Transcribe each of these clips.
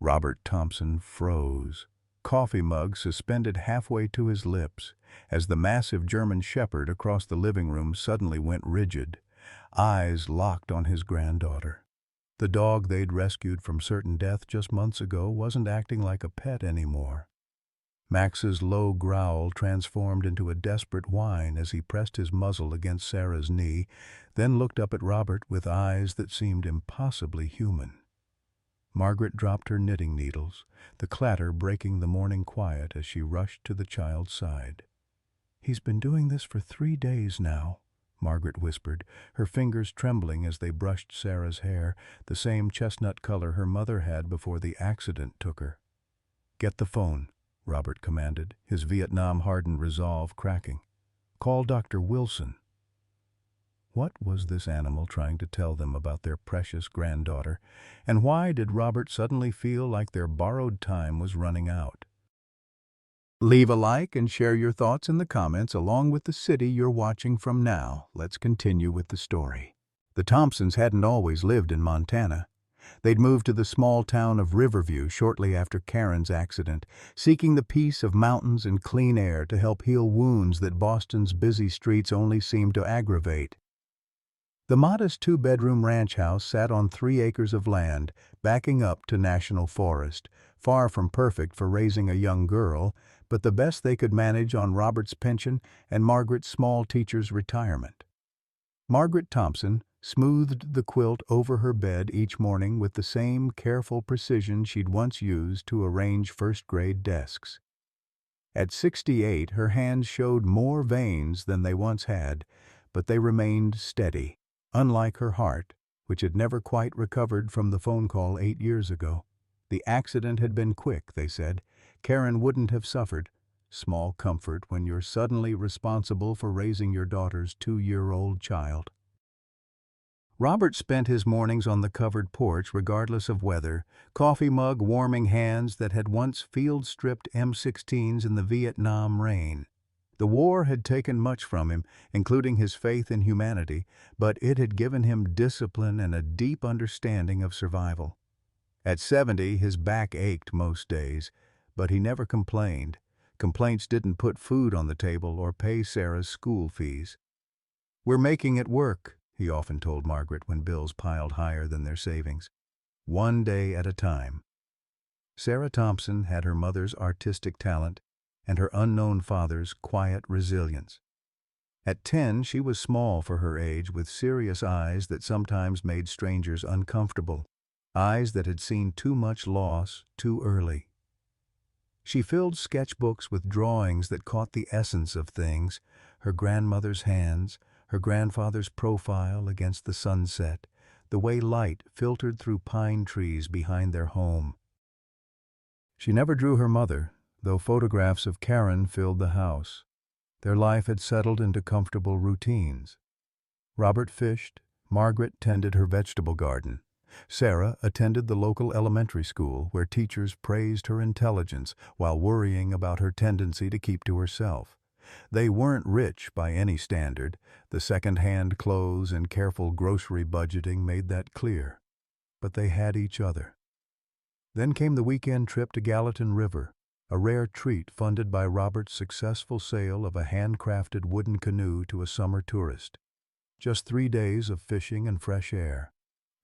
Robert Thompson froze, coffee mug suspended halfway to his lips, as the massive German shepherd across the living room suddenly went rigid, eyes locked on his granddaughter. The dog they'd rescued from certain death just months ago wasn't acting like a pet anymore. Max's low growl transformed into a desperate whine as he pressed his muzzle against Sarah's knee, then looked up at Robert with eyes that seemed impossibly human. Margaret dropped her knitting needles, the clatter breaking the morning quiet as she rushed to the child's side. "He's been doing this for 3 days now," Margaret whispered, her fingers trembling as they brushed Sarah's hair, the same chestnut color her mother had before the accident took her. "Get the phone," Robert commanded, his Vietnam-hardened resolve cracking. "Call Dr. Wilson." What was this animal trying to tell them about their precious granddaughter, and why did Robert suddenly feel like their borrowed time was running out? Leave a like and share your thoughts in the comments along with the city you're watching from now. Let's continue with the story. The Thompsons hadn't always lived in Montana. They'd moved to the small town of Riverview shortly after Karen's accident, seeking the peace of mountains and clean air to help heal wounds that Boston's busy streets only seemed to aggravate. The modest 2-bedroom ranch house sat on 3 acres of land, backing up to national forest, far from perfect for raising a young girl, but the best they could manage on Robert's pension and Margaret's small teacher's retirement. Margaret Thompson smoothed the quilt over her bed each morning with the same careful precision she'd once used to arrange first-grade desks. At 68, her hands showed more veins than they once had, but they remained steady, unlike her heart, which had never quite recovered from the phone call 8 years ago. The accident had been quick, they said. Karen wouldn't have suffered. Small comfort when you're suddenly responsible for raising your daughter's 2-year-old child. Robert spent his mornings on the covered porch regardless of weather, coffee mug warming hands that had once field-stripped M16s in the Vietnam rain. The war had taken much from him, including his faith in humanity, but it had given him discipline and a deep understanding of survival. At 70, his back ached most days, but he never complained. Complaints didn't put food on the table or pay Sarah's school fees. "We're making it work," he often told Margaret when bills piled higher than their savings. "One day at a time." Sarah Thompson had her mother's artistic talent and her unknown father's quiet resilience. At 10, she was small for her age, with serious eyes that sometimes made strangers uncomfortable, eyes that had seen too much loss too early. She filled sketchbooks with drawings that caught the essence of things, her grandmother's hands, her grandfather's profile against the sunset, the way light filtered through pine trees behind their home. She never drew her mother, though photographs of Karen filled the house. Their life had settled into comfortable routines. Robert fished, Margaret tended her vegetable garden. Sarah attended the local elementary school where teachers praised her intelligence while worrying about her tendency to keep to herself. They weren't rich by any standard. The second-hand clothes and careful grocery budgeting made that clear. But they had each other. Then came the weekend trip to Gallatin River, a rare treat funded by Robert's successful sale of a handcrafted wooden canoe to a summer tourist. Just 3 days of fishing and fresh air.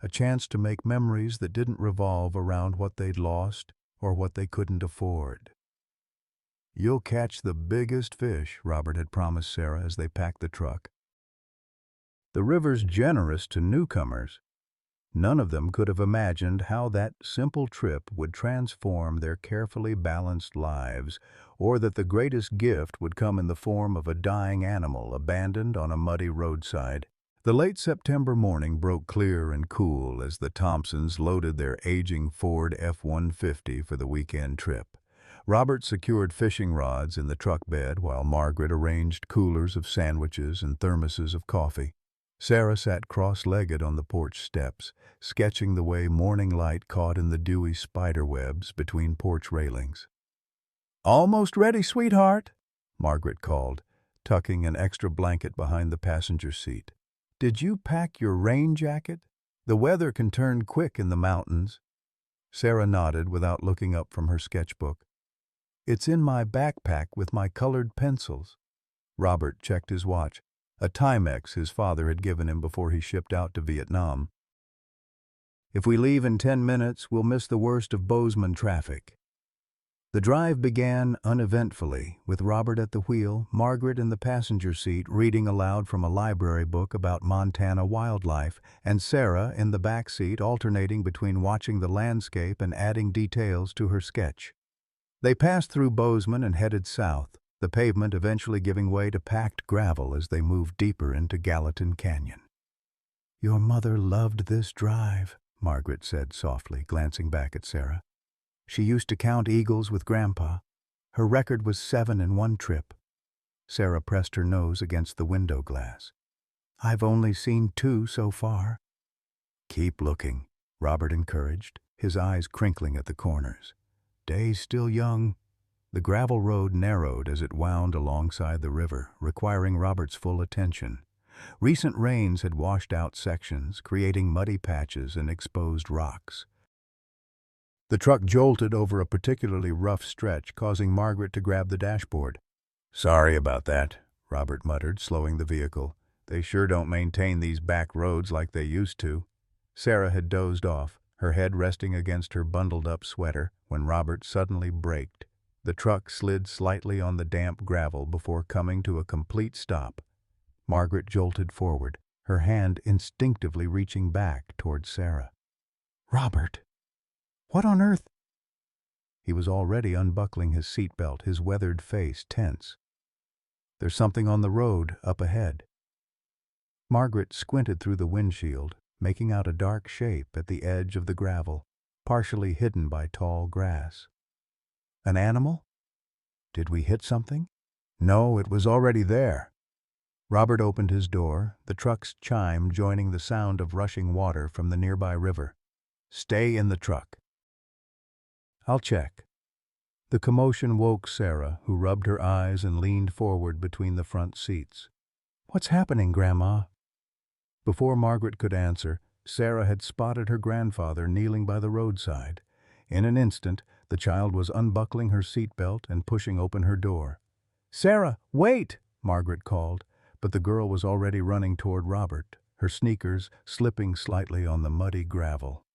A chance to make memories that didn't revolve around what they'd lost or what they couldn't afford. "You'll catch the biggest fish," Robert had promised Sarah as they packed the truck. The river's generous to newcomers. None of them could have imagined how that simple trip would transform their carefully balanced lives, or that the greatest gift would come in the form of a dying animal abandoned on a muddy roadside. The late September morning broke clear and cool as the Thompsons loaded their aging Ford F-150 for the weekend trip. Robert secured fishing rods in the truck bed while Margaret arranged coolers of sandwiches and thermoses of coffee. Sarah sat cross-legged on the porch steps, sketching the way morning light caught in the dewy spiderwebs between porch railings. "Almost ready, sweetheart," Margaret called, tucking an extra blanket behind the passenger seat. "Did you pack your rain jacket? The weather can turn quick in the mountains." Sarah nodded without looking up from her sketchbook. "It's in my backpack with my colored pencils." Robert checked his watch, a Timex his father had given him before he shipped out to Vietnam. "If we leave in 10 minutes, we'll miss the worst of Bozeman traffic." The drive began uneventfully, with Robert at the wheel, Margaret in the passenger seat reading aloud from a library book about Montana wildlife, and Sarah in the back seat alternating between watching the landscape and adding details to her sketch. They passed through Bozeman and headed south, the pavement eventually giving way to packed gravel as they moved deeper into Gallatin Canyon. "Your mother loved this drive," Margaret said softly, glancing back at Sarah. "She used to count eagles with Grandpa. Her record was 7 in one trip." Sarah pressed her nose against the window glass. "I've only seen 2 so far." "Keep looking," Robert encouraged, his eyes crinkling at the corners. "Day's still young." The gravel road narrowed as it wound alongside the river, requiring Robert's full attention. Recent rains had washed out sections, creating muddy patches and exposed rocks. The truck jolted over a particularly rough stretch, causing Margaret to grab the dashboard. "Sorry about that," Robert muttered, slowing the vehicle. "They sure don't maintain these back roads like they used to." Sarah had dozed off, her head resting against her bundled-up sweater, when Robert suddenly braked. The truck slid slightly on the damp gravel before coming to a complete stop. Margaret jolted forward, her hand instinctively reaching back toward Sarah. "Robert! What on earth?" He was already unbuckling his seatbelt, his weathered face tense. "There's something on the road up ahead." Margaret squinted through the windshield, making out a dark shape at the edge of the gravel, partially hidden by tall grass. "An animal? Did we hit something?" "No, it was already there." Robert opened his door, the truck's chime joining the sound of rushing water from the nearby river. "Stay in the truck." "I'll check." The commotion woke Sarah, who rubbed her eyes and leaned forward between the front seats. "What's happening, Grandma?" Before Margaret could answer, Sarah had spotted her grandfather kneeling by the roadside. In an instant, the child was unbuckling her seatbelt and pushing open her door. "Sarah, wait!" Margaret called, but the girl was already running toward Robert, her sneakers slipping slightly on the muddy gravel.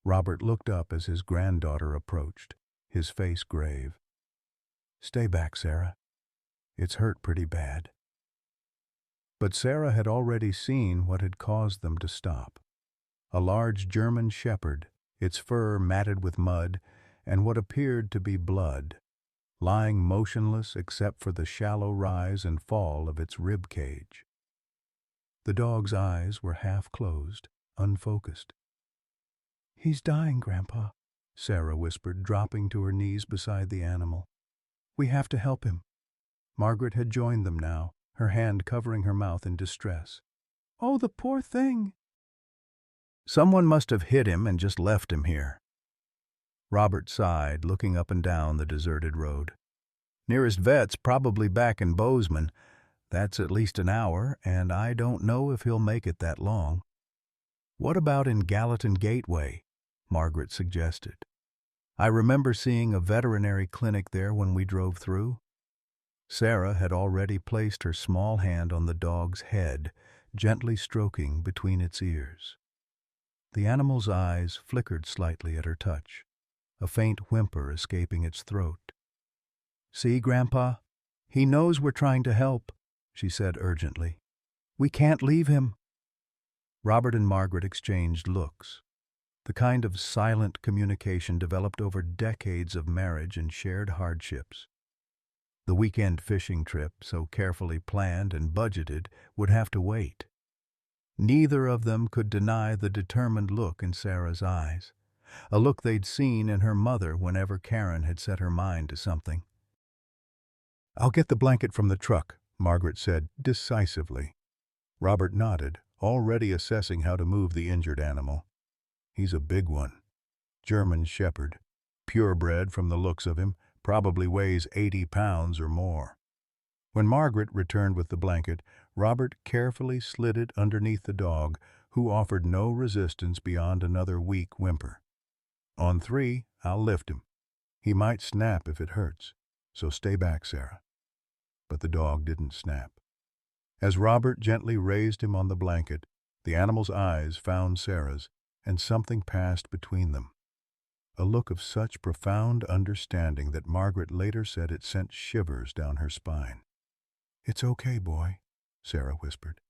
Robert looked up as his granddaughter approached, his face grave. "Stay back, Sarah. It's hurt pretty bad." But Sarah had already seen what had caused them to stop. A large German shepherd, its fur matted with mud and what appeared to be blood, lying motionless except for the shallow rise and fall of its rib cage. The dog's eyes were half closed, unfocused. "He's dying, Grandpa," Sarah whispered, dropping to her knees beside the animal. "We have to help him." Margaret had joined them now, her hand covering her mouth in distress. "Oh, the poor thing." "Someone must have hit him and just left him here." Robert sighed, looking up and down the deserted road. "Nearest vet's probably back in Bozeman. That's at least an hour, and I don't know if he'll make it that long." "What about in Gallatin Gateway?" Margaret suggested. "I remember seeing a veterinary clinic there when we drove through." Sarah had already placed her small hand on the dog's head, gently stroking between its ears. The animal's eyes flickered slightly at her touch, a faint whimper escaping its throat. "See, Grandpa? He knows we're trying to help," she said urgently. "We can't leave him." Robert and Margaret exchanged looks, the kind of silent communication developed over decades of marriage and shared hardships. The weekend fishing trip, so carefully planned and budgeted, would have to wait. Neither of them could deny the determined look in Sarah's eyes, a look they'd seen in her mother whenever Karen had set her mind to something. "I'll get the blanket from the truck," Margaret said decisively. Robert nodded, already assessing how to move the injured animal. "He's a big one. German shepherd. Purebred from the looks of him, probably weighs 80 pounds or more." When Margaret returned with the blanket, Robert carefully slid it underneath the dog, who offered no resistance beyond another weak whimper. On three, I'll lift him. He might snap if it hurts, so stay back, Sarah. But the dog didn't snap. As Robert gently raised him on the blanket, the animal's eyes found Sarah's, and something passed between them. A look of such profound understanding that Margaret later said it sent shivers down her spine. "It's okay, boy," Sarah whispered.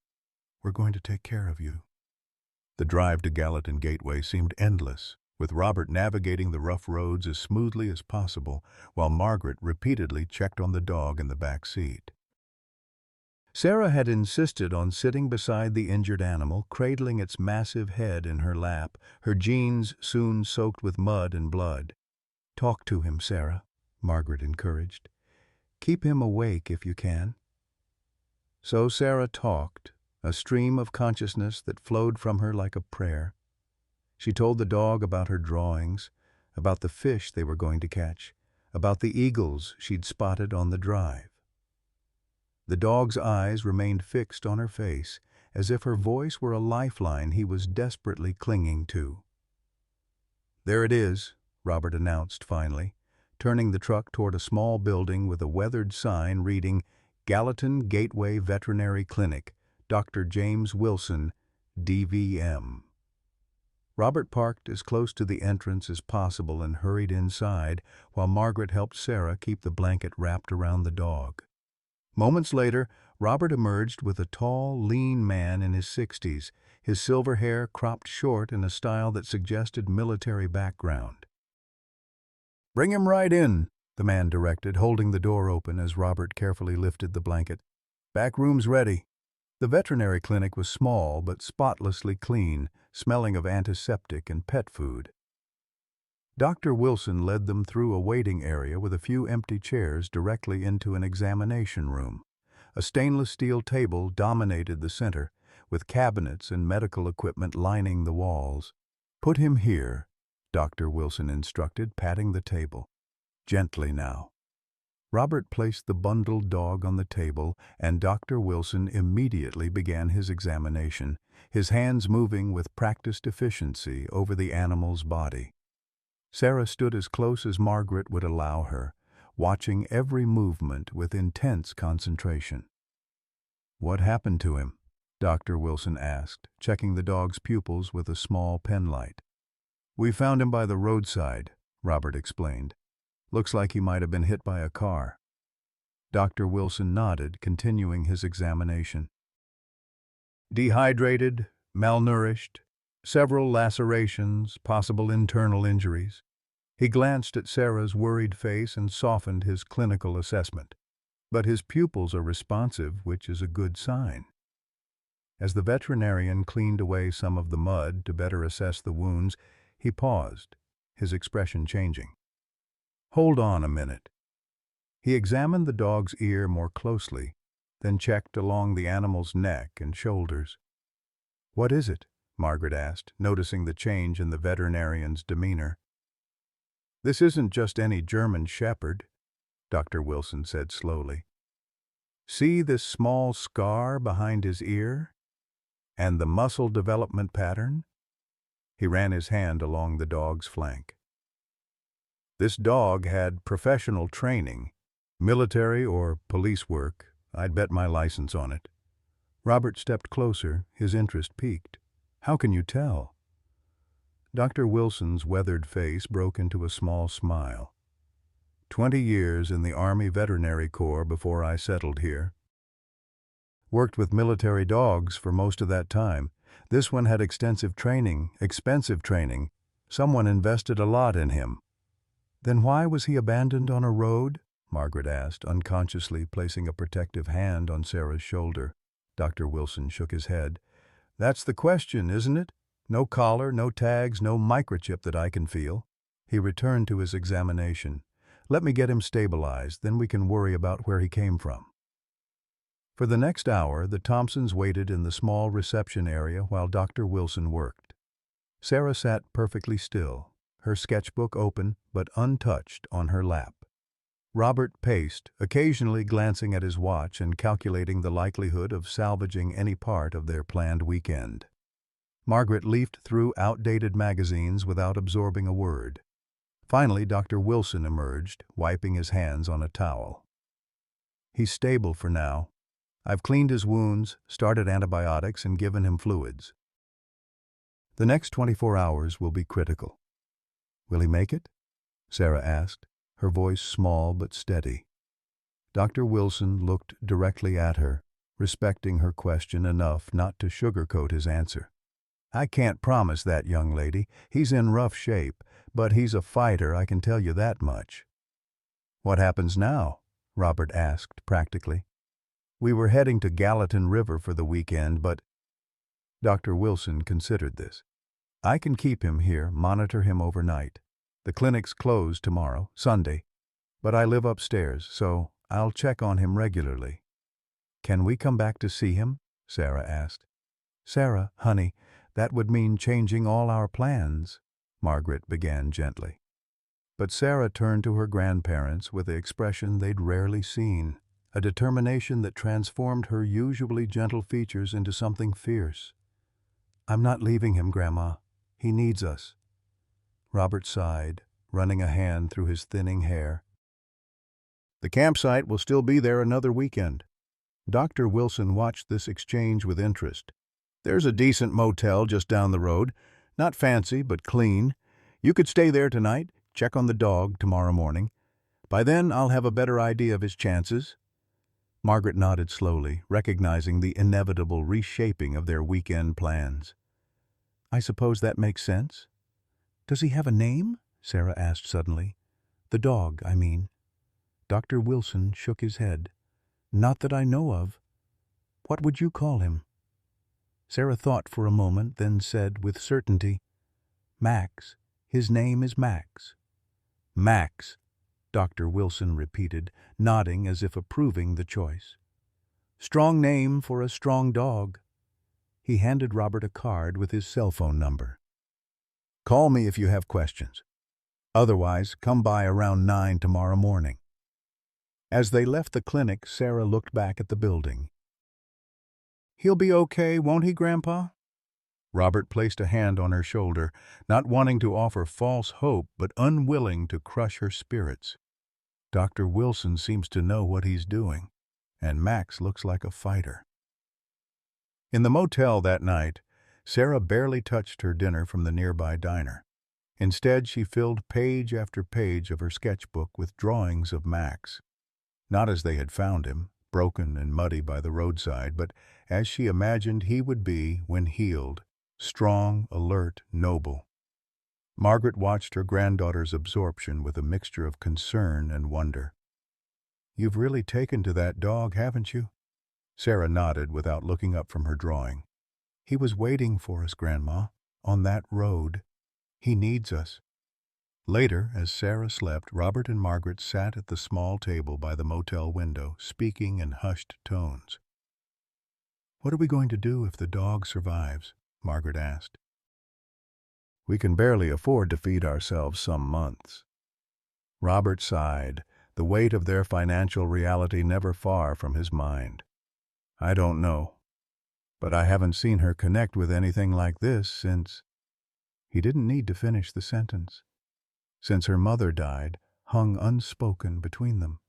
"We're going to take care of you." The drive to Gallatin Gateway seemed endless, with Robert navigating the rough roads as smoothly as possible, while Margaret repeatedly checked on the dog in the back seat. Sarah had insisted on sitting beside the injured animal, cradling its massive head in her lap, her jeans soon soaked with mud and blood. "Talk to him, Sarah," Margaret encouraged. "Keep him awake if you can." So Sarah talked, a stream of consciousness that flowed from her like a prayer. She told the dog about her drawings, about the fish they were going to catch, about the eagles she'd spotted on the drive. The dog's eyes remained fixed on her face, as if her voice were a lifeline he was desperately clinging to. "There it is," Robert announced finally, turning the truck toward a small building with a weathered sign reading Gallatin Gateway Veterinary Clinic, Dr. James Wilson, DVM. Robert parked as close to the entrance as possible and hurried inside, while Margaret helped Sarah keep the blanket wrapped around the dog. Moments later, Robert emerged with a tall, lean man in his 60s, his silver hair cropped short in a style that suggested military background. "Bring him right in," the man directed, holding the door open as Robert carefully lifted the blanket. "Back room's ready." The veterinary clinic was small but spotlessly clean, smelling of antiseptic and pet food. Dr. Wilson led them through a waiting area with a few empty chairs directly into an examination room. A stainless steel table dominated the center, with cabinets and medical equipment lining the walls. "Put him here," Dr. Wilson instructed, patting the table. "Gently now." Robert placed the bundled dog on the table, and Dr. Wilson immediately began his examination, his hands moving with practiced efficiency over the animal's body. Sarah stood as close as Margaret would allow her, watching every movement with intense concentration. "What happened to him?" Dr. Wilson asked, checking the dog's pupils with a small penlight. "We found him by the roadside," Robert explained. "Looks like he might have been hit by a car." Dr. Wilson nodded, continuing his examination. "Dehydrated, malnourished, several lacerations, possible internal injuries." He glanced at Sarah's worried face and softened his clinical assessment. "But his pupils are responsive, which is a good sign." As the veterinarian cleaned away some of the mud to better assess the wounds, he paused, his expression changing. "Hold on a minute." He examined the dog's ear more closely, then checked along the animal's neck and shoulders. "What is it?" Margaret asked, noticing the change in the veterinarian's demeanor. "This isn't just any German shepherd," Dr. Wilson said slowly. "See this small scar behind his ear? And the muscle development pattern?" He ran his hand along the dog's flank. "This dog had professional training, military or police work. I'd bet my license on it." Robert stepped closer, his interest piqued. "How can you tell?" Dr. Wilson's weathered face broke into a small smile. 20 years in the Army Veterinary Corps before I settled here. Worked with military dogs for most of that time. This one had extensive training, expensive training. Someone invested a lot in him." "Then why was he abandoned on a road?" Margaret asked, unconsciously placing a protective hand on Sarah's shoulder. Dr. Wilson shook his head. "That's the question, isn't it? No collar, no tags, no microchip that I can feel." He returned to his examination. "Let me get him stabilized, then we can worry about where he came from." For the next hour, the Thompsons waited in the small reception area while Dr. Wilson worked. Sarah sat perfectly still, her sketchbook open but untouched on her lap. Robert paced, occasionally glancing at his watch and calculating the likelihood of salvaging any part of their planned weekend. Margaret leafed through outdated magazines without absorbing a word. Finally, Dr. Wilson emerged, wiping his hands on a towel. "He's stable for now. I've cleaned his wounds, started antibiotics, and given him fluids. The next 24 hours will be critical." "Will he make it?" Sarah asked, her voice small but steady. Dr. Wilson looked directly at her, respecting her question enough not to sugarcoat his answer. "I can't promise that, young lady. He's in rough shape, but he's a fighter, I can tell you that much." "What happens now?" Robert asked practically. "We were heading to Gallatin River for the weekend, but—" Dr. Wilson considered this. "I can keep him here, monitor him overnight. The clinic's closed tomorrow, Sunday, but I live upstairs, so I'll check on him regularly." "Can we come back to see him?" Sarah asked. "Sarah, honey, that would mean changing all our plans," Margaret began gently. But Sarah turned to her grandparents with the expression they'd rarely seen, a determination that transformed her usually gentle features into something fierce. "I'm not leaving him, Grandma. He needs us." Robert sighed, running a hand through his thinning hair. "The campsite will still be there another weekend." Dr. Wilson watched this exchange with interest. "There's a decent motel just down the road. Not fancy, but clean. You could stay there tonight, check on the dog tomorrow morning. By then, I'll have a better idea of his chances." Margaret nodded slowly, recognizing the inevitable reshaping of their weekend plans. "I suppose that makes sense." "Does he have a name?" Sarah asked suddenly. "The dog, I mean." Dr. Wilson shook his head. "Not that I know of. What would you call him?" Sarah thought for a moment, then said with certainty, "Max. His name is Max." "Max," Dr. Wilson repeated, nodding as if approving the choice. "Strong name for a strong dog." He handed Robert a card with his cell phone number. "Call me if you have questions. Otherwise, come by around 9 tomorrow morning." As they left the clinic, Sarah looked back at the building. "He'll be okay, won't he, Grandpa?" Robert placed a hand on her shoulder, not wanting to offer false hope but unwilling to crush her spirits. "Dr. Wilson seems to know what he's doing, and Max looks like a fighter." In the motel that night, Sarah barely touched her dinner from the nearby diner. Instead, she filled page after page of her sketchbook with drawings of Max. Not as they had found him, broken and muddy by the roadside, but as she imagined he would be when healed, strong, alert, noble. Margaret watched her granddaughter's absorption with a mixture of concern and wonder. "You've really taken to that dog, haven't you?" Sarah nodded without looking up from her drawing. "He was waiting for us, Grandma, on that road. He needs us." Later, as Sarah slept, Robert and Margaret sat at the small table by the motel window, speaking in hushed tones. "What are we going to do if the dog survives?" Margaret asked. "We can barely afford to feed ourselves some months." Robert sighed, the weight of their financial reality never far from his mind. "I don't know, but I haven't seen her connect with anything like this since—" He didn't need to finish the sentence. "Since her mother died, hung unspoken between them."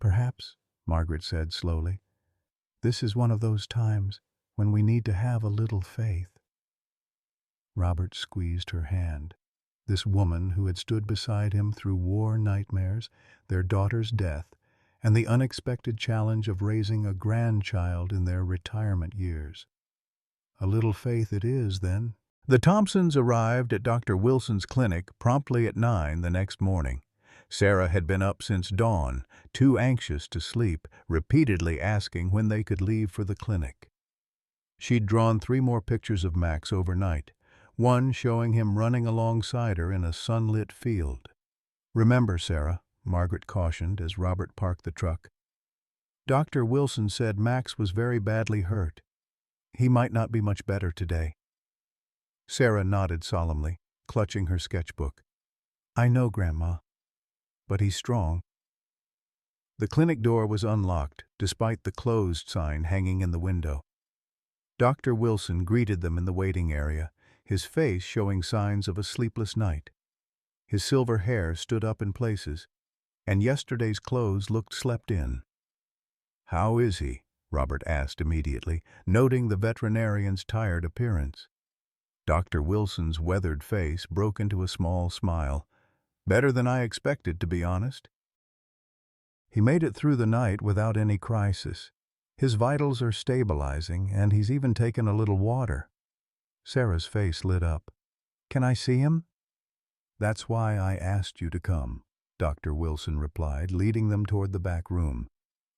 "Perhaps," Margaret said slowly, "this is one of those times when we need to have a little faith." Robert squeezed her hand. This woman who had stood beside him through war nightmares, their daughter's death, and the unexpected challenge of raising a grandchild in their retirement years. A little faith it is, then. The Thompsons arrived at Dr. Wilson's clinic promptly at 9 the next morning. Sarah had been up since dawn, too anxious to sleep, repeatedly asking when they could leave for the clinic. She'd drawn 3 more pictures of Max overnight, one showing him running alongside her in a sunlit field. "Remember, Sarah," Margaret cautioned as Robert parked the truck. "Dr. Wilson said Max was very badly hurt. He might not be much better today." Sarah nodded solemnly, clutching her sketchbook. "I know, Grandma, but he's strong." The clinic door was unlocked, despite the closed sign hanging in the window. Dr. Wilson greeted them in the waiting area, his face showing signs of a sleepless night. His silver hair stood up in places, and yesterday's clothes looked slept in. "How is he?" Robert asked immediately, noting the veterinarian's tired appearance. Dr. Wilson's weathered face broke into a small smile. "Better than I expected, to be honest. He made it through the night without any crisis. His vitals are stabilizing, and he's even taken a little water." Sarah's face lit up. "Can I see him?" "That's why I asked you to come," Dr. Wilson replied, leading them toward the back room.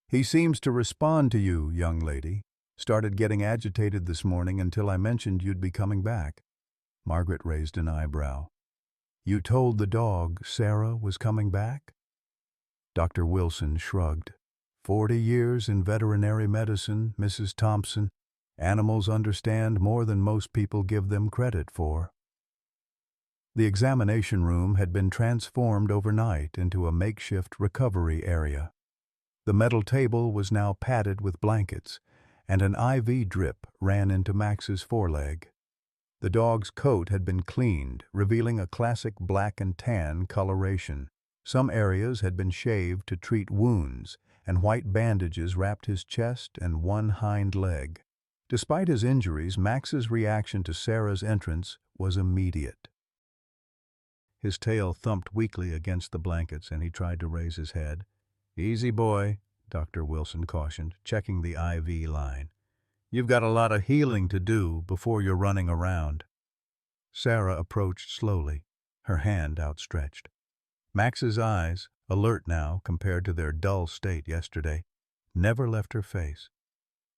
"He seems to respond to you, young lady. Started getting agitated this morning until I mentioned you'd be coming back." Margaret raised an eyebrow. "You told the dog Sarah was coming back?" Dr. Wilson shrugged. 40 years in veterinary medicine, Mrs. Thompson. Animals understand more than most people give them credit for. The examination room had been transformed overnight into a makeshift recovery area. The metal table was now padded with blankets, and an IV drip ran into Max's foreleg. The dog's coat had been cleaned, revealing a classic black and tan coloration. Some areas had been shaved to treat wounds, and white bandages wrapped his chest and one hind leg. Despite his injuries, Max's reaction to Sarah's entrance was immediate. His tail thumped weakly against the blankets, and he tried to raise his head. "Easy, boy," Dr. Wilson cautioned, checking the IV line. "You've got a lot of healing to do before you're running around." Sarah approached slowly, her hand outstretched. Max's eyes, alert now compared to their dull state yesterday, never left her face.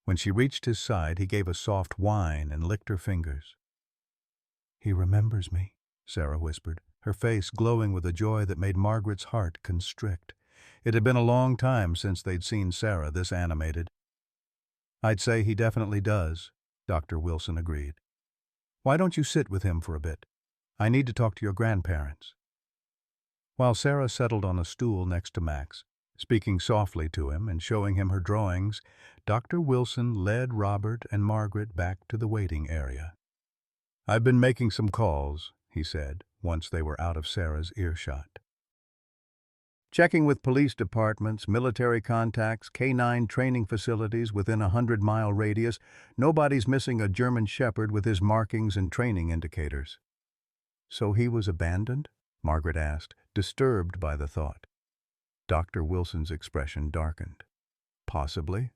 When she reached his side, he gave a soft whine and licked her fingers. "He remembers me," Sarah whispered, her face glowing with a joy that made Margaret's heart constrict. It had been a long time since they'd seen Sarah this animated. "I'd say he definitely does," Dr. Wilson agreed. "Why don't you sit with him for a bit? I need to talk to your grandparents." While Sarah settled on a stool next to Max, speaking softly to him and showing him her drawings, Dr. Wilson led Robert and Margaret back to the waiting area. "I've been making some calls," he said, once they were out of Sarah's earshot. "Checking with police departments, military contacts, canine training facilities within a 100-mile radius. Nobody's missing a German Shepherd with his markings and training indicators." "So he was abandoned?" Margaret asked, disturbed by the thought. Dr. Wilson's expression darkened. "Possibly.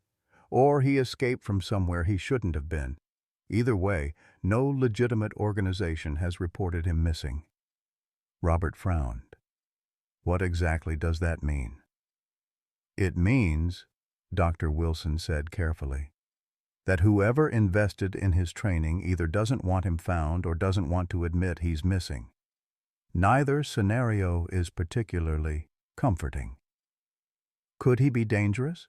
Or he escaped from somewhere he shouldn't have been. Either way, no legitimate organization has reported him missing." Robert frowned. "What exactly does that mean?" "It means," Dr. Wilson said carefully, "that whoever invested in his training either doesn't want him found or doesn't want to admit he's missing. Neither scenario is particularly comforting." "Could he be dangerous?"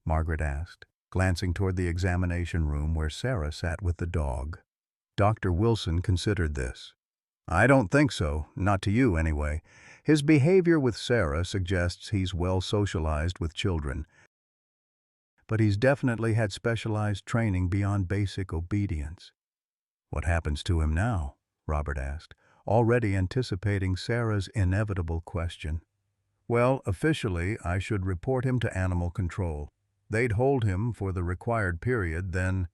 Margaret asked, glancing toward the examination room where Sarah sat with the dog. Dr. Wilson considered this. "I don't think so, not to you anyway. His behavior with Sarah suggests he's well socialized with children. But he's definitely had specialized training beyond basic obedience." "What happens to him now?" Robert asked, already anticipating Sarah's inevitable question. "Well, officially, I should report him to animal control. They'd hold him for the required period, then—"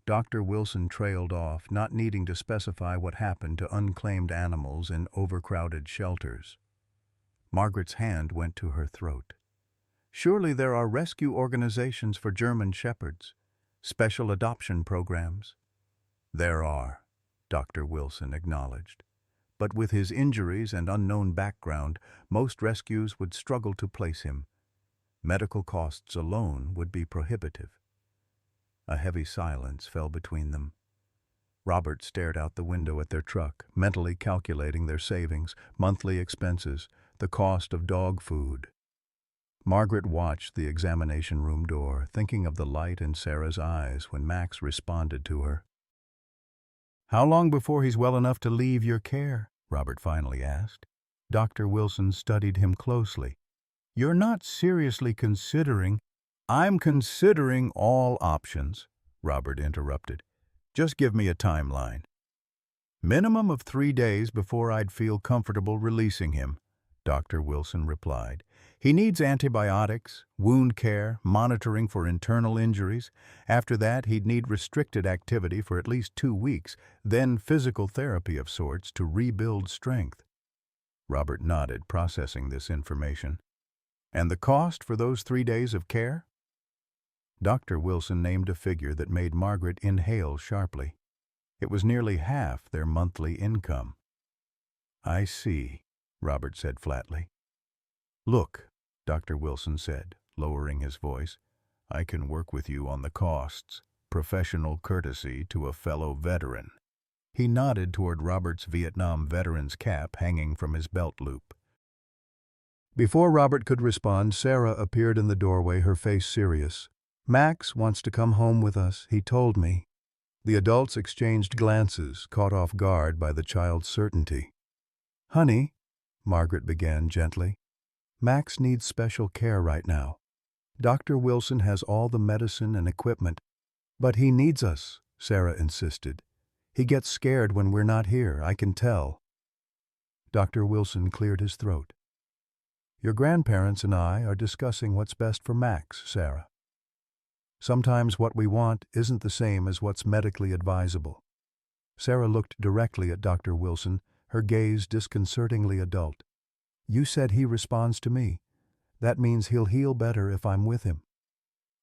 Dr. Wilson trailed off, not needing to specify what happened to unclaimed animals in overcrowded shelters. Margaret's hand went to her throat. "Surely there are rescue organizations for German Shepherds, special adoption programs." "There are," Dr. Wilson acknowledged. "But with his injuries and unknown background, most rescues would struggle to place him. Medical costs alone would be prohibitive." A heavy silence fell between them. Robert stared out the window at their truck, mentally calculating their savings, monthly expenses, the cost of dog food. Margaret watched the examination room door, thinking of the light in Sarah's eyes when Max responded to her. "How long before he's well enough to leave your care?" Robert finally asked. Dr. Wilson studied him closely. "You're not seriously considering—" "I'm considering all options," Robert interrupted. "Just give me a timeline." "Minimum of 3 days before I'd feel comfortable releasing him," Dr. Wilson replied. "He needs antibiotics, wound care, monitoring for internal injuries. After that, he'd need restricted activity for at least 2 weeks, then physical therapy of sorts to rebuild strength." Robert nodded, processing this information. "And the cost for those 3 days of care?" Dr. Wilson named a figure that made Margaret inhale sharply. It was nearly half their monthly income. "I see," Robert said flatly. "Look," Dr. Wilson said, lowering his voice, "I can work with you on the costs. Professional courtesy to a fellow veteran." He nodded toward Robert's Vietnam veteran's cap hanging from his belt loop. Before Robert could respond, Sarah appeared in the doorway, her face serious. "Max wants to come home with us, he told me." The adults exchanged glances, caught off guard by the child's certainty. "Honey," Margaret began gently, "Max needs special care right now. Dr. Wilson has all the medicine and equipment, but he needs us," Sarah insisted. "He gets scared when we're not here, I can tell." Dr. Wilson cleared his throat. "Your grandparents and I are discussing what's best for Max, Sarah. Sometimes what we want isn't the same as what's medically advisable." Sarah looked directly at Dr. Wilson, her gaze disconcertingly adult. "You said he responds to me. That means he'll heal better if I'm with him."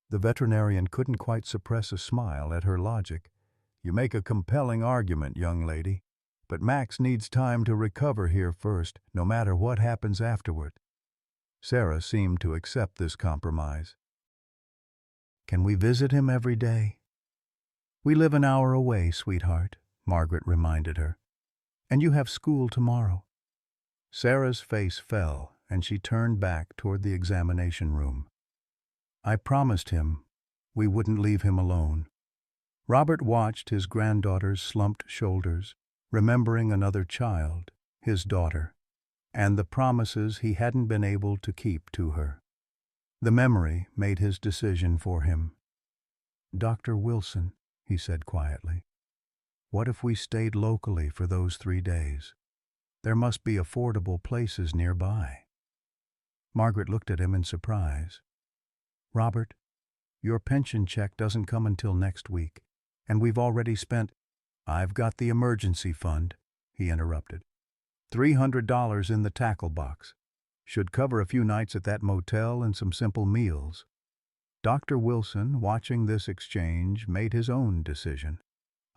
The veterinarian couldn't quite suppress a smile at her logic. "You make a compelling argument, young lady. But Max needs time to recover here first, no matter what happens afterward." Sarah seemed to accept this compromise. "Can we visit him every day?" "We live an hour away, sweetheart," Margaret reminded her. "And you have school tomorrow." Sarah's face fell, and she turned back toward the examination room. "I promised him we wouldn't leave him alone." Robert watched his granddaughter's slumped shoulders, remembering another child, his daughter, and the promises he hadn't been able to keep to her. The memory made his decision for him. "Dr. Wilson," he said quietly, "what if we stayed locally for those 3 days? There must be affordable places nearby." Margaret looked at him in surprise. "Robert, your pension check doesn't come until next week, and we've already spent—" "I've got the emergency fund," he interrupted. $300 in the tackle box. Should cover a few nights at that motel and some simple meals." Dr. Wilson, watching this exchange, made his own decision.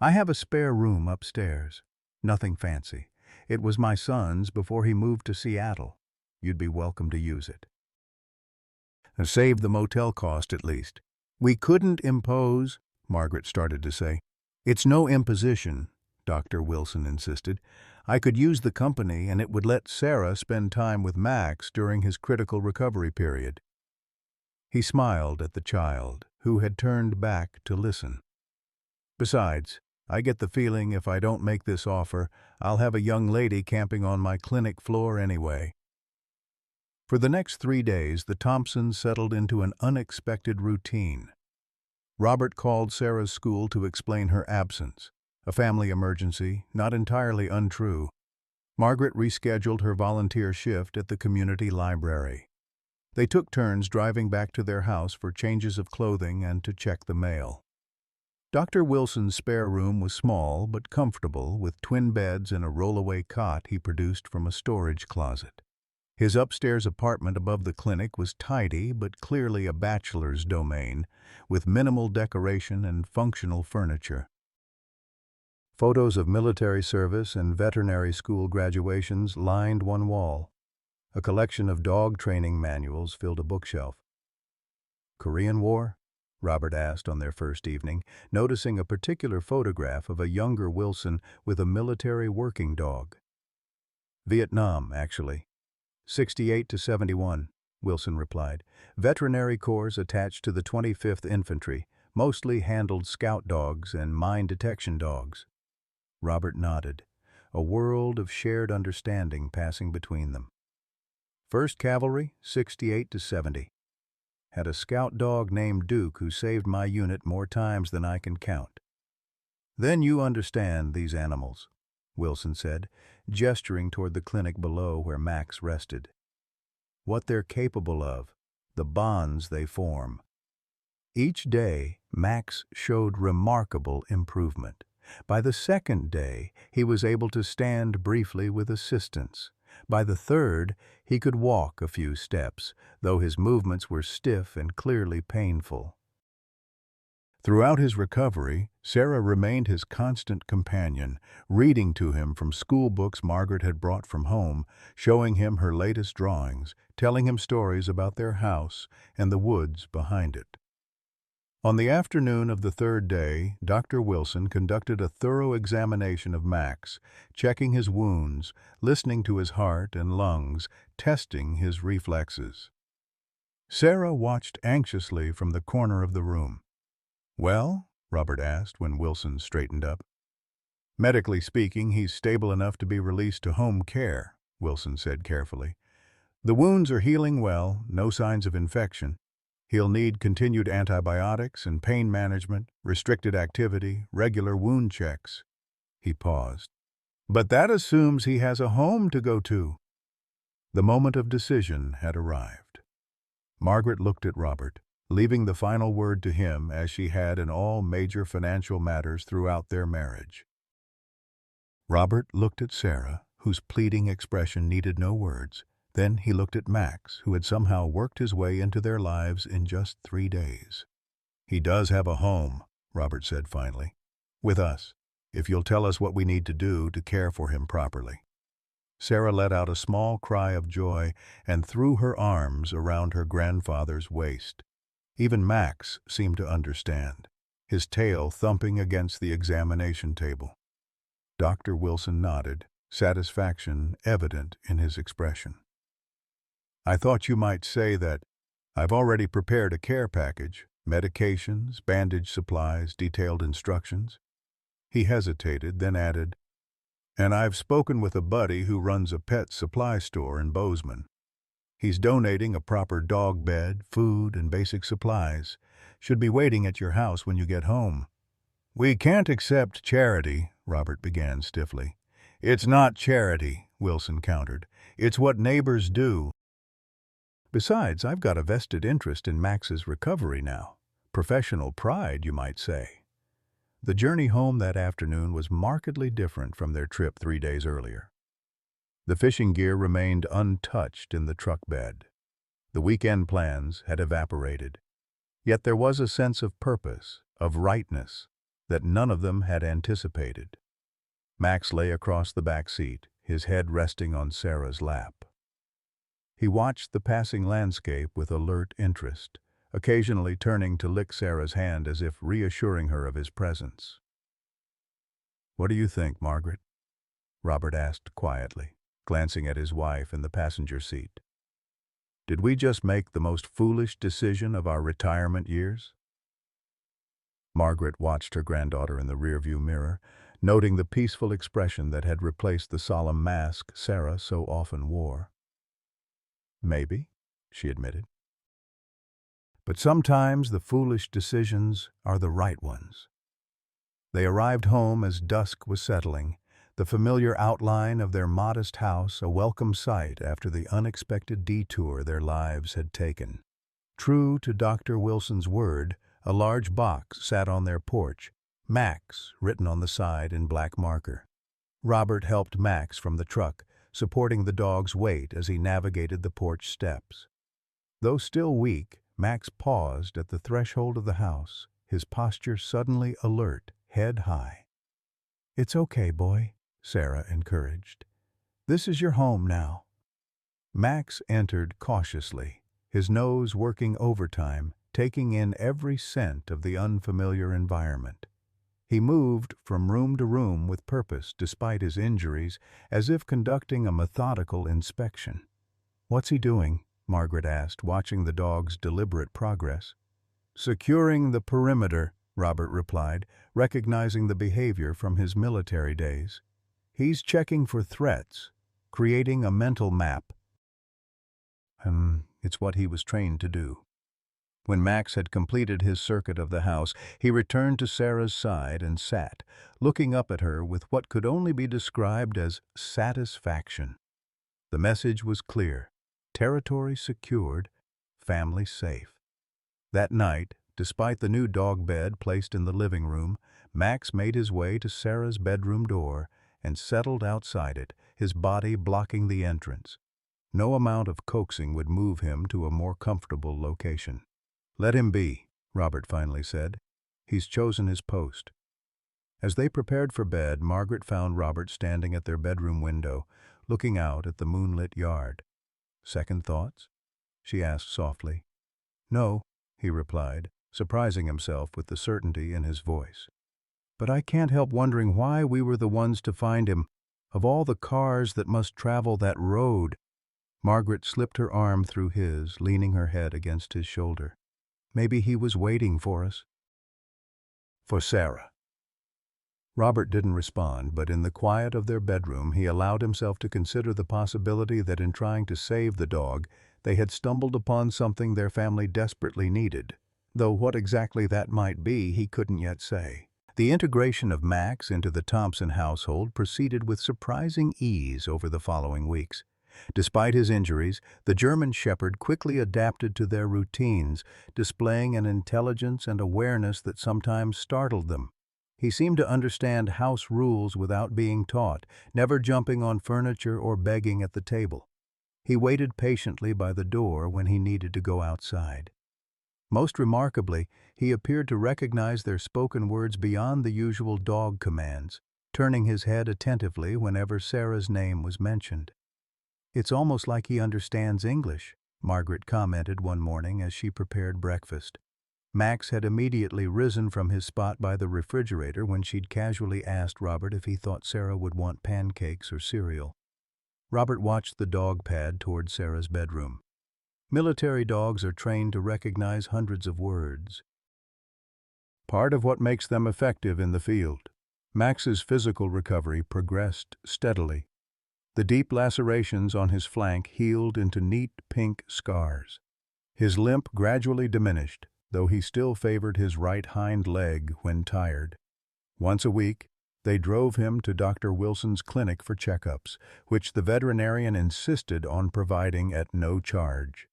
"I have a spare room upstairs. Nothing fancy. It was my son's before he moved to Seattle. You'd be welcome to use it. Save the motel cost at least." "We couldn't impose," Margaret started to say. "It's no imposition," Dr. Wilson insisted. "I could use the company, and it would let Sarah spend time with Max during his critical recovery period." He smiled at the child, who had turned back to listen. "Besides, I get the feeling if I don't make this offer, I'll have a young lady camping on my clinic floor anyway." For the next 3 days, the Thompsons settled into an unexpected routine. Robert called Sarah's school to explain her absence. A family emergency, not entirely untrue. Margaret rescheduled her volunteer shift at the community library. They took turns driving back to their house for changes of clothing and to check the mail. Dr. Wilson's spare room was small but comfortable, with twin beds and a rollaway cot he produced from a storage closet. His upstairs apartment above the clinic was tidy but clearly a bachelor's domain, with minimal decoration and functional furniture. Photos of military service and veterinary school graduations lined one wall. A collection of dog training manuals filled a bookshelf. "Korean War?" Robert asked on their first evening, noticing a particular photograph of a younger Wilson with a military working dog. "Vietnam, actually. 68 to 71, Wilson replied. "Veterinary corps attached to the 25th Infantry, mostly handled scout dogs and mine detection dogs." Robert nodded, a world of shared understanding passing between them. "1st Cavalry, 68 to 70. Had a scout dog named Duke who saved my unit more times than I can count." "Then you understand these animals," Wilson said, gesturing toward the clinic below where Max rested. "What they're capable of, the bonds they form." Each day, Max showed remarkable improvement. By the second day, he was able to stand briefly with assistance. By the third, he could walk a few steps, though his movements were stiff and clearly painful. Throughout his recovery, Sarah remained his constant companion, reading to him from school books Margaret had brought from home, showing him her latest drawings, telling him stories about their house and the woods behind it. On the afternoon of the third day, Dr. Wilson conducted a thorough examination of Max, checking his wounds, listening to his heart and lungs, testing his reflexes. Sarah watched anxiously from the corner of the room. "Well?" Robert asked when Wilson straightened up. "Medically speaking, he's stable enough to be released to home care," Wilson said carefully. "The wounds are healing well, no signs of infection. He'll need continued antibiotics and pain management, restricted activity, regular wound checks." He paused. "But that assumes he has a home to go to." The moment of decision had arrived. Margaret looked at Robert, leaving the final word to him as she had in all major financial matters throughout their marriage. Robert looked at Sarah, whose pleading expression needed no words. Then he looked at Max, who had somehow worked his way into their lives in just 3 days. "He does have a home," Robert said finally. "With us, if you'll tell us what we need to do to care for him properly." Sarah let out a small cry of joy and threw her arms around her grandfather's waist. Even Max seemed to understand, his tail thumping against the examination table. Dr. Wilson nodded, satisfaction evident in his expression. "I thought you might say that I've already prepared a care package, medications, bandage supplies, detailed instructions." He hesitated, then added, "And I've spoken with a buddy who runs a pet supply store in Bozeman. He's donating a proper dog bed, food, and basic supplies. Should be waiting at your house when you get home." "We can't accept charity," Robert began stiffly. "It's not charity," Wilson countered. "It's what neighbors do. Besides, I've got a vested interest in Max's recovery now. Professional pride, you might say." The journey home that afternoon was markedly different from their trip 3 days earlier. The fishing gear remained untouched in the truck bed. The weekend plans had evaporated. Yet there was a sense of purpose, of rightness, that none of them had anticipated. Max lay across the back seat, his head resting on Sarah's lap. He watched the passing landscape with alert interest, occasionally turning to lick Sarah's hand as if reassuring her of his presence. "What do you think, Margaret?" Robert asked quietly, glancing at his wife in the passenger seat. "Did we just make the most foolish decision of our retirement years?" Margaret watched her granddaughter in the rearview mirror, noting the peaceful expression that had replaced the solemn mask Sarah so often wore. "Maybe," she admitted. "But sometimes the foolish decisions are the right ones." They arrived home as dusk was settling, the familiar outline of their modest house a welcome sight after the unexpected detour their lives had taken. True to Dr. Wilson's word, a large box sat on their porch, Max written on the side in black marker. Robert helped Max from the truck, supporting the dog's weight as he navigated the porch steps. Though still weak, Max paused at the threshold of the house, his posture suddenly alert, head high. "It's okay, boy," Sarah encouraged. "This is your home now." Max entered cautiously, his nose working overtime, taking in every scent of the unfamiliar environment. He moved from room to room with purpose despite his injuries, as if conducting a methodical inspection. "What's he doing?" Margaret asked, watching the dog's deliberate progress. "Securing the perimeter," Robert replied, recognizing the behavior from his military days. "He's checking for threats, creating a mental map." It's what he was trained to do. When Max had completed his circuit of the house, he returned to Sarah's side and sat, looking up at her with what could only be described as satisfaction. The message was clear: territory secured, family safe. That night, despite the new dog bed placed in the living room, Max made his way to Sarah's bedroom door and settled outside it, his body blocking the entrance. No amount of coaxing would move him to a more comfortable location. "Let him be," Robert finally said. "He's chosen his post." As they prepared for bed, Margaret found Robert standing at their bedroom window, looking out at the moonlit yard. "Second thoughts?" she asked softly. "No," he replied, surprising himself with the certainty in his voice. "But I can't help wondering why we were the ones to find him. Of all the cars that must travel that road." Margaret slipped her arm through his, leaning her head against his shoulder. "Maybe he was waiting for us." "For Sarah." Robert didn't respond, but in the quiet of their bedroom he allowed himself to consider the possibility that in trying to save the dog, they had stumbled upon something their family desperately needed, though what exactly that might be he couldn't yet say. The integration of Max into the Thompson household proceeded with surprising ease over the following weeks. Despite his injuries, the German Shepherd quickly adapted to their routines, displaying an intelligence and awareness that sometimes startled them. He seemed to understand house rules without being taught, never jumping on furniture or begging at the table. He waited patiently by the door when he needed to go outside. Most remarkably, he appeared to recognize their spoken words beyond the usual dog commands, turning his head attentively whenever Sarah's name was mentioned. "It's almost like he understands English," Margaret commented one morning as she prepared breakfast. Max had immediately risen from his spot by the refrigerator when she'd casually asked Robert if he thought Sarah would want pancakes or cereal. Robert watched the dog pad toward Sarah's bedroom. Military dogs are trained to recognize hundreds of words. Part of what makes them effective in the field. Max's physical recovery progressed steadily. The deep lacerations on his flank healed into neat pink scars. His limp gradually diminished, though he still favored his right hind leg when tired. Once a week, they drove him to Dr. Wilson's clinic for checkups, which the veterinarian insisted on providing at no charge.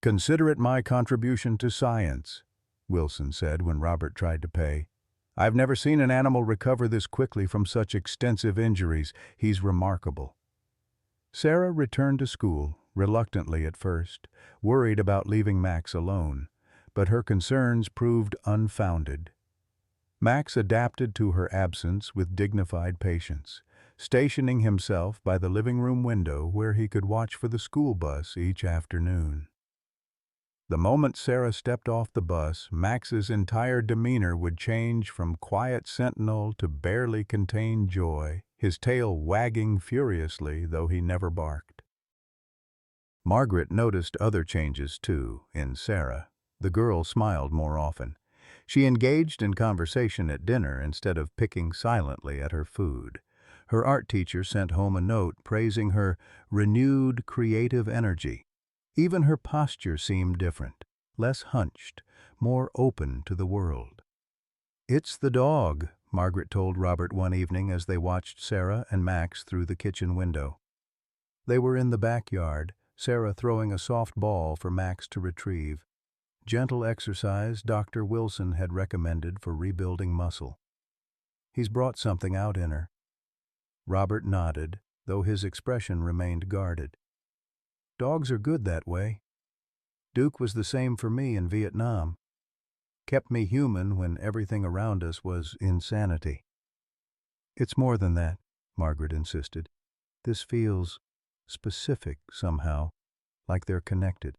"Consider it my contribution to science," Wilson said when Robert tried to pay. "I've never seen an animal recover this quickly from such extensive injuries. He's remarkable." Sarah returned to school, reluctantly at first, worried about leaving Max alone, but her concerns proved unfounded. Max adapted to her absence with dignified patience, stationing himself by the living room window where he could watch for the school bus each afternoon. The moment Sarah stepped off the bus, Max's entire demeanor would change from quiet sentinel to barely contained joy, his tail wagging furiously, though he never barked. Margaret noticed other changes, too, in Sarah. The girl smiled more often. She engaged in conversation at dinner instead of picking silently at her food. Her art teacher sent home a note praising her renewed creative energy. Even her posture seemed different, less hunched, more open to the world. "It's the dog," Margaret told Robert one evening as they watched Sarah and Max through the kitchen window. They were in the backyard, Sarah throwing a soft ball for Max to retrieve. Gentle exercise Dr. Wilson had recommended for rebuilding muscle. "He's brought something out in her." Robert nodded, though his expression remained guarded. "Dogs are good that way. Duke was the same for me in Vietnam. Kept me human when everything around us was insanity." "It's more than that," Margaret insisted. "This feels specific somehow, like they're connected."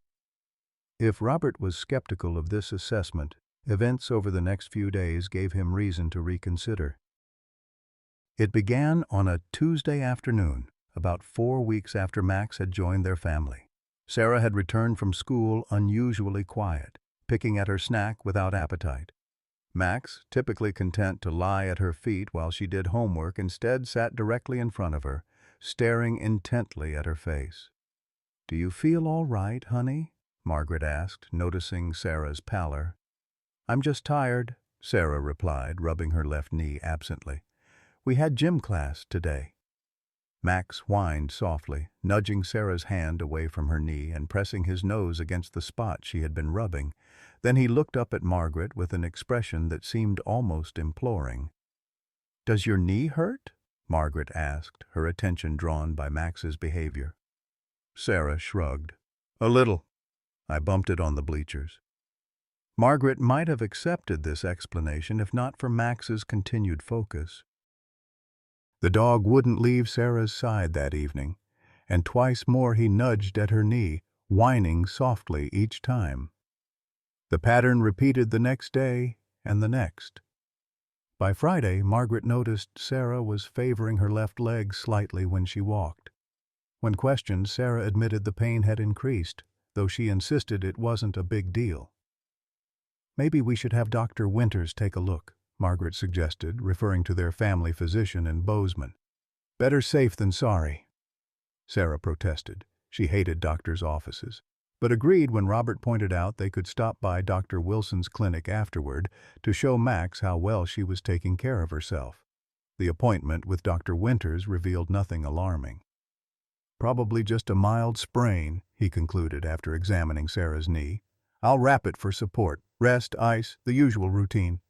If Robert was skeptical of this assessment, events over the next few days gave him reason to reconsider. It began on a Tuesday afternoon, about 4 weeks after Max had joined their family. Sarah had returned from school unusually quiet, picking at her snack without appetite. Max, typically content to lie at her feet while she did homework, instead sat directly in front of her, staring intently at her face. "Do you feel all right, honey?" Margaret asked, noticing Sarah's pallor. "I'm just tired," Sarah replied, rubbing her left knee absently. "We had gym class today." Max whined softly, nudging Sarah's hand away from her knee and pressing his nose against the spot she had been rubbing. Then he looked up at Margaret with an expression that seemed almost imploring. "Does your knee hurt?" Margaret asked, her attention drawn by Max's behavior. Sarah shrugged. "A little. I bumped it on the bleachers." Margaret might have accepted this explanation if not for Max's continued focus. The dog wouldn't leave Sarah's side that evening, and twice more he nudged at her knee, whining softly each time. The pattern repeated the next day and the next. By Friday, Margaret noticed Sarah was favoring her left leg slightly when she walked. When questioned, Sarah admitted the pain had increased, though she insisted it wasn't a big deal. "Maybe we should have Dr. Winters take a look," Margaret suggested, referring to their family physician in Bozeman. "Better safe than sorry." Sarah protested. She hated doctors' offices, but agreed when Robert pointed out they could stop by Dr. Wilson's clinic afterward to show Max how well she was taking care of herself. The appointment with Dr. Winters revealed nothing alarming. "Probably just a mild sprain," he concluded after examining Sarah's knee. "I'll wrap it for support. Rest, ice, the usual routine.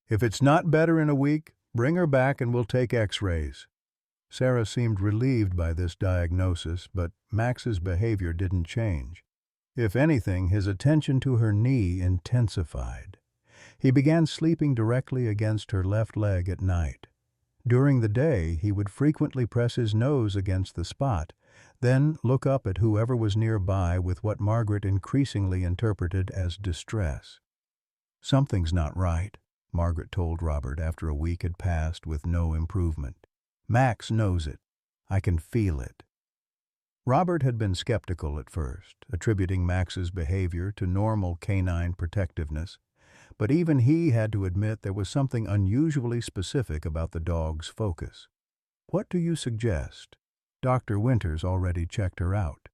If it's not better in a week, bring her back and we'll take x-rays." Sarah seemed relieved by this diagnosis, but Max's behavior didn't change. If anything, his attention to her knee intensified. He began sleeping directly against her left leg at night. During the day, he would frequently press his nose against the spot, then look up at whoever was nearby with what Margaret increasingly interpreted as distress. "Something's not right," Margaret told Robert after a week had passed with no improvement. "Max knows it. I can feel it." Robert had been skeptical at first, attributing Max's behavior to normal canine protectiveness, but even he had to admit there was something unusually specific about the dog's focus. "What do you suggest?" Dr. Winters already checked her out.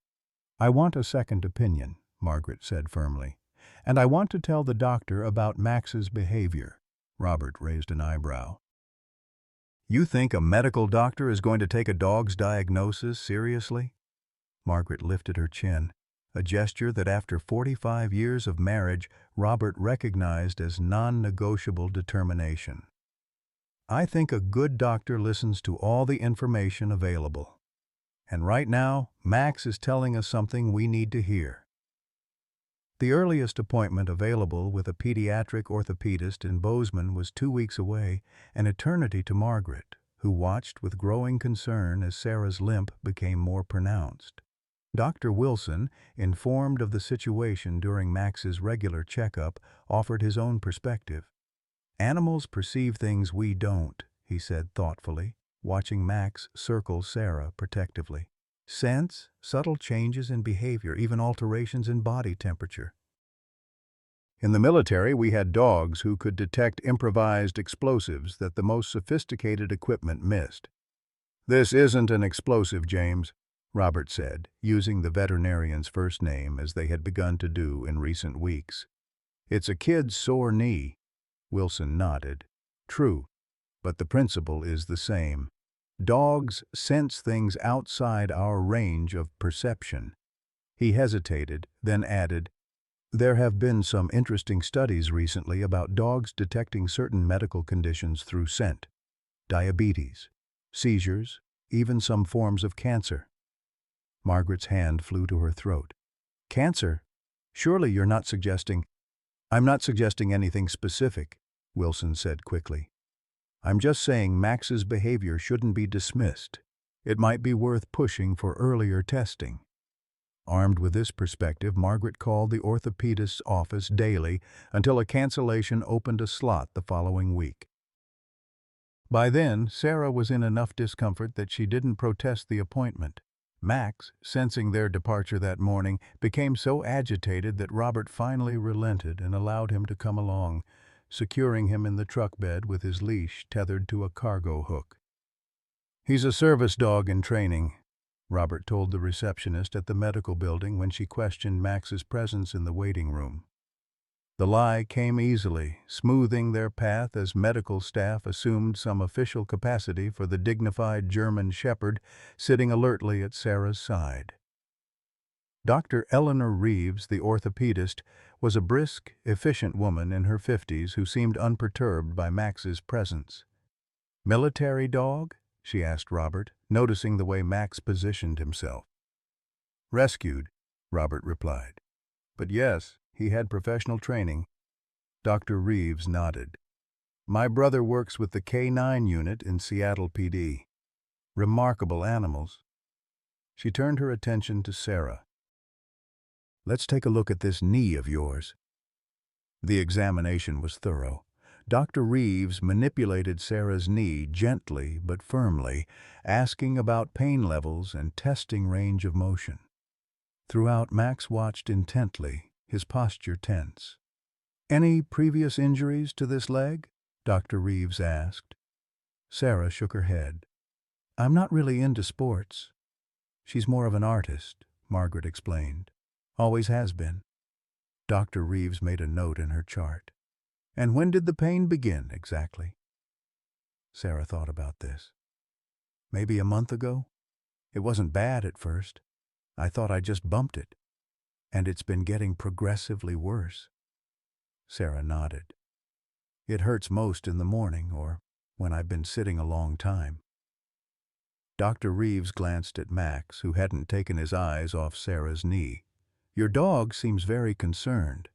"I want a second opinion," Margaret said firmly. "And I want to tell the doctor about Max's behavior." Robert raised an eyebrow. "You think a medical doctor is going to take a dog's diagnosis seriously?" Margaret lifted her chin, a gesture that after 45 years of marriage, Robert recognized as non-negotiable determination. "I think a good doctor listens to all the information available. And right now, Max is telling us something we need to hear." The earliest appointment available with a pediatric orthopedist in Bozeman was 2 weeks away, an eternity to Margaret, who watched with growing concern as Sarah's limp became more pronounced. Dr. Wilson, informed of the situation during Max's regular checkup, offered his own perspective. "Animals perceive things we don't," he said thoughtfully, watching Max circle Sarah protectively. "Sense, subtle changes in behavior, even alterations in body temperature." In the military, we had dogs who could detect improvised explosives that the most sophisticated equipment missed. "This isn't an explosive, James," Robert said, using the veterinarian's first name as they had begun to do in recent weeks. "It's a kid's sore knee." Wilson nodded. "True, but the principle is the same. Dogs sense things outside our range of perception." He hesitated, then added, "There have been some interesting studies recently about dogs detecting certain medical conditions through scent. Diabetes, seizures, even some forms of cancer." Margaret's hand flew to her throat. "Cancer? Surely you're not suggesting—" "I'm not suggesting anything specific," Wilson said quickly. "I'm just saying Max's behavior shouldn't be dismissed. It might be worth pushing for earlier testing." Armed with this perspective, Margaret called the orthopedist's office daily until a cancellation opened a slot the following week. By then, Sarah was in enough discomfort that she didn't protest the appointment. Max, sensing their departure that morning, became so agitated that Robert finally relented and allowed him to come along, securing him in the truck bed with his leash tethered to a cargo hook. "He's a service dog in training. Robert told the receptionist at the medical building when she questioned Max's presence in the waiting room. The lie came easily, smoothing their path as medical staff assumed some official capacity for the dignified German shepherd sitting alertly at Sarah's side. Dr. Eleanor Reeves, the orthopedist, was a brisk, efficient woman in her 50s who seemed unperturbed by Max's presence. "Military dog?" she asked Robert, noticing the way Max positioned himself. "Rescued," Robert replied. "But yes, he had professional training." Dr. Reeves nodded. "My brother works with the K9 unit in Seattle PD. Remarkable animals." She turned her attention to Sarah. "Let's take a look at this knee of yours." The examination was thorough. Dr. Reeves manipulated Sarah's knee gently but firmly, asking about pain levels and testing range of motion. Throughout, Max watched intently, his posture tense. "Any previous injuries to this leg?" Dr. Reeves asked. Sarah shook her head. "I'm not really into sports." "She's more of an artist," Margaret explained. "Always has been." Dr. Reeves made a note in her chart. "And when did the pain begin, exactly?" Sarah thought about this. "Maybe a month ago. It wasn't bad at first. I thought I just bumped it. And it's been getting progressively worse." Sarah nodded. "It hurts most in the morning or when I've been sitting a long time." Dr. Reeves glanced at Max, who hadn't taken his eyes off Sarah's knee. "Your dog seems very concerned."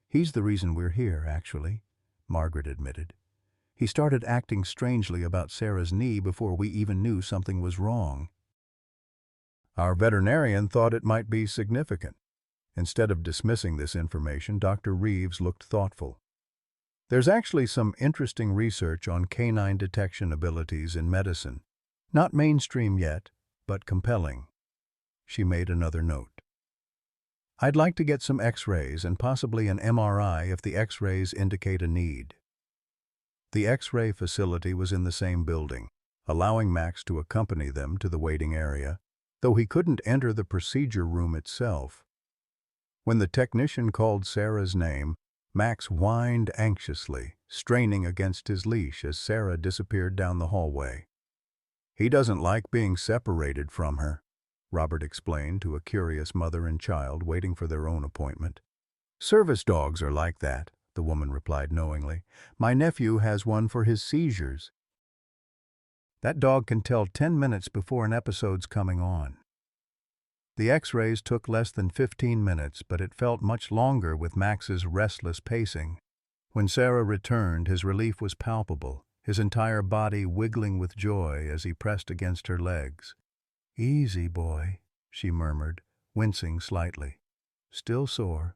"He's the reason we're here, actually," Margaret admitted. "He started acting strangely about Sarah's knee before we even knew something was wrong. Our veterinarian thought it might be significant." Instead of dismissing this information, Dr. Reeves looked thoughtful. "There's actually some interesting research on canine detection abilities in medicine. Not mainstream yet, but compelling." She made another note. "I'd like to get some X-rays and possibly an MRI if the X-rays indicate a need." The X-ray facility was in the same building, allowing Max to accompany them to the waiting area, though he couldn't enter the procedure room itself. When the technician called Sarah's name, Max whined anxiously, straining against his leash as Sarah disappeared down the hallway. "He doesn't like being separated from her," Robert explained to a curious mother and child waiting for their own appointment. "Service dogs are like that," the woman replied knowingly. "My nephew has one for his seizures. That dog can tell 10 minutes before an episode's coming on." The X-rays took less than 15 minutes, but it felt much longer with Max's restless pacing. When Sarah returned, his relief was palpable, his entire body wiggling with joy as he pressed against her legs. "Easy, boy," she murmured, wincing slightly. Still sore.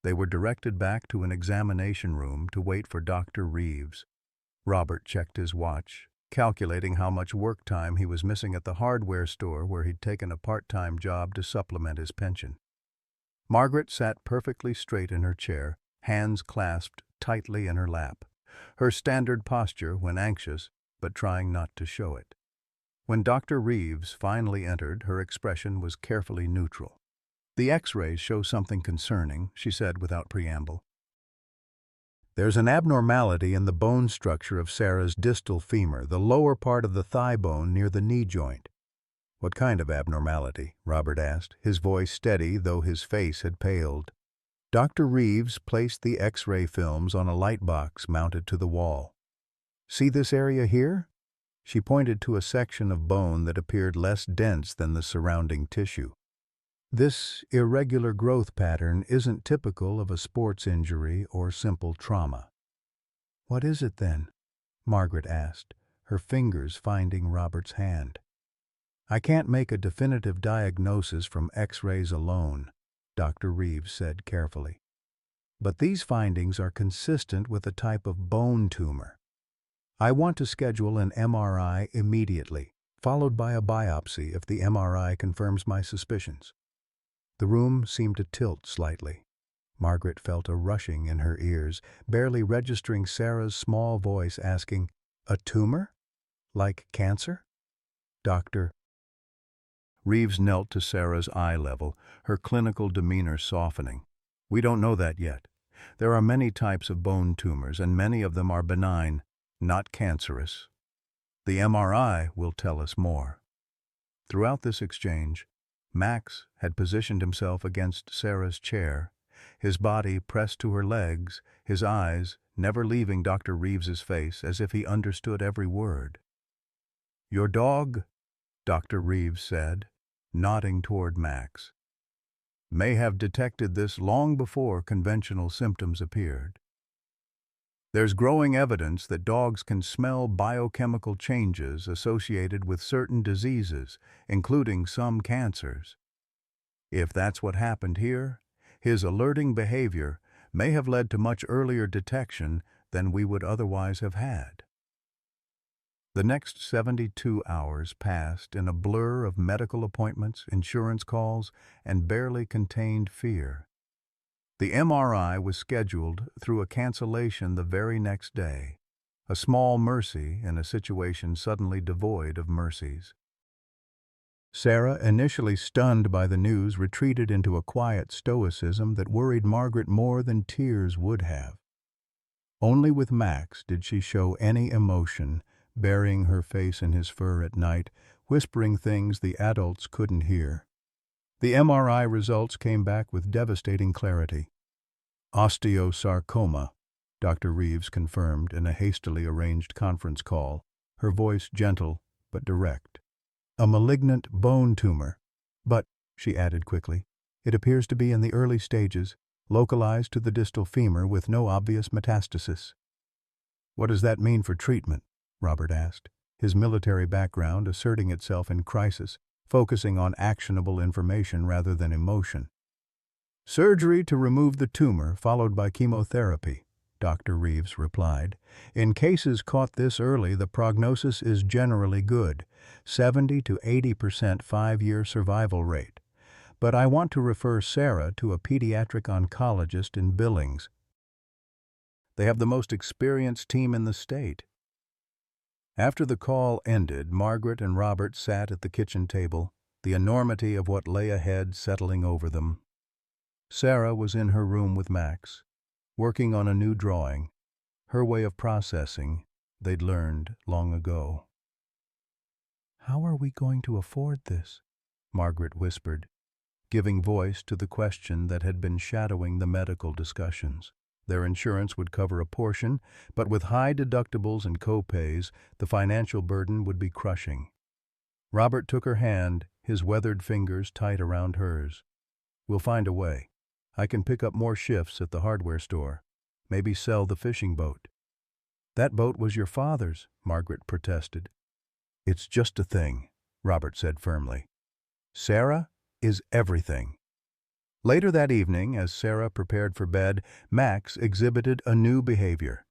They were directed back to an examination room to wait for Dr. Reeves. Robert checked his watch, calculating how much work time he was missing at the hardware store where he'd taken a part-time job to supplement his pension. Margaret sat perfectly straight in her chair, hands clasped tightly in her lap, her standard posture when anxious, but trying not to show it. When Dr. Reeves finally entered, her expression was carefully neutral. "The X-rays show something concerning," she said without preamble. "There's an abnormality in the bone structure of Sarah's distal femur, the lower part of the thigh bone near the knee joint." "What kind of abnormality?" Robert asked, his voice steady though his face had paled. Dr. Reeves placed the X-ray films on a light box mounted to the wall. "See this area here?" She pointed to a section of bone that appeared less dense than the surrounding tissue. "This irregular growth pattern isn't typical of a sports injury or simple trauma." "What is it then?" Margaret asked, her fingers finding Robert's hand. "I can't make a definitive diagnosis from X-rays alone," Dr. Reeves said carefully. "But these findings are consistent with a type of bone tumor. I want to schedule an MRI immediately, followed by a biopsy if the MRI confirms my suspicions." The room seemed to tilt slightly. Margaret felt a rushing in her ears, barely registering Sarah's small voice asking, "A tumor? Like cancer?" "Doctor." Reeves knelt to Sarah's eye level, her clinical demeanor softening. "We don't know that yet. There are many types of bone tumors, and many of them are benign, not cancerous. The MRI will tell us more." Throughout this exchange, Max had positioned himself against Sarah's chair, his body pressed to her legs, his eyes never leaving Dr. Reeves's face, as if he understood every word. "Your dog," Dr. Reeves said, nodding toward Max, "may have detected this long before conventional symptoms appeared. There's growing evidence that dogs can smell biochemical changes associated with certain diseases, including some cancers. If that's what happened here, his alerting behavior may have led to much earlier detection than we would otherwise have had." The next 72 hours passed in a blur of medical appointments, insurance calls, and barely contained fear. The MRI was scheduled through a cancellation the very next day, a small mercy in a situation suddenly devoid of mercies. Sarah, initially stunned by the news, retreated into a quiet stoicism that worried Margaret more than tears would have. Only with Max did she show any emotion, burying her face in his fur at night, whispering things the adults couldn't hear. The MRI results came back with devastating clarity. "Osteosarcoma," Dr. Reeves confirmed in a hastily arranged conference call, her voice gentle but direct. "A malignant bone tumor. But," she added quickly, "it appears to be in the early stages, localized to the distal femur with no obvious metastasis." "What does that mean for treatment?" Robert asked, his military background asserting itself in crisis, focusing on actionable information rather than emotion. "Surgery to remove the tumor, followed by chemotherapy," Dr. Reeves replied. "In cases caught this early, the prognosis is generally good, 70 to 80% 5-year survival rate. But I want to refer Sarah to a pediatric oncologist in Billings. They have the most experienced team in the state." After the call ended, Margaret and Robert sat at the kitchen table, the enormity of what lay ahead settling over them. Sarah was in her room with Max, working on a new drawing, her way of processing they'd learned long ago. "How are we going to afford this?" Margaret whispered, giving voice to the question that had been shadowing the medical discussions. Their insurance would cover a portion, but with high deductibles and co-pays, the financial burden would be crushing. Robert took her hand, his weathered fingers tight around hers. "We'll find a way. I can pick up more shifts at the hardware store. Maybe sell the fishing boat." "That boat was your father's," Margaret protested. "It's just a thing," Robert said firmly. "Sarah is everything." Later that evening, as Sarah prepared for bed, Max exhibited a new behavior.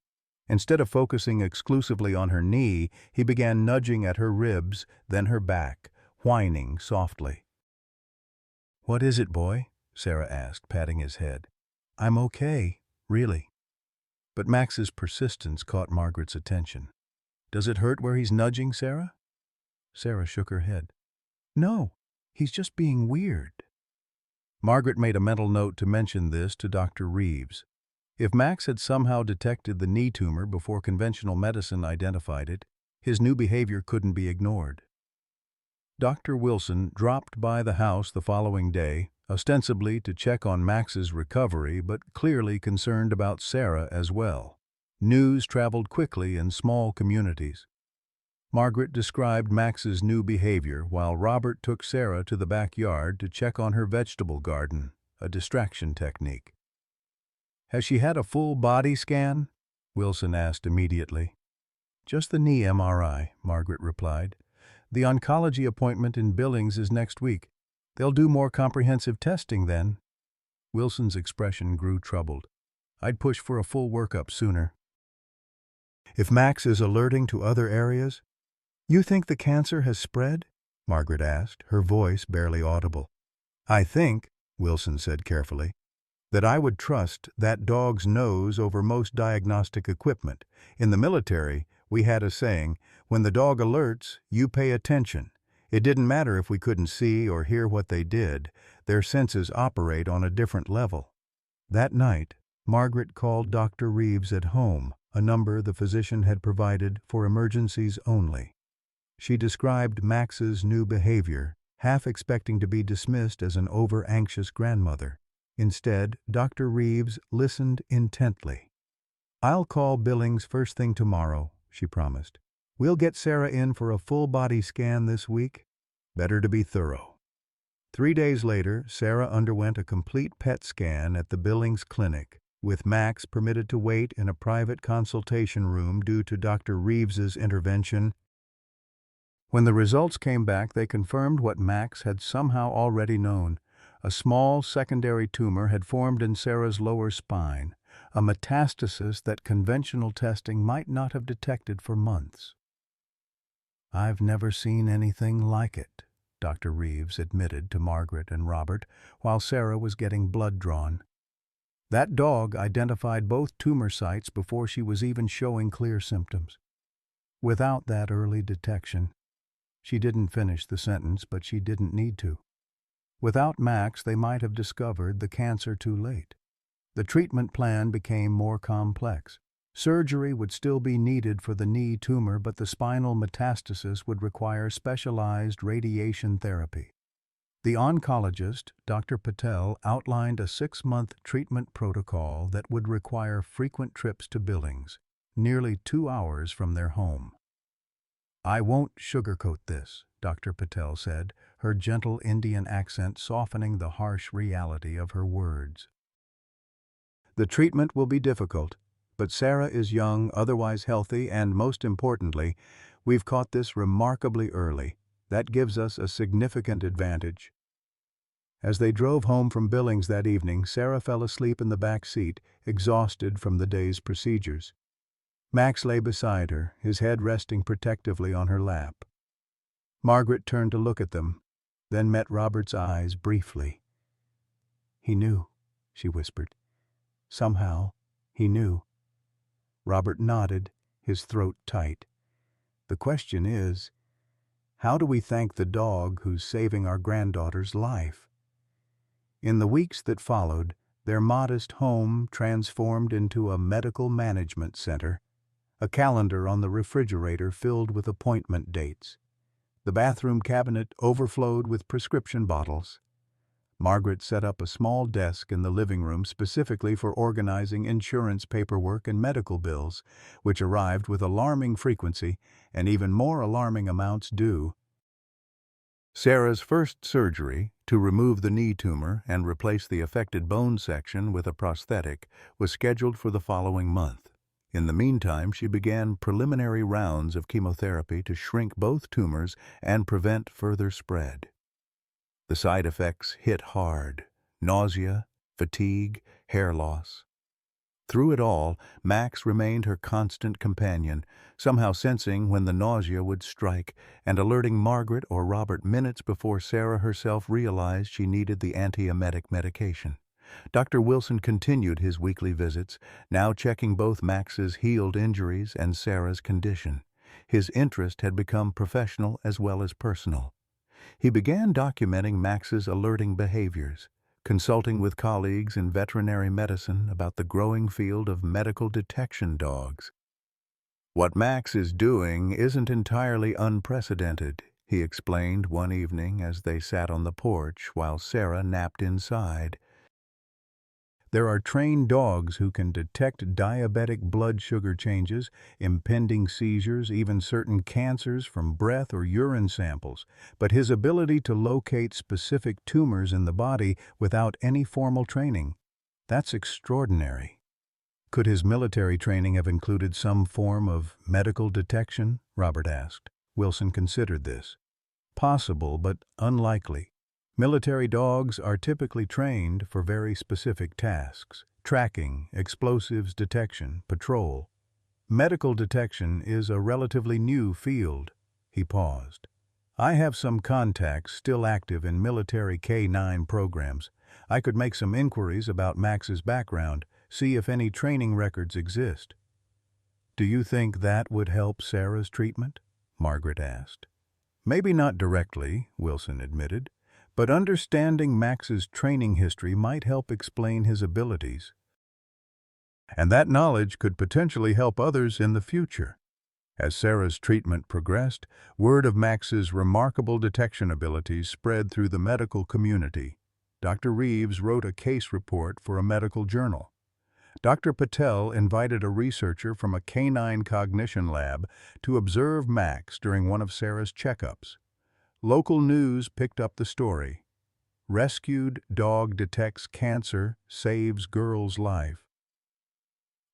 Instead of focusing exclusively on her knee, he began nudging at her ribs, then her back, whining softly. "What is it, boy?" Sarah asked, patting his head. "I'm okay, really." But Max's persistence caught Margaret's attention. "Does it hurt where he's nudging, Sarah?" Sarah shook her head. "No, he's just being weird." Margaret made a mental note to mention this to Dr. Reeves. If Max had somehow detected the knee tumor before conventional medicine identified it, his new behavior couldn't be ignored. Dr. Wilson dropped by the house the following day, ostensibly to check on Max's recovery, but clearly concerned about Sarah as well. News traveled quickly in small communities. Margaret described Max's new behavior while Robert took Sarah to the backyard to check on her vegetable garden, a distraction technique. "Has she had a full body scan?" Wilson asked immediately. "Just the knee MRI," Margaret replied. "The oncology appointment in Billings is next week. They'll do more comprehensive testing then." Wilson's expression grew troubled. "I'd push for a full workup sooner." "If Max is alerting to other areas, you think the cancer has spread?" Margaret asked, her voice barely audible. "I think," Wilson said carefully, "that I would trust that dog's nose over most diagnostic equipment. In the military, we had a saying, when the dog alerts, you pay attention. It didn't matter if we couldn't see or hear what they did, their senses operate on a different level. That night, Margaret called Dr. Reeves at home, a number the physician had provided for emergencies only. She described Max's new behavior, half expecting to be dismissed as an over-anxious grandmother. Instead, Dr. Reeves listened intently. "I'll call Billings first thing tomorrow," she promised. "We'll get Sarah in for a full-body scan this week. Better to be thorough." 3 days later, Sarah underwent a complete PET scan at the Billings Clinic, with Max permitted to wait in a private consultation room due to Dr. Reeves's intervention. When the results came back, they confirmed what Max had somehow already known. A small secondary tumor had formed in Sarah's lower spine, a metastasis that conventional testing might not have detected for months. "I've never seen anything like it," Dr. Reeves admitted to Margaret and Robert while Sarah was getting blood drawn. "That dog identified both tumor sites before she was even showing clear symptoms. Without that early detection," she didn't finish the sentence, but she didn't need to. "Without Max, they might have discovered the cancer too late." The treatment plan became more complex. Surgery would still be needed for the knee tumor, but the spinal metastasis would require specialized radiation therapy. The oncologist, Dr. Patel, outlined a 6-month treatment protocol that would require frequent trips to Billings, nearly 2 hours from their home. "I won't sugarcoat this," Dr. Patel said, her gentle Indian accent softening the harsh reality of her words. "The treatment will be difficult, but Sarah is young, otherwise healthy, and most importantly, we've caught this remarkably early. That gives us a significant advantage." As they drove home from Billings that evening, Sarah fell asleep in the back seat, exhausted from the day's procedures. Max lay beside her, his head resting protectively on her lap. Margaret turned to look at them, then met Robert's eyes briefly. "He knew," she whispered. "Somehow, he knew." Robert nodded, his throat tight. "The question is, how do we thank the dog who's saving our granddaughter's life?" In the weeks that followed, their modest home transformed into a medical management center, a calendar on the refrigerator filled with appointment dates. The bathroom cabinet overflowed with prescription bottles. Margaret set up a small desk in the living room specifically for organizing insurance paperwork and medical bills, which arrived with alarming frequency and even more alarming amounts due. Sarah's first surgery, to remove the knee tumor and replace the affected bone section with a prosthetic, was scheduled for the following month. In the meantime, she began preliminary rounds of chemotherapy to shrink both tumors and prevent further spread. The side effects hit hard: nausea, fatigue, hair loss. Through it all, Max remained her constant companion, somehow sensing when the nausea would strike and alerting Margaret or Robert minutes before Sarah herself realized she needed the antiemetic medication. Dr. Wilson continued his weekly visits, now checking both Max's healed injuries and Sarah's condition. His interest had become professional as well as personal. He began documenting Max's alerting behaviors, consulting with colleagues in veterinary medicine about the growing field of medical detection dogs. "What Max is doing isn't entirely unprecedented," he explained one evening as they sat on the porch while Sarah napped inside. "There are trained dogs who can detect diabetic blood sugar changes, impending seizures, even certain cancers from breath or urine samples, but his ability to locate specific tumors in the body without any formal training, that's extraordinary." "Could his military training have included some form of medical detection?" Robert asked. Wilson considered this. "Possible, but unlikely. Military dogs are typically trained for very specific tasks: tracking, explosives detection, patrol. Medical detection is a relatively new field." He paused. "I have some contacts still active in military K-9 programs. I could make some inquiries about Max's background, see if any training records exist." "Do you think that would help Sarah's treatment?" Margaret asked. Maybe not directly, Wilson admitted, but understanding Max's training history might help explain his abilities. And that knowledge could potentially help others in the future. As Sarah's treatment progressed, word of Max's remarkable detection abilities spread through the medical community. Dr. Reeves wrote a case report for a medical journal. Dr. Patel invited a researcher from a canine cognition lab to observe Max during one of Sarah's checkups. Local news picked up the story. Rescued dog detects cancer, saves girl's life.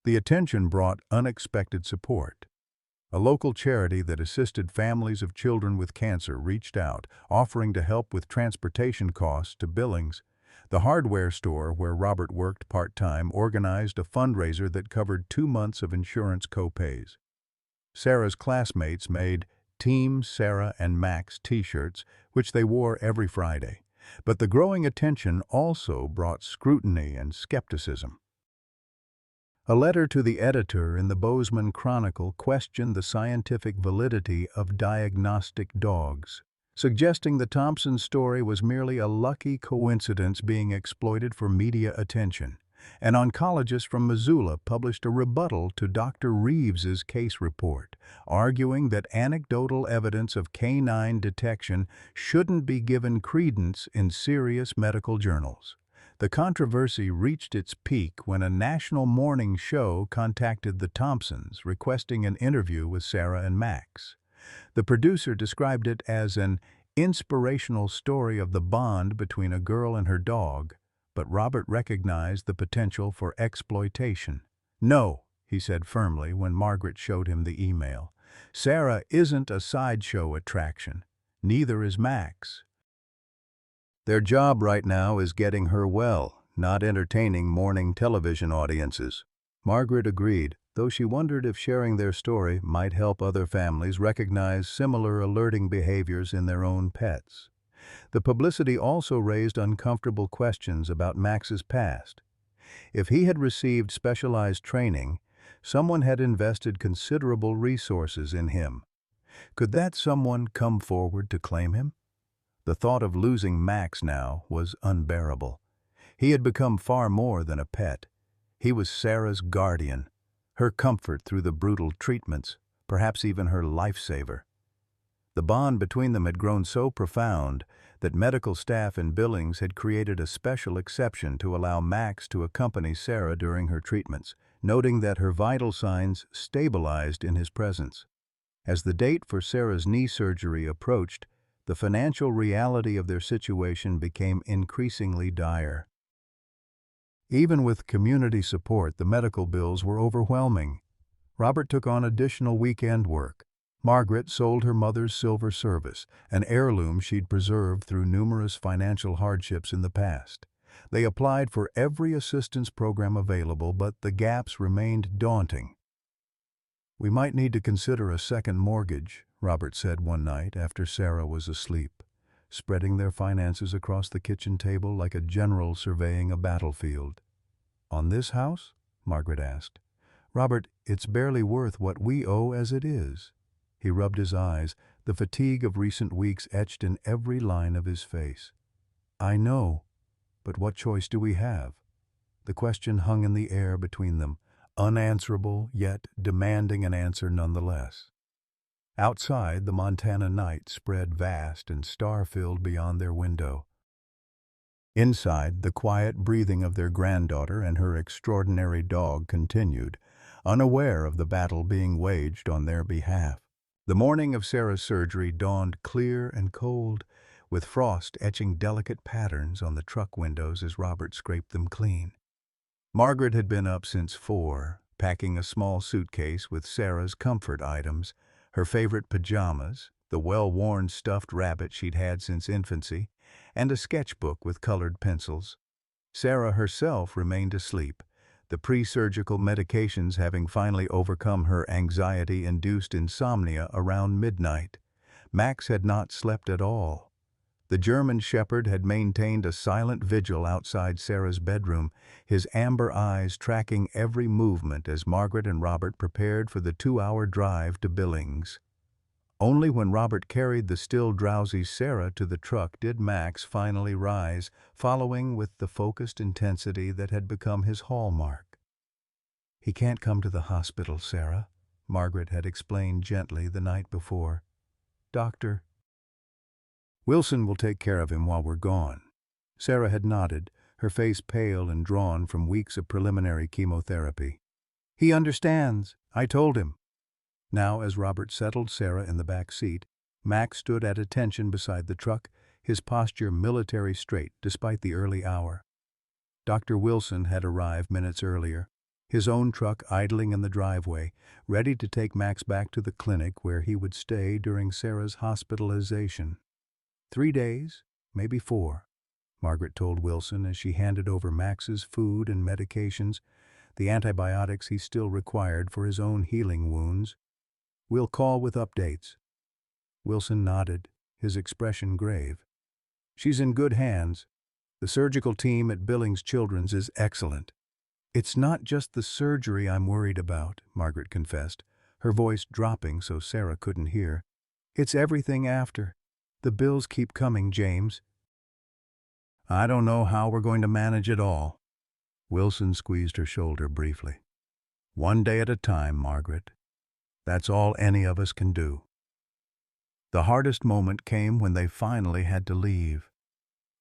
The attention brought unexpected support. A local charity that assisted families of children with cancer reached out, offering to help with transportation costs to Billings. The hardware store where Robert worked part-time organized a fundraiser that covered 2 months of insurance co-pays. Sarah's classmates made Team Sarah and Max t-shirts, which they wore every Friday. But the growing attention also brought scrutiny and skepticism. A letter to the editor in the Bozeman Chronicle questioned the scientific validity of diagnostic dogs, suggesting the Thompson story was merely a lucky coincidence being exploited for media attention. An oncologist from Missoula published a rebuttal to Dr. Reeves's case report, arguing that anecdotal evidence of canine detection shouldn't be given credence in serious medical journals. The controversy reached its peak when a national morning show contacted the Thompsons, requesting an interview with Sarah and Max. The producer described it as an inspirational story of the bond between a girl and her dog, but Robert recognized the potential for exploitation. "No," he said firmly when Margaret showed him the email. "Sarah isn't a sideshow attraction. Neither is Max. Their job right now is getting her well, not entertaining morning television audiences." Margaret agreed, though she wondered if sharing their story might help other families recognize similar alerting behaviors in their own pets. The publicity also raised uncomfortable questions about Max's past. If he had received specialized training, someone had invested considerable resources in him. Could that someone come forward to claim him? The thought of losing Max now was unbearable. He had become far more than a pet. He was Sarah's guardian, her comfort through the brutal treatments, perhaps even her lifesaver. The bond between them had grown so profound that medical staff in Billings had created a special exception to allow Max to accompany Sarah during her treatments, noting that her vital signs stabilized in his presence. As the date for Sarah's knee surgery approached, the financial reality of their situation became increasingly dire. Even with community support, the medical bills were overwhelming. Robert took on additional weekend work. Margaret sold her mother's silver service, an heirloom she'd preserved through numerous financial hardships in the past. They applied for every assistance program available, but the gaps remained daunting. "We might need to consider a second mortgage," Robert said one night after Sarah was asleep, spreading their finances across the kitchen table like a general surveying a battlefield. "On this house?" Margaret asked. "Robert, it's barely worth what we owe as it is." He rubbed his eyes, the fatigue of recent weeks etched in every line of his face. "I know, but what choice do we have?" The question hung in the air between them, unanswerable yet demanding an answer nonetheless. Outside, the Montana night spread vast and star-filled beyond their window. Inside, the quiet breathing of their granddaughter and her extraordinary dog continued, unaware of the battle being waged on their behalf. The morning of Sarah's surgery dawned clear and cold, with frost etching delicate patterns on the truck windows as Robert scraped them clean. Margaret had been up since 4, packing a small suitcase with Sarah's comfort items, her favorite pajamas, the well-worn stuffed rabbit she'd had since infancy, and a sketchbook with colored pencils. Sarah herself remained asleep, the pre-surgical medications having finally overcome her anxiety-induced insomnia around midnight. Max had not slept at all. The German shepherd had maintained a silent vigil outside Sarah's bedroom, his amber eyes tracking every movement as Margaret and Robert prepared for the 2-hour drive to Billings. Only when Robert carried the still drowsy Sarah to the truck did Max finally rise, following with the focused intensity that had become his hallmark. "He can't come to the hospital, Sarah," Margaret had explained gently the night before. "Doctor Wilson will take care of him while we're gone." Sarah had nodded, her face pale and drawn from weeks of preliminary chemotherapy. "He understands. I told him." Now, as Robert settled Sarah in the back seat, Max stood at attention beside the truck, his posture military straight despite the early hour. Dr. Wilson had arrived minutes earlier, his own truck idling in the driveway, ready to take Max back to the clinic where he would stay during Sarah's hospitalization. 3 days, maybe 4, Margaret told Wilson as she handed over Max's food and medications, the antibiotics he still required for his own healing wounds. "We'll call with updates." Wilson nodded, his expression grave. "She's in good hands. The surgical team at Billings Children's is excellent." "It's not just the surgery I'm worried about," Margaret confessed, her voice dropping so Sarah couldn't hear. "It's everything after. The bills keep coming, James." "I don't know how we're going to manage it all." Wilson squeezed her shoulder briefly. "One day at a time, Margaret. That's all any of us can do." The hardest moment came when they finally had to leave.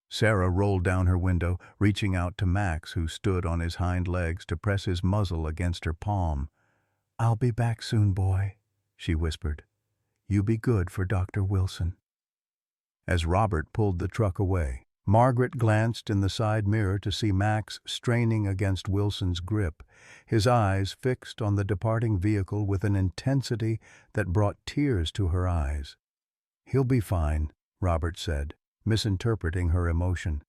Sarah rolled down her window, reaching out to Max, who stood on his hind legs to press his muzzle against her palm. "I'll be back soon, boy," she whispered. "You be good for Dr. Wilson." As Robert pulled the truck away, Margaret glanced in the side mirror to see Max straining against Wilson's grip, his eyes fixed on the departing vehicle with an intensity that brought tears to her eyes. "He'll be fine," Robert said, misinterpreting her emotion.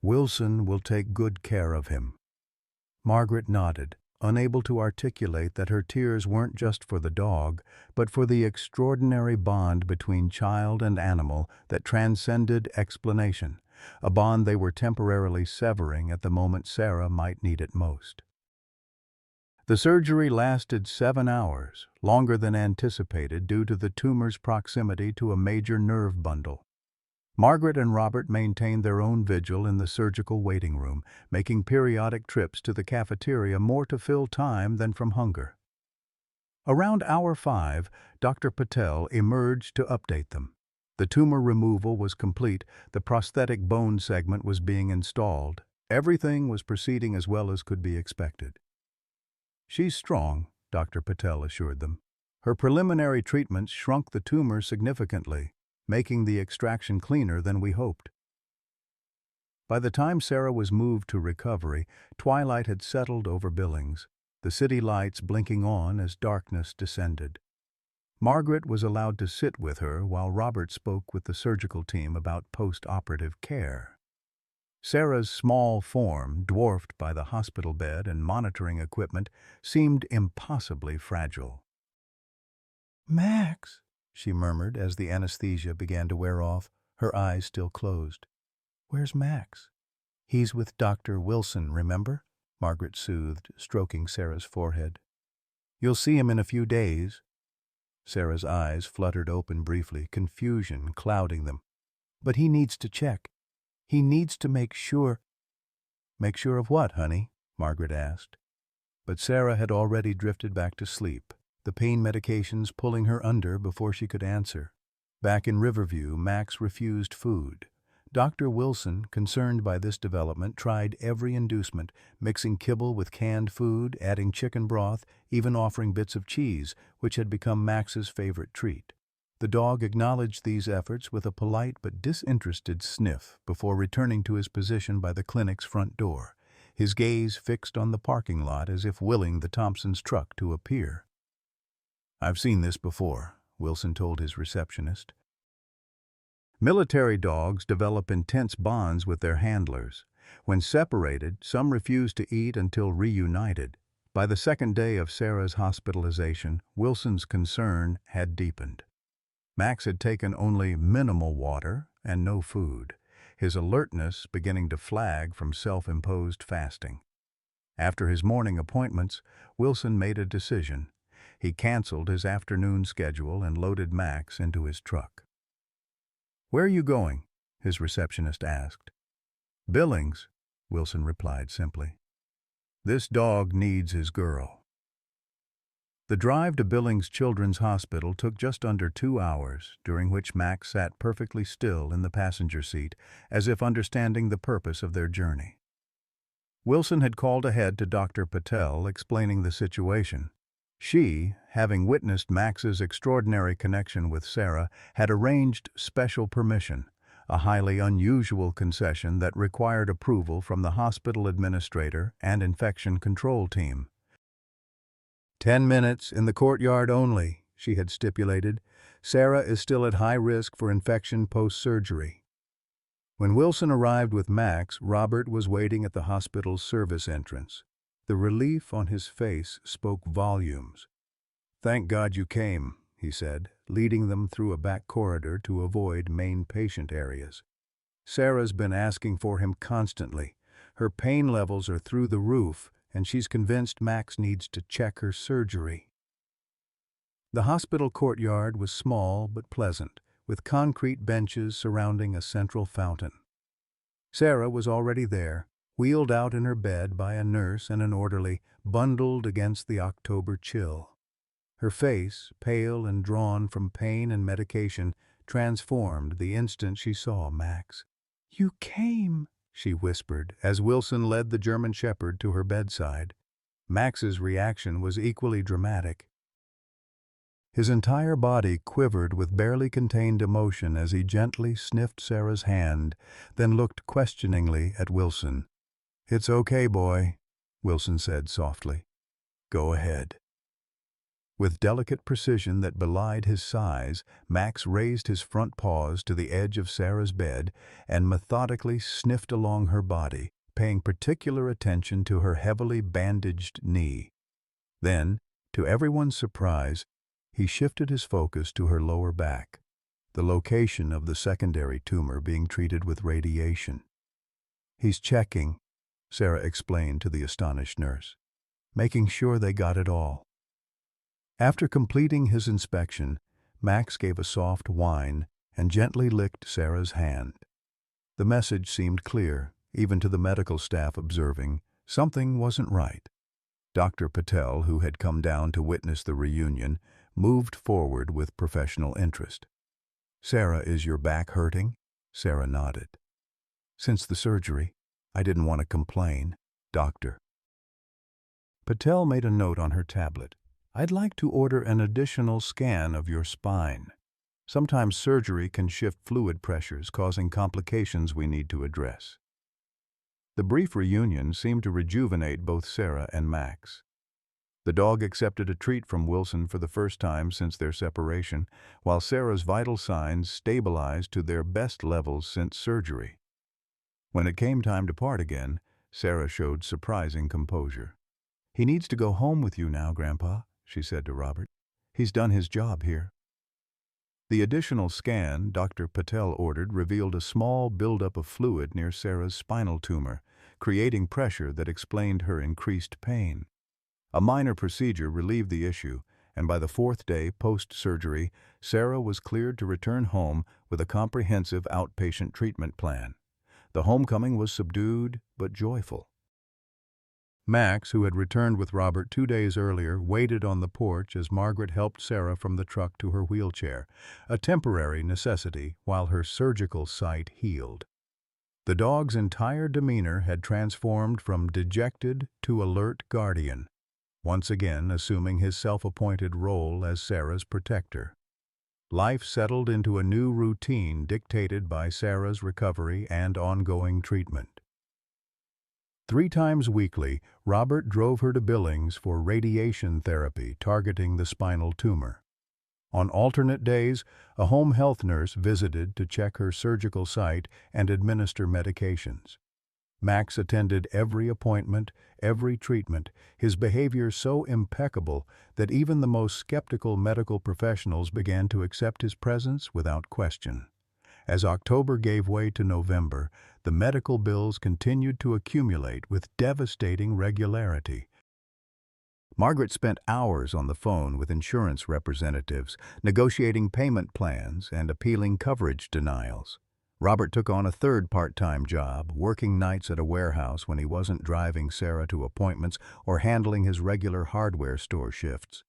"Wilson will take good care of him." Margaret nodded, unable to articulate that her tears weren't just for the dog, but for the extraordinary bond between child and animal that transcended explanation, a bond they were temporarily severing at the moment Sarah might need it most. The surgery lasted 7 hours, longer than anticipated due to the tumor's proximity to a major nerve bundle. Margaret and Robert maintained their own vigil in the surgical waiting room, making periodic trips to the cafeteria more to fill time than from hunger. Around hour 5, Dr. Patel emerged to update them. The tumor removal was complete, the prosthetic bone segment was being installed. Everything was proceeding as well as could be expected. "She's strong," Dr. Patel assured them. "Her preliminary treatments shrunk the tumor significantly, making the extraction cleaner than we hoped." By the time Sarah was moved to recovery, twilight had settled over Billings, the city lights blinking on as darkness descended. Margaret was allowed to sit with her while Robert spoke with the surgical team about post-operative care. Sarah's small form, dwarfed by the hospital bed and monitoring equipment, seemed impossibly fragile. "Max," she murmured as the anesthesia began to wear off, her eyes still closed. "Where's Max?" "He's with Dr. Wilson, remember?" Margaret soothed, stroking Sarah's forehead. "You'll see him in a few days." Sarah's eyes fluttered open briefly, confusion clouding them. "But he needs to check. He needs to make sure." "Make sure of what, honey?" Margaret asked. But Sarah had already drifted back to sleep, the pain medications pulling her under before she could answer. Back in Riverview, Max refused food. Dr. Wilson, concerned by this development, tried every inducement, mixing kibble with canned food, adding chicken broth, even offering bits of cheese, which had become Max's favorite treat. The dog acknowledged these efforts with a polite but disinterested sniff before returning to his position by the clinic's front door, his gaze fixed on the parking lot as if willing the Thompsons' truck to appear. "I've seen this before," Wilson told his receptionist. Military dogs develop intense bonds with their handlers. When separated, some refuse to eat until reunited. By the second day of Sarah's hospitalization, Wilson's concern had deepened. Max had taken only minimal water and no food, his alertness beginning to flag from self-imposed fasting. After his morning appointments, Wilson made a decision. He canceled his afternoon schedule and loaded Max into his truck. "Where are you going?" his receptionist asked. "Billings," Wilson replied simply. "This dog needs his girl." The drive to Billings Children's Hospital took just under 2 hours, during which Max sat perfectly still in the passenger seat, as if understanding the purpose of their journey. Wilson had called ahead to Dr. Patel, explaining the situation. She, having witnessed Max's extraordinary connection with Sarah, had arranged special permission, a highly unusual concession that required approval from the hospital administrator and infection control team. 10 minutes in the courtyard only, she had stipulated. Sarah is still at high risk for infection post-surgery. When Wilson arrived with Max, Robert was waiting at the hospital's service entrance. The relief on his face spoke volumes. "Thank God you came," he said, leading them through a back corridor to avoid main patient areas. "Sarah's been asking for him constantly. Her pain levels are through the roof, and she's convinced Max needs to check her surgery." The hospital courtyard was small but pleasant, with concrete benches surrounding a central fountain. Sarah was already there, wheeled out in her bed by a nurse and an orderly, bundled against the October chill. Her face, pale and drawn from pain and medication, transformed the instant she saw Max. "You came," she whispered, as Wilson led the German Shepherd to her bedside. Max's reaction was equally dramatic. His entire body quivered with barely contained emotion as he gently sniffed Sarah's hand, then looked questioningly at Wilson. "It's okay, boy," Wilson said softly. "Go ahead." With delicate precision that belied his size, Max raised his front paws to the edge of Sarah's bed and methodically sniffed along her body, paying particular attention to her heavily bandaged knee. Then, to everyone's surprise, he shifted his focus to her lower back, the location of the secondary tumor being treated with radiation. "He's checking," Sarah explained to the astonished nurse, "making sure they got it all." After completing his inspection, Max gave a soft whine and gently licked Sarah's hand. The message seemed clear, even to the medical staff observing, something wasn't right. Dr. Patel, who had come down to witness the reunion, moved forward with professional interest. "Sarah, is your back hurting?" Sarah nodded. "Since the surgery. I didn't want to complain, doctor." Patel made a note on her tablet. "I'd like to order an additional scan of your spine. Sometimes surgery can shift fluid pressures, causing complications we need to address." The brief reunion seemed to rejuvenate both Sarah and Max. The dog accepted a treat from Wilson for the first time since their separation, while Sarah's vital signs stabilized to their best levels since surgery. When it came time to part again, Sarah showed surprising composure. "He needs to go home with you now, Grandpa," she said to Robert. "He's done his job here." The additional scan Dr. Patel ordered revealed a small buildup of fluid near Sarah's spinal tumor, creating pressure that explained her increased pain. A minor procedure relieved the issue, and by the 4th day post-surgery, Sarah was cleared to return home with a comprehensive outpatient treatment plan. The homecoming was subdued but joyful. Max, who had returned with Robert 2 days earlier, waited on the porch as Margaret helped Sarah from the truck to her wheelchair, a temporary necessity while her surgical sight healed. The dog's entire demeanor had transformed from dejected to alert guardian, once again assuming his self-appointed role as Sarah's protector. Life settled into a new routine dictated by Sarah's recovery and ongoing treatment. 3 times weekly, Robert drove her to Billings for radiation therapy targeting the spinal tumor. On alternate days, a home health nurse visited to check her surgical site and administer medications. Max attended every appointment, every treatment, his behavior so impeccable that even the most skeptical medical professionals began to accept his presence without question. As October gave way to November, the medical bills continued to accumulate with devastating regularity. Margaret spent hours on the phone with insurance representatives, negotiating payment plans and appealing coverage denials. Robert took on a third part-time job, working nights at a warehouse when he wasn't driving Sarah to appointments or handling his regular hardware store shifts.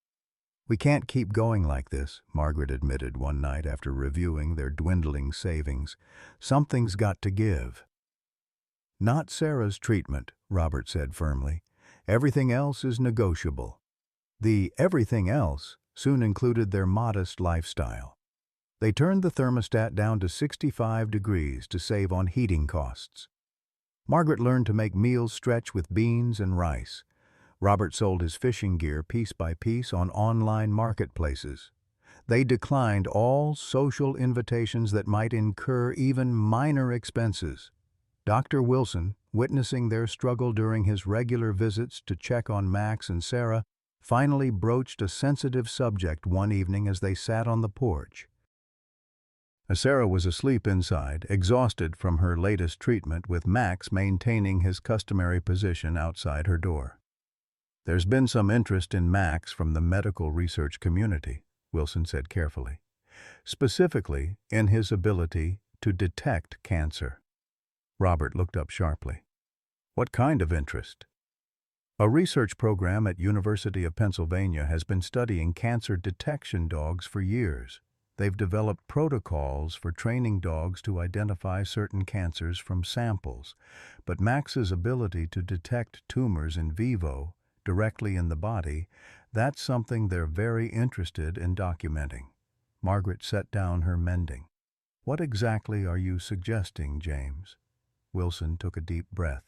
"We can't keep going like this," Margaret admitted one night after reviewing their dwindling savings. "Something's got to give." "Not Sarah's treatment," Robert said firmly. "Everything else is negotiable." The everything else soon included their modest lifestyle. They turned the thermostat down to 65 degrees to save on heating costs. Margaret learned to make meals stretch with beans and rice. Robert sold his fishing gear piece by piece on online marketplaces. They declined all social invitations that might incur even minor expenses. Dr. Wilson, witnessing their struggle during his regular visits to check on Max and Sarah, finally broached a sensitive subject one evening as they sat on the porch. Sarah was asleep inside, exhausted from her latest treatment, with Max maintaining his customary position outside her door. "There's been some interest in Max from the medical research community," Wilson said carefully, "specifically in his ability to detect cancer." Robert looked up sharply. "What kind of interest?" "A research program at University of Pennsylvania has been studying cancer detection dogs for years. They've developed protocols for training dogs to identify certain cancers from samples, but Max's ability to detect tumors in vivo, directly in the body, that's something they're very interested in documenting." Margaret set down her mending. "What exactly are you suggesting, James?" Wilson took a deep breath.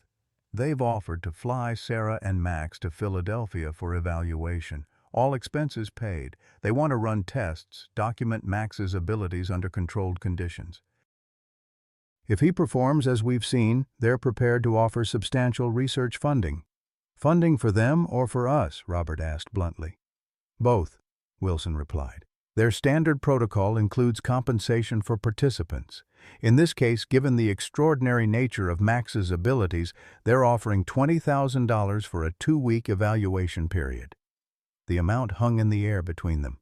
"They've offered to fly Sarah and Max to Philadelphia for evaluation. All expenses paid. They want to run tests, document Max's abilities under controlled conditions. If he performs as we've seen, they're prepared to offer substantial research funding." "Funding for them or for us?" Robert asked bluntly. "Both," Wilson replied. "Their standard protocol includes compensation for participants. In this case, given the extraordinary nature of Max's abilities, they're offering $20,000 for a 2-week evaluation period." The amount hung in the air between them.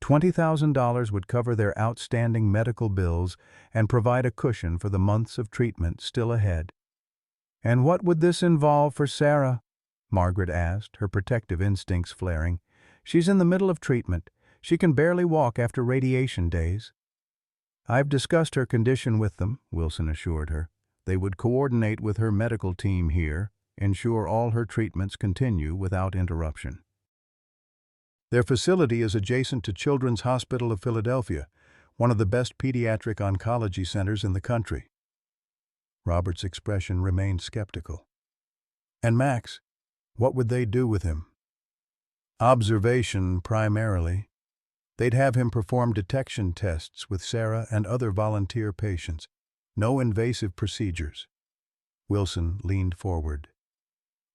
$20,000 would cover their outstanding medical bills and provide a cushion for the months of treatment still ahead. "And what would this involve for Sarah?" Margaret asked, her protective instincts flaring. "She's in the middle of treatment. She can barely walk after radiation days." "I've discussed her condition with them," Wilson assured her. "They would coordinate with her medical team here, ensure all her treatments continue without interruption. Their facility is adjacent to Children's Hospital of Philadelphia, one of the best pediatric oncology centers in the country." Robert's expression remained skeptical. "And Max, what would they do with him?" "Observation, primarily. They'd have him perform detection tests with Sarah and other volunteer patients. No invasive procedures." Wilson leaned forward.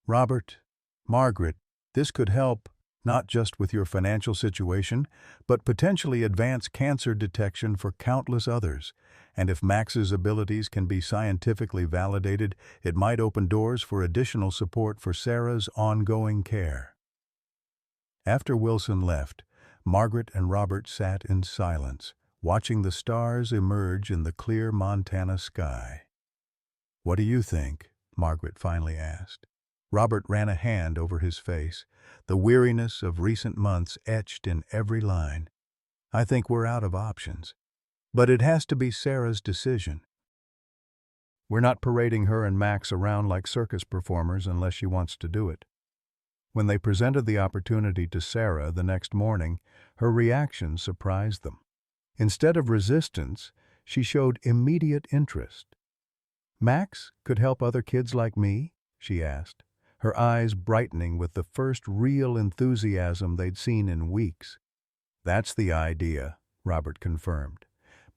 "Robert, Margaret, this could help, not just with your financial situation, but potentially advance cancer detection for countless others. And if Max's abilities can be scientifically validated, it might open doors for additional support for Sarah's ongoing care." After Wilson left, Margaret and Robert sat in silence, watching the stars emerge in the clear Montana sky. "What do you think?" Margaret finally asked. Robert ran a hand over his face, the weariness of recent months etched in every line. "I think we're out of options. But it has to be Sarah's decision. We're not parading her and Max around like circus performers unless she wants to do it." When they presented the opportunity to Sarah the next morning, her reaction surprised them. Instead of resistance, she showed immediate interest. "Max could help other kids like me?" she asked, her eyes brightening with the first real enthusiasm they'd seen in weeks. "That's the idea," Robert confirmed.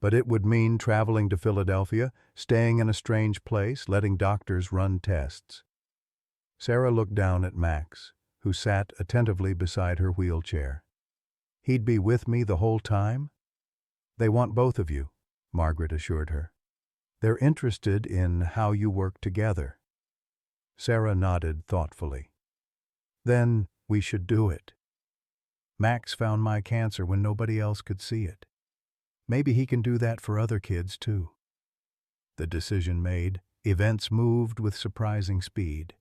"But it would mean traveling to Philadelphia, staying in a strange place, letting doctors run tests." Sarah looked down at Max, who sat attentively beside her wheelchair. "He'd be with me the whole time?" "They want both of you," Margaret assured her. "They're interested in how you work together." Sarah nodded thoughtfully. "Then We should do it. Max found my cancer when nobody else could see it. Maybe he can do that for other kids, too. The decision made, events moved with surprising speed.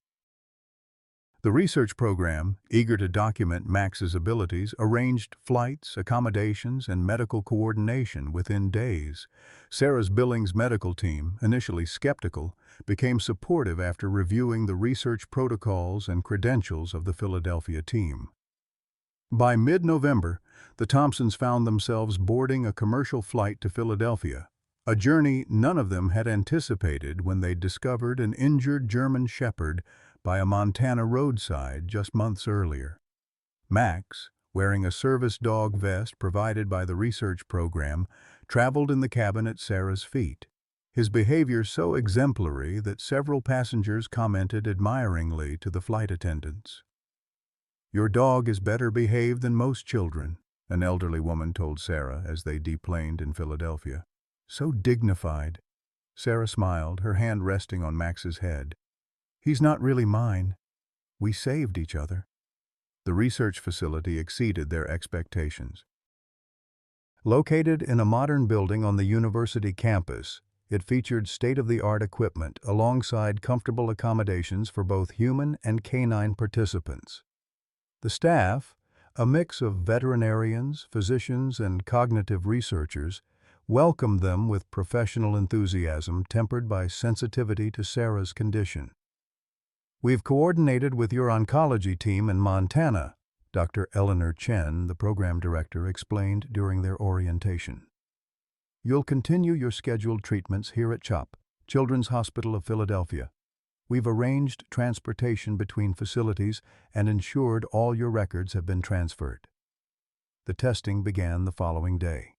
The research program, eager to document Max's abilities, arranged flights, accommodations, and medical coordination within days. Sarah's Billings medical team, initially skeptical, became supportive after reviewing the research protocols and credentials of the Philadelphia team. By mid-November, the Thompsons found themselves boarding a commercial flight to Philadelphia, a journey none of them had anticipated when they discovered an injured German shepherd by a Montana roadside just months earlier. Max, wearing a service dog vest provided by the research program, traveled in the cabin at Sarah's feet, his behavior so exemplary that several passengers commented admiringly to the flight attendants. "Your dog is better behaved than most children," an elderly woman told Sarah as they deplaned in Philadelphia. "So dignified." Sarah smiled, her hand resting on Max's head. "He's not really mine. We saved each other." The research facility exceeded their expectations. Located in a modern building on the university campus, it featured state-of-the-art equipment alongside comfortable accommodations for both human and canine participants. The staff, a mix of veterinarians, physicians, and cognitive researchers, welcomed them with professional enthusiasm tempered by sensitivity to Sarah's condition. "We've coordinated with your oncology team in Montana," Dr. Eleanor Chen, the program director, explained during their orientation. "You'll continue your scheduled treatments here at CHOP, Children's Hospital of Philadelphia. We've arranged transportation between facilities and ensured all your records have been transferred." The testing began the following day.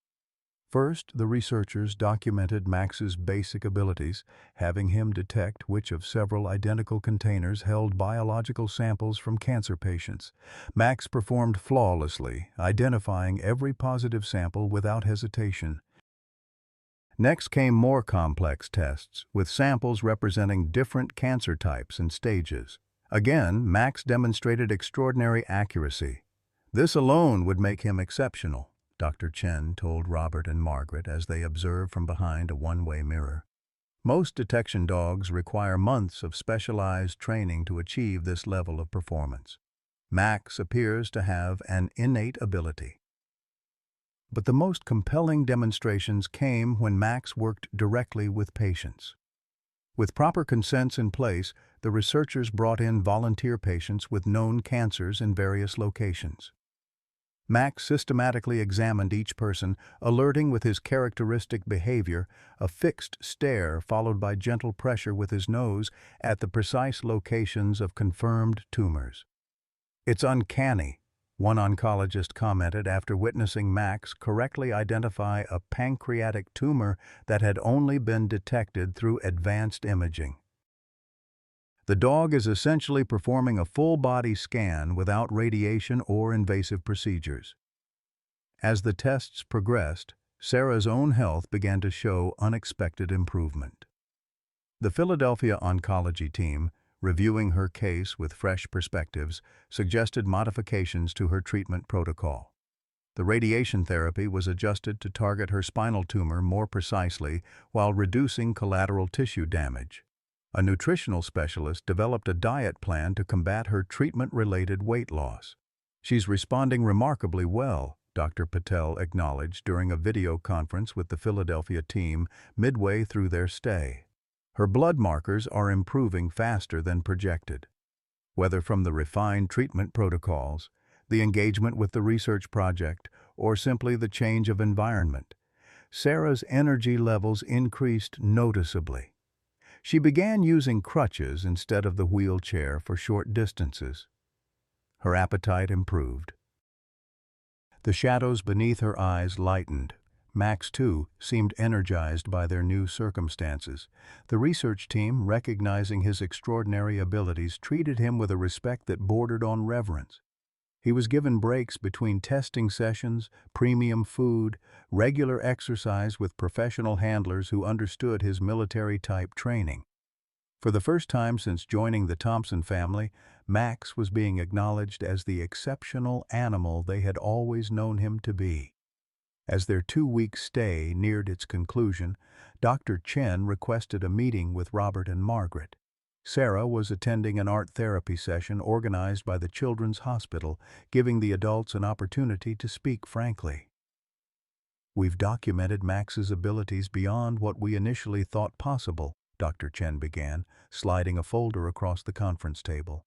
First, the researchers documented Max's basic abilities, having him detect which of several identical containers held biological samples from cancer patients. Max performed flawlessly, identifying every positive sample without hesitation. Next came more complex tests, with samples representing different cancer types and stages. Again, Max demonstrated extraordinary accuracy. "This alone would make him exceptional," Dr. Chen told Robert and Margaret as they observed from behind a one-way mirror. "Most detection dogs require months of specialized training to achieve this level of performance. Max appears to have an innate ability." But the most compelling demonstrations came when Max worked directly with patients. With proper consents in place, the researchers brought in volunteer patients with known cancers in various locations. Max systematically examined each person, alerting with his characteristic behavior, a fixed stare followed by gentle pressure with his nose at the precise locations of confirmed tumors. "It's uncanny," one oncologist commented after witnessing Max correctly identify a pancreatic tumor that had only been detected through advanced imaging. The dog is essentially performing a full-body scan without radiation or invasive procedures. As the tests progressed, Sarah's own health began to show unexpected improvement. The Philadelphia oncology team, reviewing her case with fresh perspectives, suggested modifications to her treatment protocol. The radiation therapy was adjusted to target her spinal tumor more precisely while reducing collateral tissue damage. A nutritional specialist developed a diet plan to combat her treatment-related weight loss. "She's responding remarkably well," Dr. Patel acknowledged during a video conference with the Philadelphia team midway through their stay. "Her blood markers are improving faster than projected." Whether from the refined treatment protocols, the engagement with the research project, or simply the change of environment, Sarah's energy levels increased noticeably. She began using crutches instead of the wheelchair for short distances. Her appetite improved. The shadows beneath her eyes lightened. Max, too, seemed energized by their new circumstances. The research team, recognizing his extraordinary abilities, treated him with a respect that bordered on reverence. He was given breaks between testing sessions, premium food, regular exercise with professional handlers who understood his military-type training. For the first time since joining the Thompson family, Max was being acknowledged as the exceptional animal they had always known him to be. As their 2-week stay neared its conclusion, Dr. Chen requested a meeting with Robert and Margaret. Sarah was attending an art therapy session organized by the Children's Hospital, giving the adults an opportunity to speak frankly. "We've documented Max's abilities beyond what we initially thought possible," Dr. Chen began, sliding a folder across the conference table.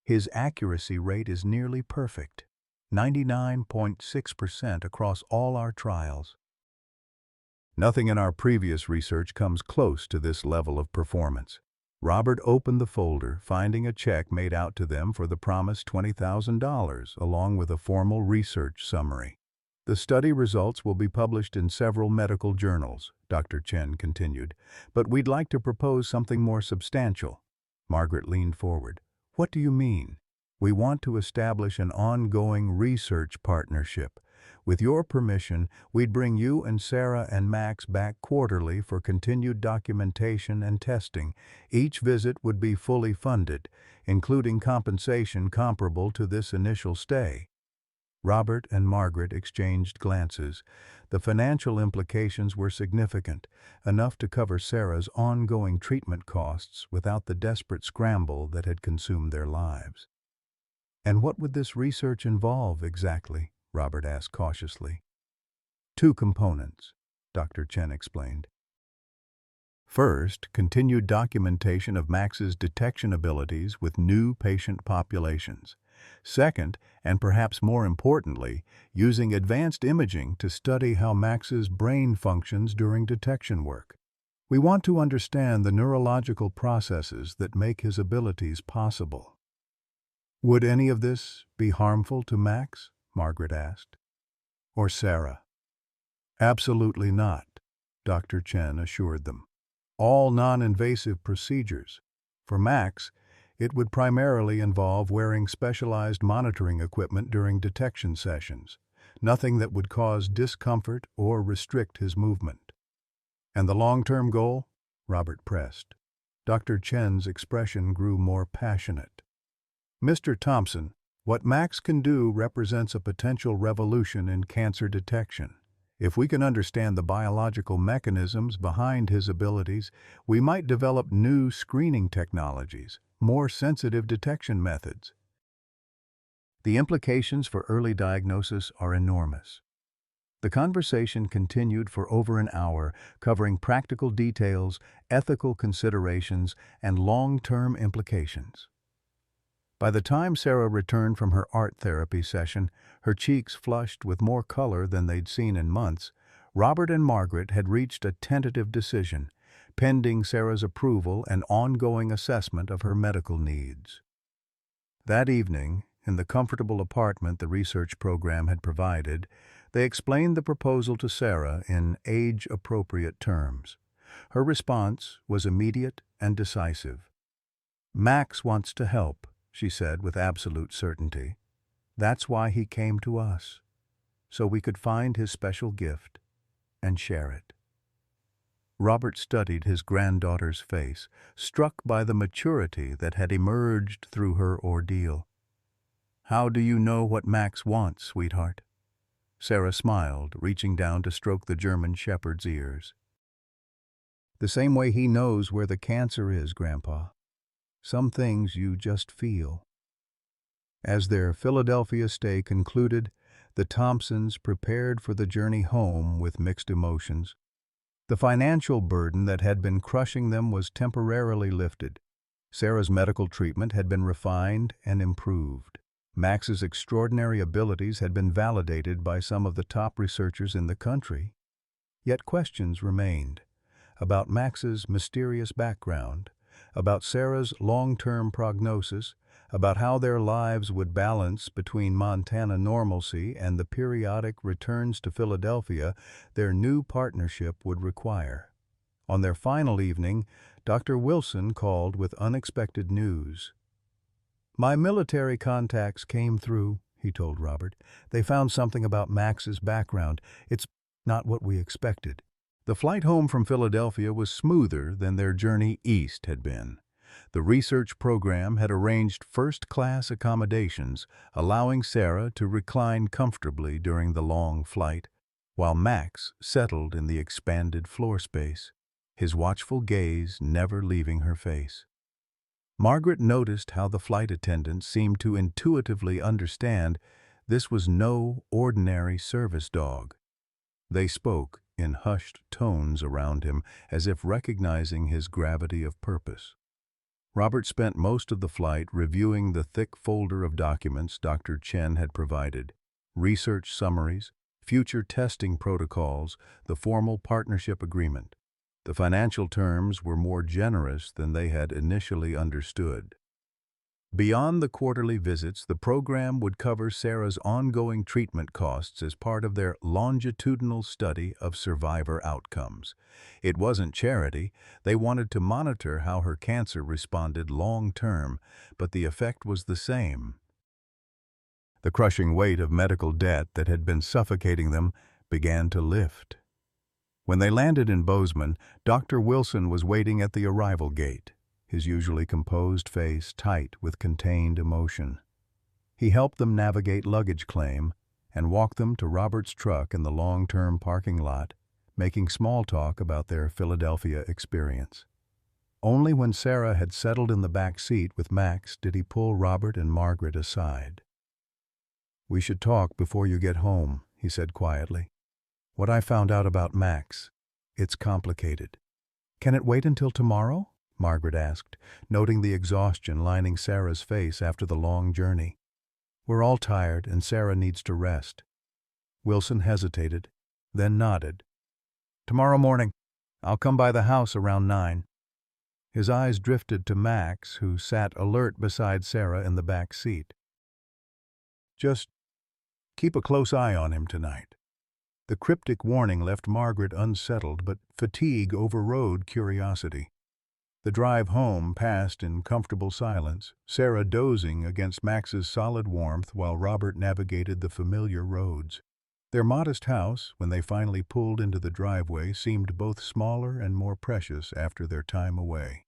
"His accuracy rate is nearly perfect, 99.6% across all our trials. Nothing in our previous research comes close to this level of performance." Robert opened the folder, finding a check made out to them for the promised $20,000, along with a formal research summary. "The study results will be published in several medical journals," Dr. Chen continued, "but we'd like to propose something more substantial." Margaret leaned forward. "What do you mean?" "We want to establish an ongoing research partnership. With your permission, we'd bring you and Sarah and Max back quarterly for continued documentation and testing. Each visit would be fully funded, including compensation comparable to this initial stay." Robert and Margaret exchanged glances. The financial implications were significant, enough to cover Sarah's ongoing treatment costs without the desperate scramble that had consumed their lives. "And what would this research involve exactly?" Robert asked cautiously. "Two components," Dr. Chen explained. "First, continued documentation of Max's detection abilities with new patient populations. Second, and perhaps more importantly, using advanced imaging to study how Max's brain functions during detection work. We want to understand the neurological processes that make his abilities possible." "Would any of this be harmful to Max?" Margaret asked. "Or Sarah?" "Absolutely not," Dr. Chen assured them. "All non-invasive procedures. For Max, it would primarily involve wearing specialized monitoring equipment during detection sessions, nothing that would cause discomfort or restrict his movement." "And the long-term goal?" Robert pressed. Dr. Chen's expression grew more passionate. "Mr. Thompson, what Max can do represents a potential revolution in cancer detection. If we can understand the biological mechanisms behind his abilities, we might develop new screening technologies, more sensitive detection methods. The implications for early diagnosis are enormous." The conversation continued for over an hour, covering practical details, ethical considerations, and long-term implications. By the time Sarah returned from her art therapy session, her cheeks flushed with more color than they'd seen in months, Robert and Margaret had reached a tentative decision, pending Sarah's approval and ongoing assessment of her medical needs. That evening, in the comfortable apartment the research program had provided, they explained the proposal to Sarah in age-appropriate terms. Her response was immediate and decisive. "Max wants to help," she said with absolute certainty. "That's why he came to us, so we could find his special gift and share it." Robert studied his granddaughter's face, struck by the maturity that had emerged through her ordeal. "How do you know what Max wants, sweetheart?" Sarah smiled, reaching down to stroke the German shepherd's ears. "The same way he knows where the cancer is, Grandpa. Some things you just feel." As their Philadelphia stay concluded, the Thompsons prepared for the journey home with mixed emotions. The financial burden that had been crushing them was temporarily lifted. Sarah's medical treatment had been refined and improved. Max's extraordinary abilities had been validated by some of the top researchers in the country. Yet questions remained about Max's mysterious background, about Sarah's long-term prognosis, about how their lives would balance between Montana normalcy and the periodic returns to Philadelphia their new partnership would require. On their final evening, Dr. Wilson called with unexpected news. "My military contacts came through," he told Robert. "They found something about Max's background. It's not what we expected, The flight home from Philadelphia was smoother than their journey east had been. The research program had arranged first-class accommodations, allowing Sarah to recline comfortably during the long flight, while Max settled in the expanded floor space, his watchful gaze never leaving her face. Margaret noticed how the flight attendants seemed to intuitively understand this was no ordinary service dog. They spoke in hushed tones around him, as if recognizing his gravity of purpose. Robert spent most of the flight reviewing the thick folder of documents Dr. Chen had provided: research summaries, future testing protocols, the formal partnership agreement. The financial terms were more generous than they had initially understood. Beyond the quarterly visits, the program would cover Sarah's ongoing treatment costs as part of their longitudinal study of survivor outcomes. It wasn't charity. They wanted to monitor how her cancer responded long-term, but the effect was the same. The crushing weight of medical debt that had been suffocating them began to lift. When they landed in Bozeman, Dr. Wilson was waiting at the arrival gate, his usually composed face tight with contained emotion. He helped them navigate luggage claim and walked them to Robert's truck in the long-term parking lot, making small talk about their Philadelphia experience. Only when Sarah had settled in the back seat with Max did he pull Robert and Margaret aside. "We should talk before you get home," he said quietly. "What I found out about Max, it's complicated." "Can it wait until tomorrow?" Margaret asked, noting the exhaustion lining Sarah's face after the long journey. "We're all tired, and Sarah needs to rest." Wilson hesitated, then nodded. "Tomorrow morning. I'll come by the house around 9. His eyes drifted to Max, who sat alert beside Sarah in the back seat. "Just keep a close eye on him tonight." The cryptic warning left Margaret unsettled, but fatigue overrode curiosity. The drive home passed in comfortable silence, Sarah dozing against Max's solid warmth while Robert navigated the familiar roads. Their modest house, when they finally pulled into the driveway, seemed both smaller and more precious after their time away.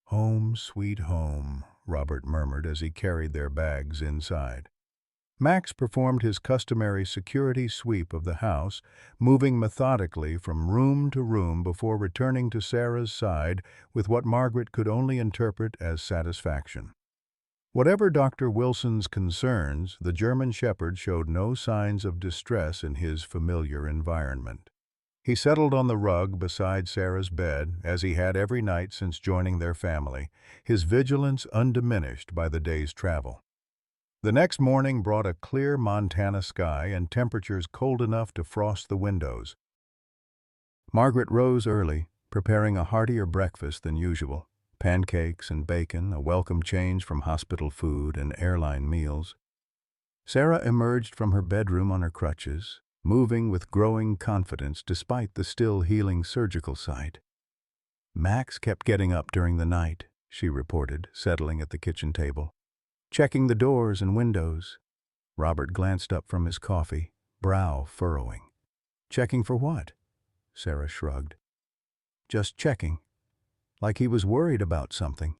"Home, sweet home," Robert murmured as he carried their bags inside. Max performed his customary security sweep of the house, moving methodically from room to room before returning to Sarah's side with what Margaret could only interpret as satisfaction. Whatever Dr. Wilson's concerns, the German Shepherd showed no signs of distress in his familiar environment. He settled on the rug beside Sarah's bed, as he had every night since joining their family, his vigilance undiminished by the day's travel. The next morning brought a clear Montana sky and temperatures cold enough to frost the windows. Margaret rose early, preparing a heartier breakfast than usual: pancakes and bacon, a welcome change from hospital food and airline meals. Sarah emerged from her bedroom on her crutches, moving with growing confidence despite the still healing surgical site. "Max kept getting up during the night," she reported, settling at the kitchen table. "Checking the doors and windows." Robert glanced up from his coffee, brow furrowing. "Checking for what?" Sarah shrugged. "Just checking. Like he was worried about something."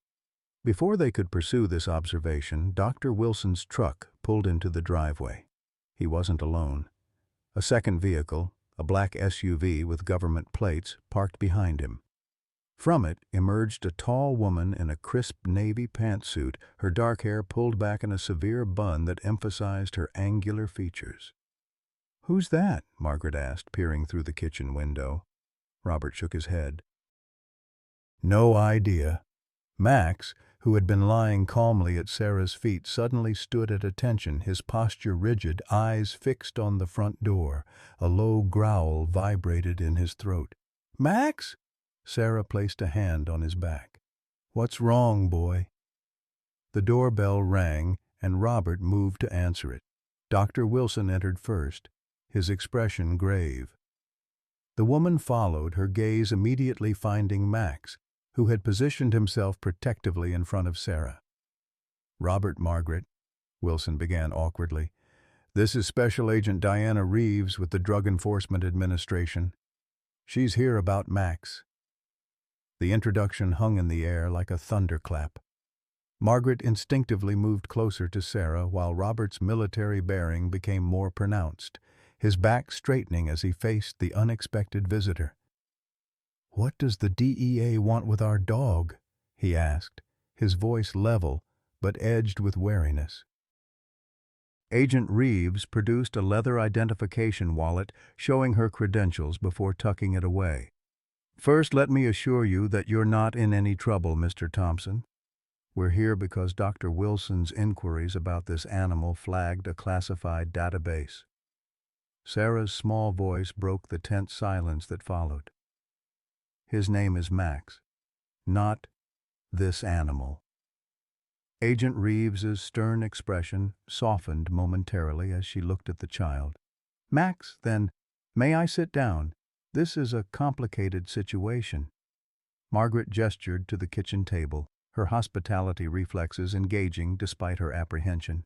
Before they could pursue this observation, Dr. Wilson's truck pulled into the driveway. He wasn't alone. A second vehicle, a black SUV with government plates, parked behind him. From it emerged a tall woman in a crisp navy pantsuit, her dark hair pulled back in a severe bun that emphasized her angular features. "Who's that?" Margaret asked, peering through the kitchen window. Robert shook his head. "No idea." Max, who had been lying calmly at Sarah's feet, suddenly stood at attention, his posture rigid, eyes fixed on the front door. A low growl vibrated in his throat. "Max?" Sarah placed a hand on his back. "What's wrong, boy?" The doorbell rang, and Robert moved to answer it. Dr. Wilson entered first, his expression grave. The woman followed, her gaze immediately finding Max, who had positioned himself protectively in front of Sarah. "Robert, Margaret," Wilson began awkwardly. "This is Special Agent Diana Reeves with the Drug Enforcement Administration." She's here about Max." The introduction hung in the air like a thunderclap. Margaret instinctively moved closer to Sarah while Robert's military bearing became more pronounced, his back straightening as he faced the unexpected visitor. "What does the DEA want with our dog?" he asked, his voice level but edged with wariness. Agent Reeves produced a leather identification wallet showing her credentials before tucking it away. "First, let me assure you that you're not in any trouble, Mr. Thompson. We're here because Dr. Wilson's inquiries about this animal flagged a classified database." Sarah's small voice broke the tense silence that followed. "His name is Max, not this animal." Agent Reeves's stern expression softened momentarily as she looked at the child. "Max, then, may I sit down? This is a complicated situation." Margaret gestured to the kitchen table, her hospitality reflexes engaging despite her apprehension.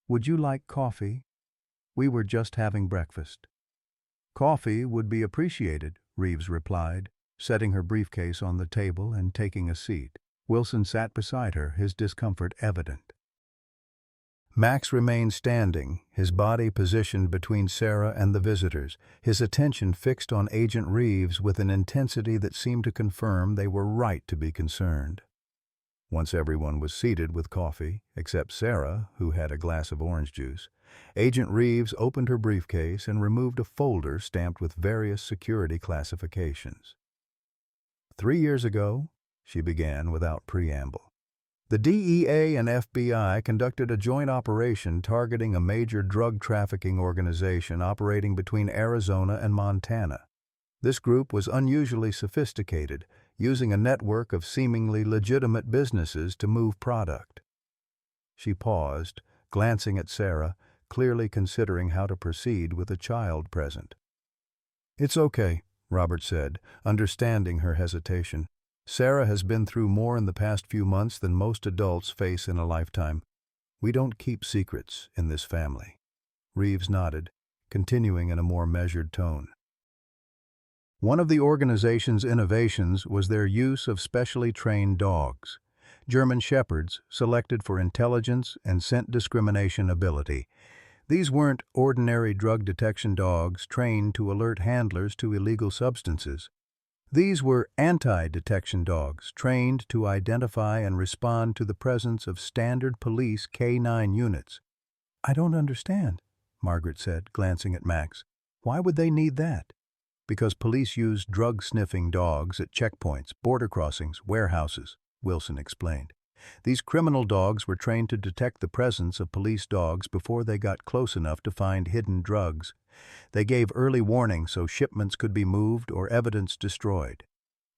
"Would you like coffee? We were just having breakfast." "Coffee would be appreciated," Reeves replied, setting her briefcase on the table and taking a seat. Wilson sat beside her, his discomfort evident. Max remained standing, his body positioned between Sarah and the visitors, his attention fixed on Agent Reeves with an intensity that seemed to confirm they were right to be concerned. Once everyone was seated with coffee, except Sarah, who had a glass of orange juice, Agent Reeves opened her briefcase and removed a folder stamped with various security classifications. 3 years ago, she began without preamble, the DEA and FBI conducted a joint operation targeting a major drug trafficking organization operating between Arizona and Montana. This group was unusually sophisticated, using a network of seemingly legitimate businesses to move product. She paused, glancing at Sarah, clearly considering how to proceed with a child present. "It's okay," Robert said, understanding her hesitation. "Sarah has been through more in the past few months than most adults face in a lifetime. We don't keep secrets in this family." Reeves nodded, continuing in a more measured tone. One of the organization's innovations was their use of specially trained dogs, German shepherds selected for intelligence and scent discrimination ability. These weren't ordinary drug detection dogs trained to alert handlers to illegal substances. These were anti-detection dogs trained to identify and respond to the presence of standard police K9 units. "I don't understand," Margaret said, glancing at Max. "Why would they need that?" "Because police use drug-sniffing dogs at checkpoints, border crossings, warehouses," Wilson explained. "These criminal dogs were trained to detect the presence of police dogs before they got close enough to find hidden drugs. They gave early warning so shipments could be moved or evidence destroyed."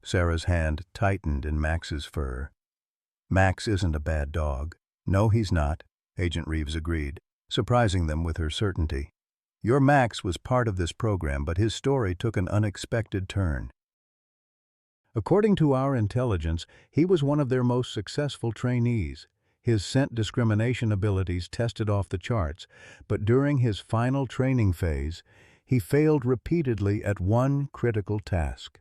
Sarah's hand tightened in Max's fur. "Max isn't a bad dog." "No, he's not," Agent Reeves agreed, surprising them with her certainty. "Your Max was part of this program, but his story took an unexpected turn. According to our intelligence, he was one of their most successful trainees. His scent discrimination abilities tested off the charts, but during his final training phase, he failed repeatedly at one critical task."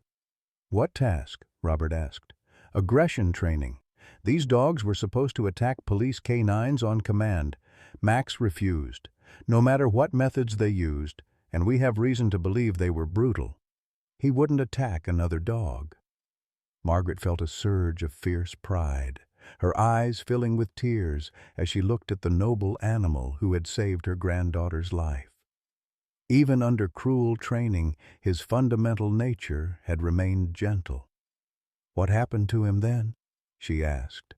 "What task?" Robert asked. "Aggression training. These dogs were supposed to attack police K9s on command. Max refused, no matter what methods they used, and we have reason to believe they were brutal. He wouldn't attack another dog." Margaret felt a surge of fierce pride, her eyes filling with tears as she looked at the noble animal who had saved her granddaughter's life. Even under cruel training, his fundamental nature had remained gentle. "What happened to him then?" she asked.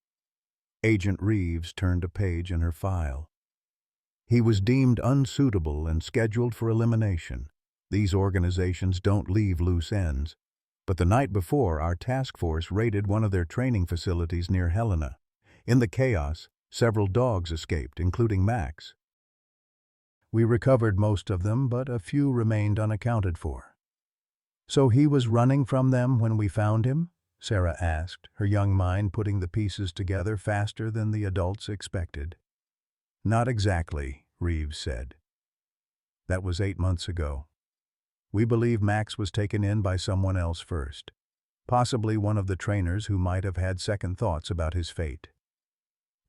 Agent Reeves turned a page in her file. "He was deemed unsuitable and scheduled for elimination. These organizations don't leave loose ends. But the night before, our task force raided one of their training facilities near Helena. In the chaos, several dogs escaped, including Max. We recovered most of them, but a few remained unaccounted for." "So he was running from them when we found him?" Sarah asked, her young mind putting the pieces together faster than the adults expected. "Not exactly," Reeves said. "That was 8 months ago. We believe Max was taken in by someone else first, possibly one of the trainers who might have had second thoughts about his fate.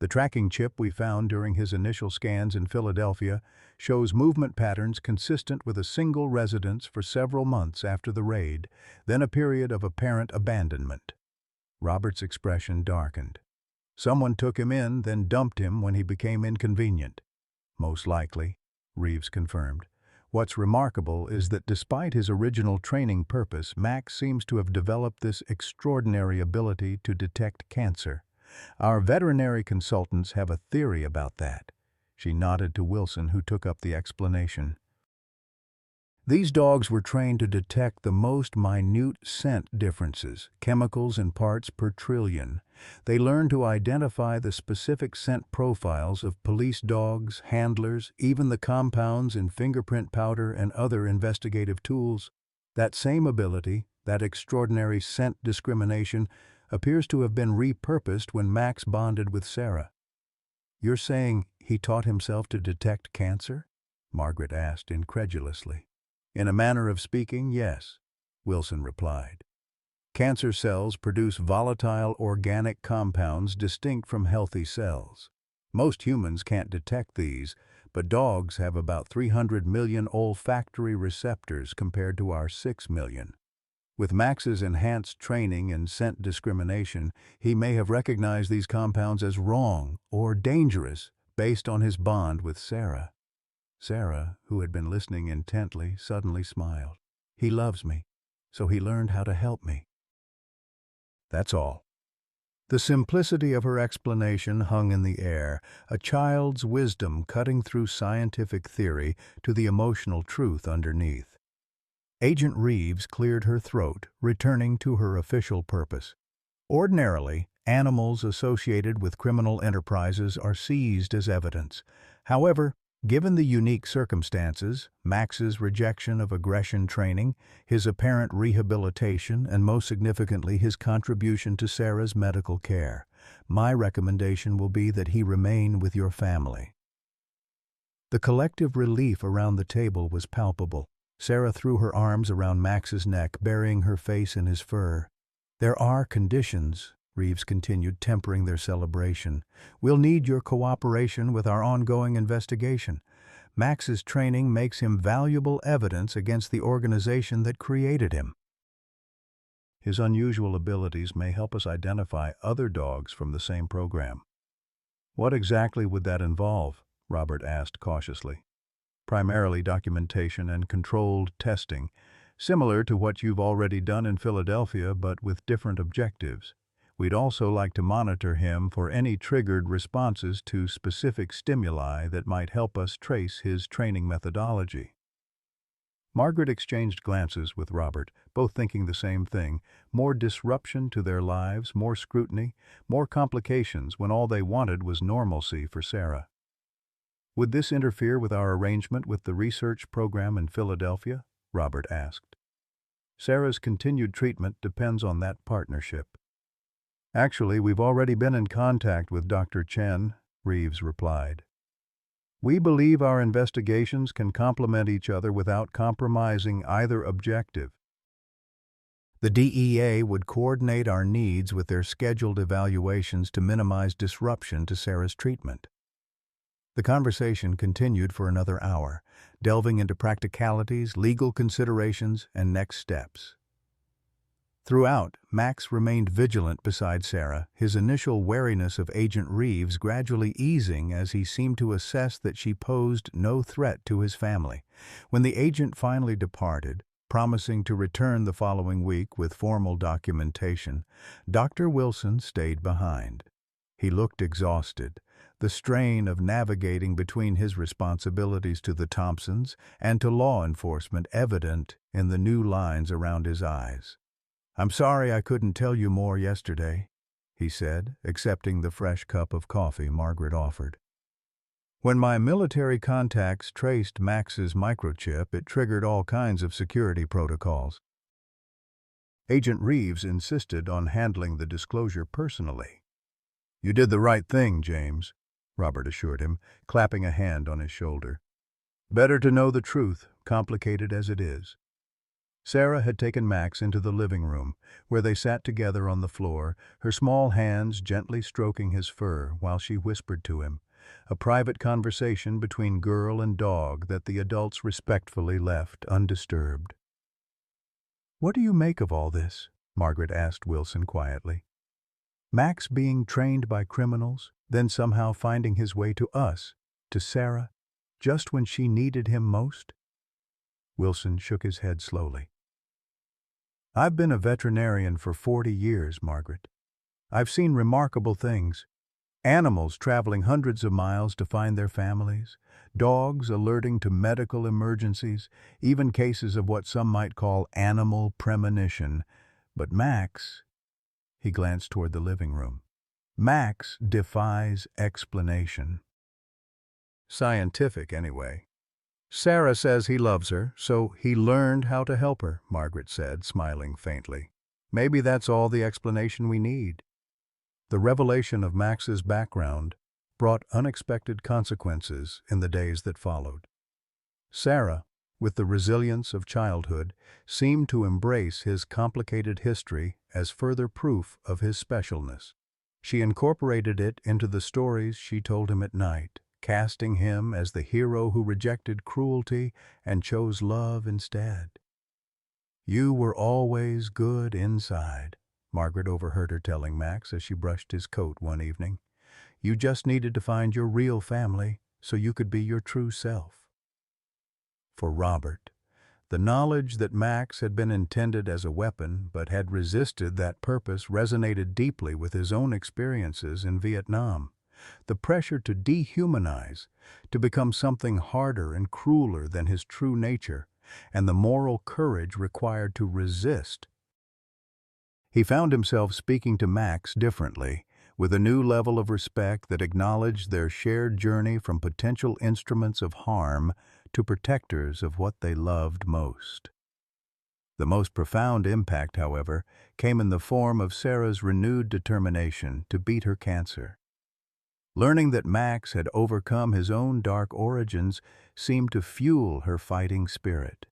The tracking chip we found during his initial scans in Philadelphia shows movement patterns consistent with a single residence for several months after the raid, then a period of apparent abandonment. Robert's expression darkened. Someone took him in, then dumped him when he became inconvenient. Most likely, Reeves confirmed. What's remarkable is that despite his original training purpose, Max seems to have developed this extraordinary ability to detect cancer. Our veterinary consultants have a theory about that. She nodded to Wilson, who took up the explanation. These dogs were trained to detect the most minute scent differences, chemicals in parts per trillion. They learned to identify the specific scent profiles of police dogs, handlers, even the compounds in fingerprint powder and other investigative tools. That same ability, that extraordinary scent discrimination, appears to have been repurposed when Max bonded with Sarah. "You're saying he taught himself to detect cancer?" Margaret asked incredulously. "In a manner of speaking, yes," Wilson replied. "Cancer cells produce volatile organic compounds distinct from healthy cells. Most humans can't detect these, but dogs have about 300 million olfactory receptors compared to our 6 million. With Max's enhanced training in scent discrimination, he may have recognized these compounds as wrong or dangerous based on his bond with Sarah." Sarah, who had been listening intently, suddenly smiled. "He loves me, so he learned how to help me." That's all. The simplicity of her explanation hung in the air, a child's wisdom cutting through scientific theory to the emotional truth underneath. Agent Reeves cleared her throat, returning to her official purpose. Ordinarily, animals associated with criminal enterprises are seized as evidence. However, given the unique circumstances, Max's rejection of aggression training, his apparent rehabilitation, and most significantly his contribution to Sarah's medical care, my recommendation will be that he remain with your family. The collective relief around the table was palpable. Sarah threw her arms around Max's neck, burying her face in his fur. "There are conditions," Reeves continued, tempering their celebration. "We'll need your cooperation with our ongoing investigation. Max's training makes him valuable evidence against the organization that created him. His unusual abilities may help us identify other dogs from the same program." "What exactly would that involve?" Robert asked cautiously. "Primarily documentation and controlled testing, similar to what you've already done in Philadelphia, but with different objectives. We'd also like to monitor him for any triggered responses to specific stimuli that might help us trace his training methodology." Margaret exchanged glances with Robert, both thinking the same thing: more disruption to their lives, more scrutiny, more complications when all they wanted was normalcy for Sarah. "Would this interfere with our arrangement with the research program in Philadelphia?" Robert asked. "Sarah's continued treatment depends on that partnership." "Actually, we've already been in contact with Dr. Chen," Reeves replied. "We believe our investigations can complement each other without compromising either objective. The DEA would coordinate our needs with their scheduled evaluations to minimize disruption to Sarah's treatment." The conversation continued for another hour, delving into practicalities, legal considerations, and next steps. Throughout, Max remained vigilant beside Sarah, his initial wariness of Agent Reeves gradually easing as he seemed to assess that she posed no threat to his family. When the agent finally departed, promising to return the following week with formal documentation, Dr. Wilson stayed behind. He looked exhausted, the strain of navigating between his responsibilities to the Thompsons and to law enforcement evident in the new lines around his eyes. "I'm sorry I couldn't tell you more yesterday," he said, accepting the fresh cup of coffee Margaret offered. "When my military contacts traced Max's microchip, it triggered all kinds of security protocols. Agent Reeves insisted on handling the disclosure personally." "You did the right thing, James," Robert assured him, clapping a hand on his shoulder. "Better to know the truth, complicated as it is." Sarah had taken Max into the living room, where they sat together on the floor, her small hands gently stroking his fur while she whispered to him, a private conversation between girl and dog that the adults respectfully left undisturbed. "What do you make of all this?" Margaret asked Wilson quietly. "Max being trained by criminals, then somehow finding his way to us, to Sarah, just when she needed him most?" Wilson shook his head slowly. "I've been a veterinarian for 40 years, Margaret. I've seen remarkable things. Animals traveling hundreds of miles to find their families, dogs alerting to medical emergencies, even cases of what some might call animal premonition. But Max," he glanced toward the living room, "Max defies explanation. Scientific, anyway." "Sarah says he loves her, so he learned how to help her," Margaret said, smiling faintly. "Maybe that's all the explanation we need." The revelation of Max's background brought unexpected consequences in the days that followed. Sarah, with the resilience of childhood, seemed to embrace his complicated history as further proof of his specialness. She incorporated it into the stories she told him at night, casting him as the hero who rejected cruelty and chose love instead. "You were always good inside," Margaret overheard her telling Max as she brushed his coat one evening. "You just needed to find your real family so you could be your true self." For Robert, the knowledge that Max had been intended as a weapon but had resisted that purpose resonated deeply with his own experiences in Vietnam. The pressure to dehumanize, to become something harder and crueler than his true nature, and the moral courage required to resist. He found himself speaking to Max differently, with a new level of respect that acknowledged their shared journey from potential instruments of harm to protectors of what they loved most. The most profound impact, however, came in the form of Sarah's renewed determination to beat her cancer. Learning that Max had overcome his own dark origins seemed to fuel her fighting spirit.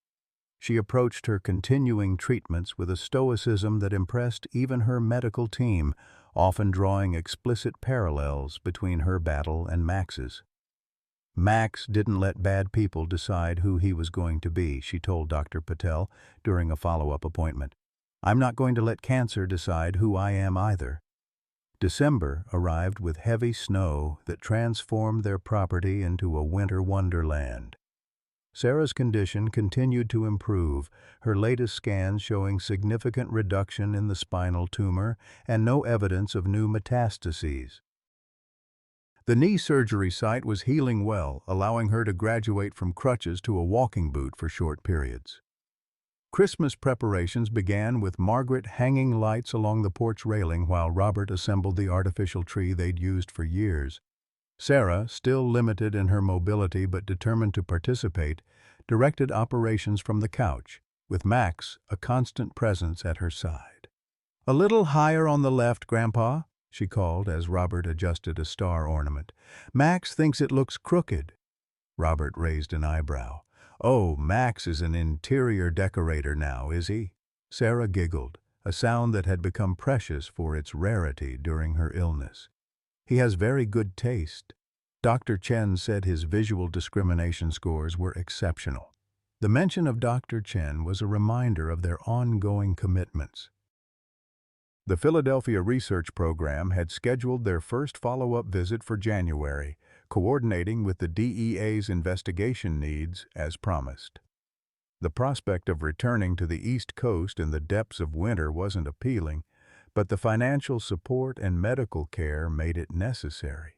She approached her continuing treatments with a stoicism that impressed even her medical team, often drawing explicit parallels between her battle and Max's. "Max didn't let bad people decide who he was going to be," she told Dr. Patel during a follow-up appointment. "I'm not going to let cancer decide who I am either." December arrived with heavy snow that transformed their property into a winter wonderland. Sarah's condition continued to improve, her latest scans showing significant reduction in the spinal tumor and no evidence of new metastases. The knee surgery site was healing well, allowing her to graduate from crutches to a walking boot for short periods. Christmas preparations began with Margaret hanging lights along the porch railing while Robert assembled the artificial tree they'd used for years. Sarah, still limited in her mobility but determined to participate, directed operations from the couch, with Max a constant presence at her side. "A little higher on the left, Grandpa," she called as Robert adjusted a star ornament. "Max thinks it looks crooked." Robert raised an eyebrow. "Oh, Max is an interior decorator now, is he?" Sarah giggled, a sound that had become precious for its rarity during her illness. "He has very good taste." Dr. Chen said his visual discrimination scores were exceptional. The mention of Dr. Chen was a reminder of their ongoing commitments. The Philadelphia Research Program had scheduled their first follow-up visit for January, coordinating with the DEA's investigation needs as promised. The prospect of returning to the East Coast in the depths of winter wasn't appealing, but the financial support and medical care made it necessary.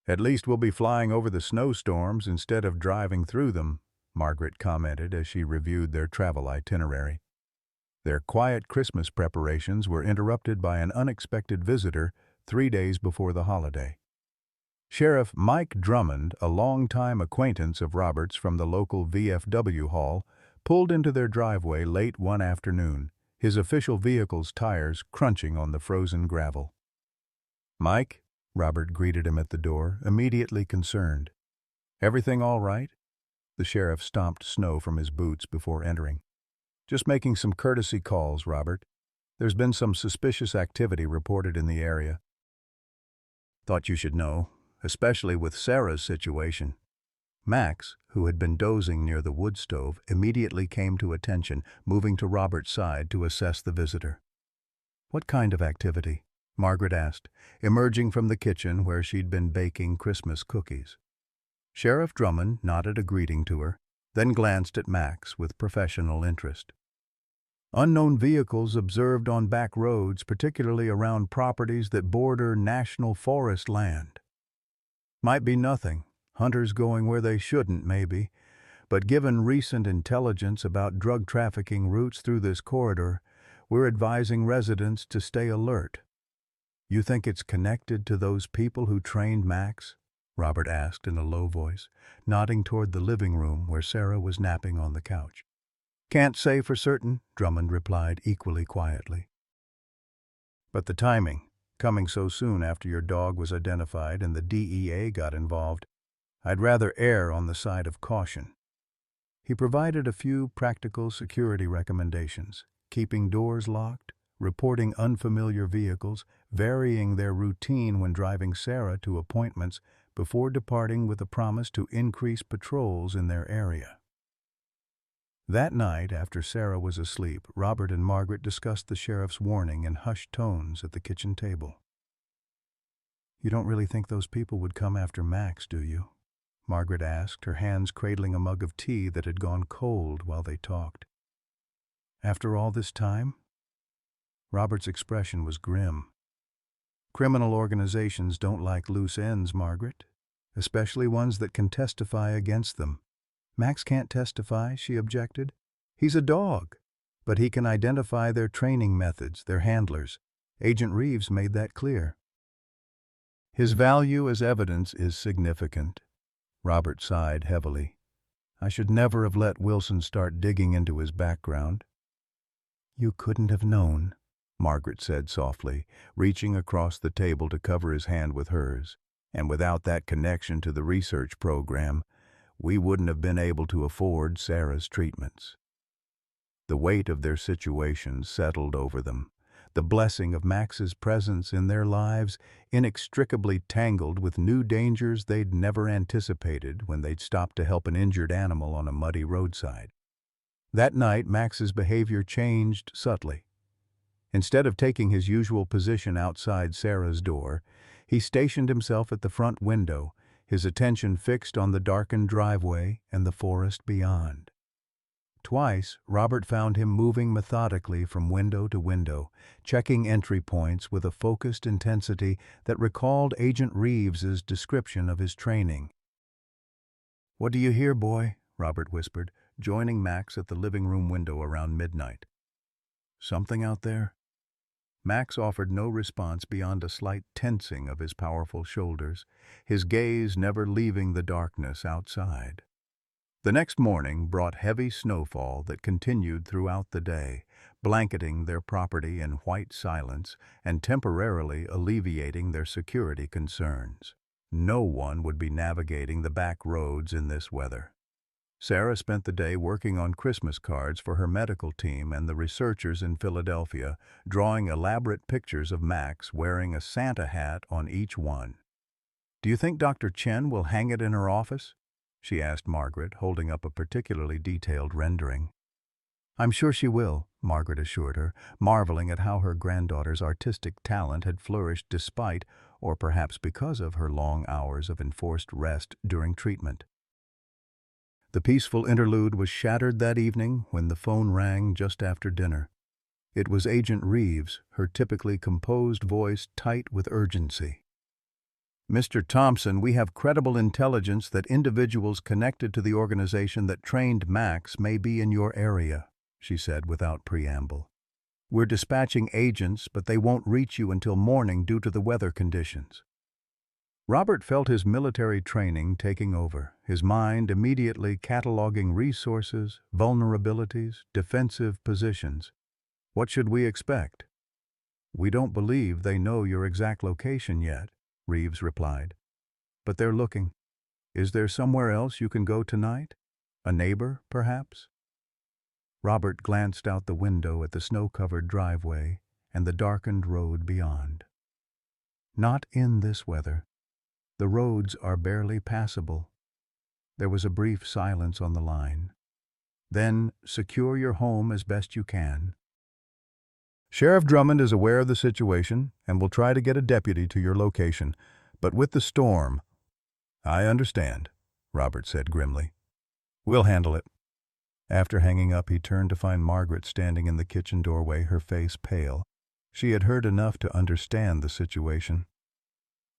"At least we'll be flying over the snowstorms instead of driving through them," Margaret commented as she reviewed their travel itinerary. Their quiet Christmas preparations were interrupted by an unexpected visitor 3 days before the holiday. Sheriff Mike Drummond, a longtime acquaintance of Robert's from the local VFW hall, pulled into their driveway late one afternoon, his official vehicle's tires crunching on the frozen gravel. "Mike," Robert greeted him at the door, immediately concerned. "Everything all right?" The sheriff stomped snow from his boots before entering. Just making some courtesy calls, Robert. There's been some suspicious activity reported in the area. Thought you should know, especially with Sarah's situation. Max, who had been dozing near the wood stove, immediately came to attention, moving to Robert's side to assess the visitor. What kind of activity? Margaret asked, emerging from the kitchen where she'd been baking Christmas cookies. Sheriff Drummond nodded a greeting to her, then glanced at Max with professional interest. Unknown vehicles observed on back roads, particularly around properties that border national forest land. Might be nothing, hunters going where they shouldn't maybe, but given recent intelligence about drug trafficking routes through this corridor, we're advising residents to stay alert. You think it's connected to those people who trained Max? Robert asked in a low voice, nodding toward the living room where Sarah was napping on the couch. Can't say for certain, Drummond replied equally quietly. But the timing, coming so soon after your dog was identified and the DEA got involved, I'd rather err on the side of caution. He provided a few practical security recommendations, keeping doors locked, reporting unfamiliar vehicles, varying their routine when driving Sarah to appointments before departing with a promise to increase patrols in their area. That night, after Sarah was asleep, Robert and Margaret discussed the sheriff's warning in hushed tones at the kitchen table. You don't really think those people would come after Max, do you? Margaret asked, her hands cradling a mug of tea that had gone cold while they talked. After all this time? Robert's expression was grim. Criminal organizations don't like loose ends, Margaret, especially ones that can testify against them. Max can't testify, she objected. He's a dog, but he can identify their training methods, their handlers. Agent Reeves made that clear. His value as evidence is significant. Robert sighed heavily. I should never have let Wilson start digging into his background. You couldn't have known, Margaret said softly, reaching across the table to cover his hand with hers. And without that connection to the research program, we wouldn't have been able to afford Sarah's treatments. The weight of their situation settled over them, the blessing of Max's presence in their lives inextricably tangled with new dangers they'd never anticipated when they'd stopped to help an injured animal on a muddy roadside. That night, Max's behavior changed subtly. Instead of taking his usual position outside Sarah's door, he stationed himself at the front window, his attention fixed on the darkened driveway and the forest beyond. Twice, Robert found him moving methodically from window to window, checking entry points with a focused intensity that recalled Agent Reeves's description of his training. "What do you hear, boy?" Robert whispered, joining Max at the living room window around midnight. "Something out there?" Max offered no response beyond a slight tensing of his powerful shoulders, his gaze never leaving the darkness outside. The next morning brought heavy snowfall that continued throughout the day, blanketing their property in white silence and temporarily alleviating their security concerns. No one would be navigating the back roads in this weather. Sarah spent the day working on Christmas cards for her medical team and the researchers in Philadelphia, drawing elaborate pictures of Max wearing a Santa hat on each one. "Do you think Dr. Chen will hang it in her office?" she asked Margaret, holding up a particularly detailed rendering. "I'm sure she will," Margaret assured her, marveling at how her granddaughter's artistic talent had flourished despite, or perhaps because of, her long hours of enforced rest during treatment. The peaceful interlude was shattered that evening when the phone rang just after dinner. It was Agent Reeves, her typically composed voice tight with urgency. "Mr. Thompson, we have credible intelligence that individuals connected to the organization that trained Max may be in your area," she said without preamble. "We're dispatching agents, but they won't reach you until morning due to the weather conditions." Robert felt his military training taking over, his mind immediately cataloging resources, vulnerabilities, defensive positions. "What should we expect?" "We don't believe they know your exact location yet," Reeves replied. "But they're looking. Is there somewhere else you can go tonight? A neighbor, perhaps?" Robert glanced out the window at the snow-covered driveway and the darkened road beyond. Not in this weather. The roads are barely passable. There was a brief silence on the line. Then, secure your home as best you can. Sheriff Drummond is aware of the situation and will try to get a deputy to your location, but with the storm— I understand, Robert said grimly. We'll handle it. After hanging up, he turned to find Margaret standing in the kitchen doorway, her face pale. She had heard enough to understand the situation.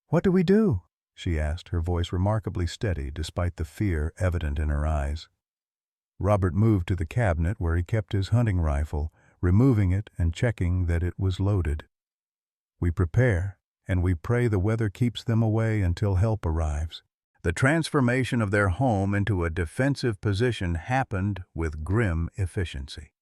What do we do? She asked, her voice remarkably steady despite the fear evident in her eyes. Robert moved to the cabinet where he kept his hunting rifle, removing it and checking that it was loaded. We prepare, and we pray the weather keeps them away until help arrives. The transformation of their home into a defensive position happened with grim efficiency.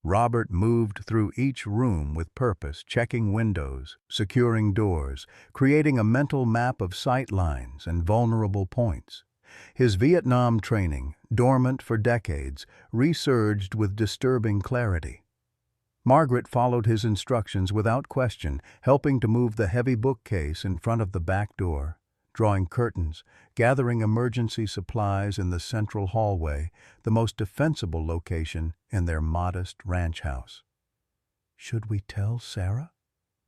Robert moved through each room with purpose, checking windows, securing doors, creating a mental map of sight lines and vulnerable points. His Vietnam training, dormant for decades, resurged with disturbing clarity. Margaret followed his instructions without question, helping to move the heavy bookcase in front of the back door, drawing curtains, gathering emergency supplies in the central hallway, the most defensible location in their modest ranch house. "Should we tell Sarah?"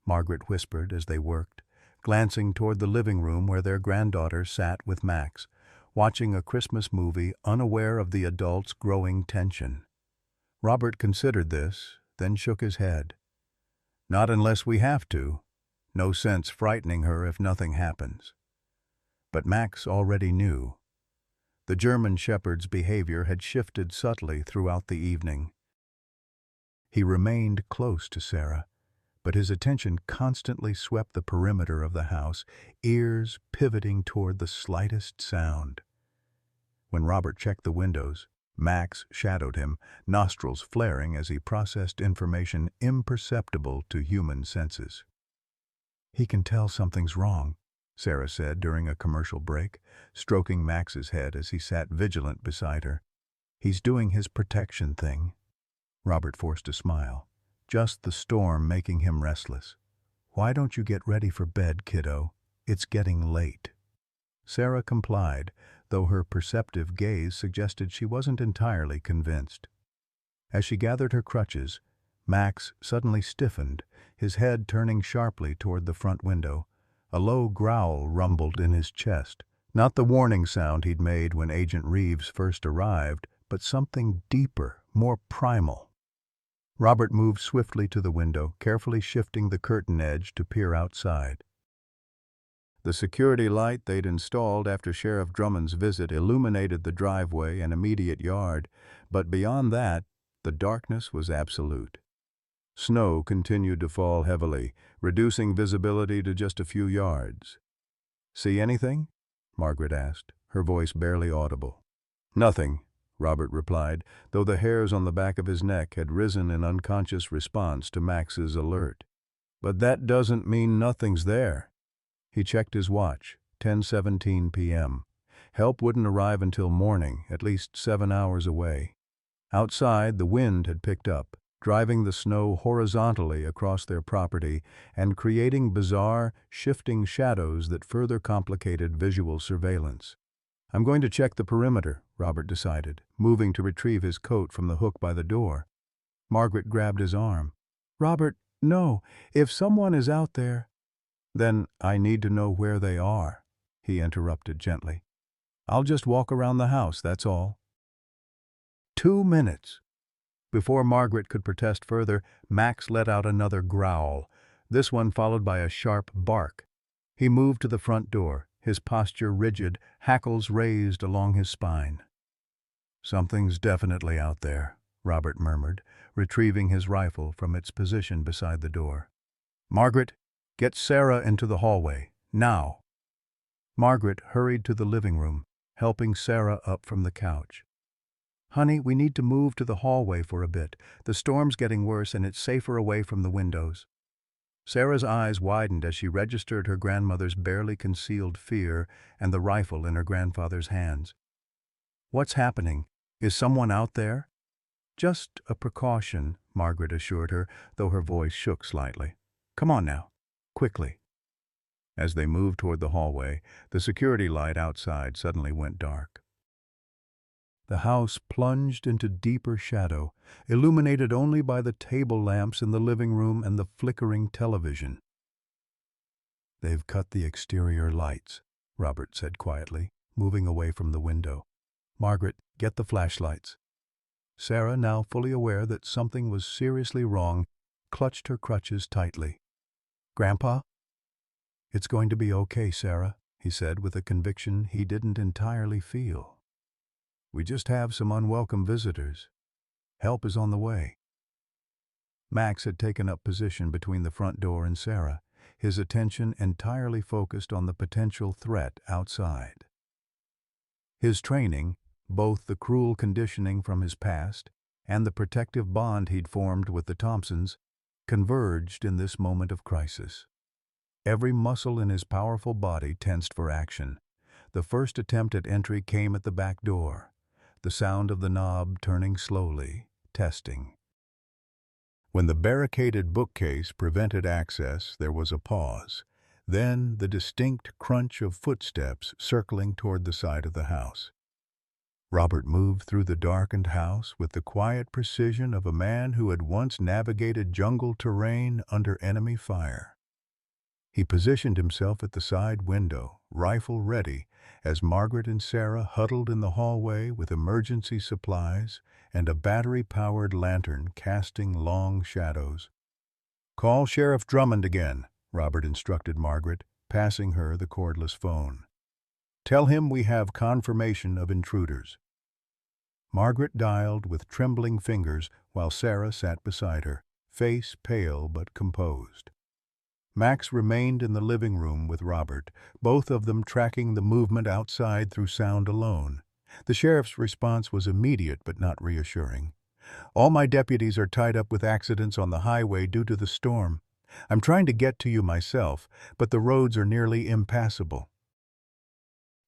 Margaret whispered as they worked, glancing toward the living room where their granddaughter sat with Max, watching a Christmas movie, unaware of the adults' growing tension. Robert considered this, then shook his head. Not unless we have to. No sense frightening her if nothing happens. But Max already knew. The German shepherd's behavior had shifted subtly throughout the evening. He remained close to Sarah, but his attention constantly swept the perimeter of the house, ears pivoting toward the slightest sound. When Robert checked the windows, Max shadowed him, nostrils flaring as he processed information imperceptible to human senses. "He can tell something's wrong," Sarah said during a commercial break, stroking Max's head as he sat vigilant beside her. "He's doing his protection thing." Robert forced a smile. Just the storm making him restless. "Why don't you get ready for bed, kiddo? It's getting late." Sarah complied, though her perceptive gaze suggested she wasn't entirely convinced. As she gathered her crutches, Max suddenly stiffened, his head turning sharply toward the front window. A low growl rumbled in his chest, not the warning sound he'd made when Agent Reeves first arrived, but something deeper, more primal. Robert moved swiftly to the window, carefully shifting the curtain edge to peer outside. The security light they'd installed after Sheriff Drummond's visit illuminated the driveway and immediate yard, but beyond that, the darkness was absolute. Snow continued to fall heavily, reducing visibility to just a few yards. "See anything?" Margaret asked, her voice barely audible. "Nothing," Robert replied, though the hairs on the back of his neck had risen in unconscious response to Max's alert. "But that doesn't mean nothing's there." He checked his watch, 10:17 p.m. Help wouldn't arrive until morning, at least 7 hours away. Outside, the wind had picked up, driving the snow horizontally across their property and creating bizarre, shifting shadows that further complicated visual surveillance. "I'm going to check the perimeter," Robert decided, moving to retrieve his coat from the hook by the door. Margaret grabbed his arm. "Robert, no, if someone is out there—" "Then I need to know where they are," he interrupted gently. "I'll just walk around the house, that's all." 2 minutes. Before Margaret could protest further, Max let out another growl, this one followed by a sharp bark. He moved to the front door, his posture rigid, hackles raised along his spine. "Something's definitely out there," Robert murmured, retrieving his rifle from its position beside the door. "Margaret, get Sarah into the hallway, now." Margaret hurried to the living room, helping Sarah up from the couch. "Honey, we need to move to the hallway for a bit. The storm's getting worse and it's safer away from the windows." Sarah's eyes widened as she registered her grandmother's barely concealed fear and the rifle in her grandfather's hands. "What's happening? Is someone out there?" Just a precaution, Margaret assured her, though her voice shook slightly. Come on now, quickly. As they moved toward the hallway, the security light outside suddenly went dark. The house plunged into deeper shadow, illuminated only by the table lamps in the living room and the flickering television. They've cut the exterior lights, Robert said quietly, moving away from the window. Margaret, get the flashlights. Sarah, now fully aware that something was seriously wrong, clutched her crutches tightly. Grandpa? It's going to be okay, Sarah, he said with a conviction he didn't entirely feel. We just have some unwelcome visitors. Help is on the way. Max had taken up position between the front door and Sarah, his attention entirely focused on the potential threat outside. His training, both the cruel conditioning from his past and the protective bond he'd formed with the Thompsons, converged in this moment of crisis. Every muscle in his powerful body tensed for action. The first attempt at entry came at the back door, the sound of the knob turning slowly, testing. When the barricaded bookcase prevented access, there was a pause, then the distinct crunch of footsteps circling toward the side of the house. Robert moved through the darkened house with the quiet precision of a man who had once navigated jungle terrain under enemy fire. He positioned himself at the side window, rifle ready, as Margaret and Sarah huddled in the hallway with emergency supplies and a battery-powered lantern casting long shadows. "Call Sheriff Drummond again," Robert instructed Margaret, passing her the cordless phone. "Tell him we have confirmation of intruders." Margaret dialed with trembling fingers while Sarah sat beside her, face pale but composed. Max remained in the living room with Robert, both of them tracking the movement outside through sound alone. The sheriff's response was immediate but not reassuring. "All my deputies are tied up with accidents on the highway due to the storm. I'm trying to get to you myself, but the roads are nearly impassable.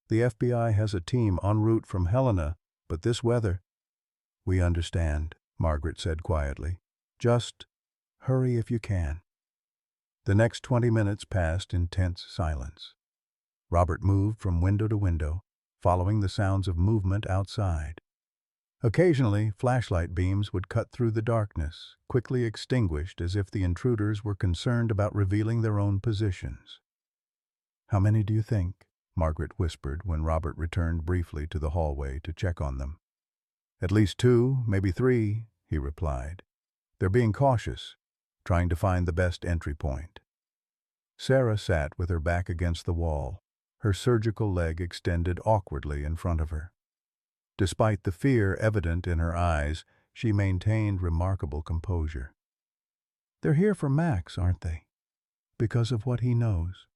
The FBI has a team en route from Helena, but this weather—" "We understand," Margaret said quietly. "Just hurry if you can." The next 20 minutes passed in tense silence. Robert moved from window to window, following the sounds of movement outside. Occasionally, flashlight beams would cut through the darkness, quickly extinguished as if the intruders were concerned about revealing their own positions. "How many do you think?" Margaret whispered when Robert returned briefly to the hallway to check on them. "At least 2, maybe 3, he replied. "They're being cautious, trying to find the best entry point." Sarah sat with her back against the wall, her surgical leg extended awkwardly in front of her. Despite the fear evident in her eyes, she maintained remarkable composure. "They're here for Max, aren't they? Because of what he knows."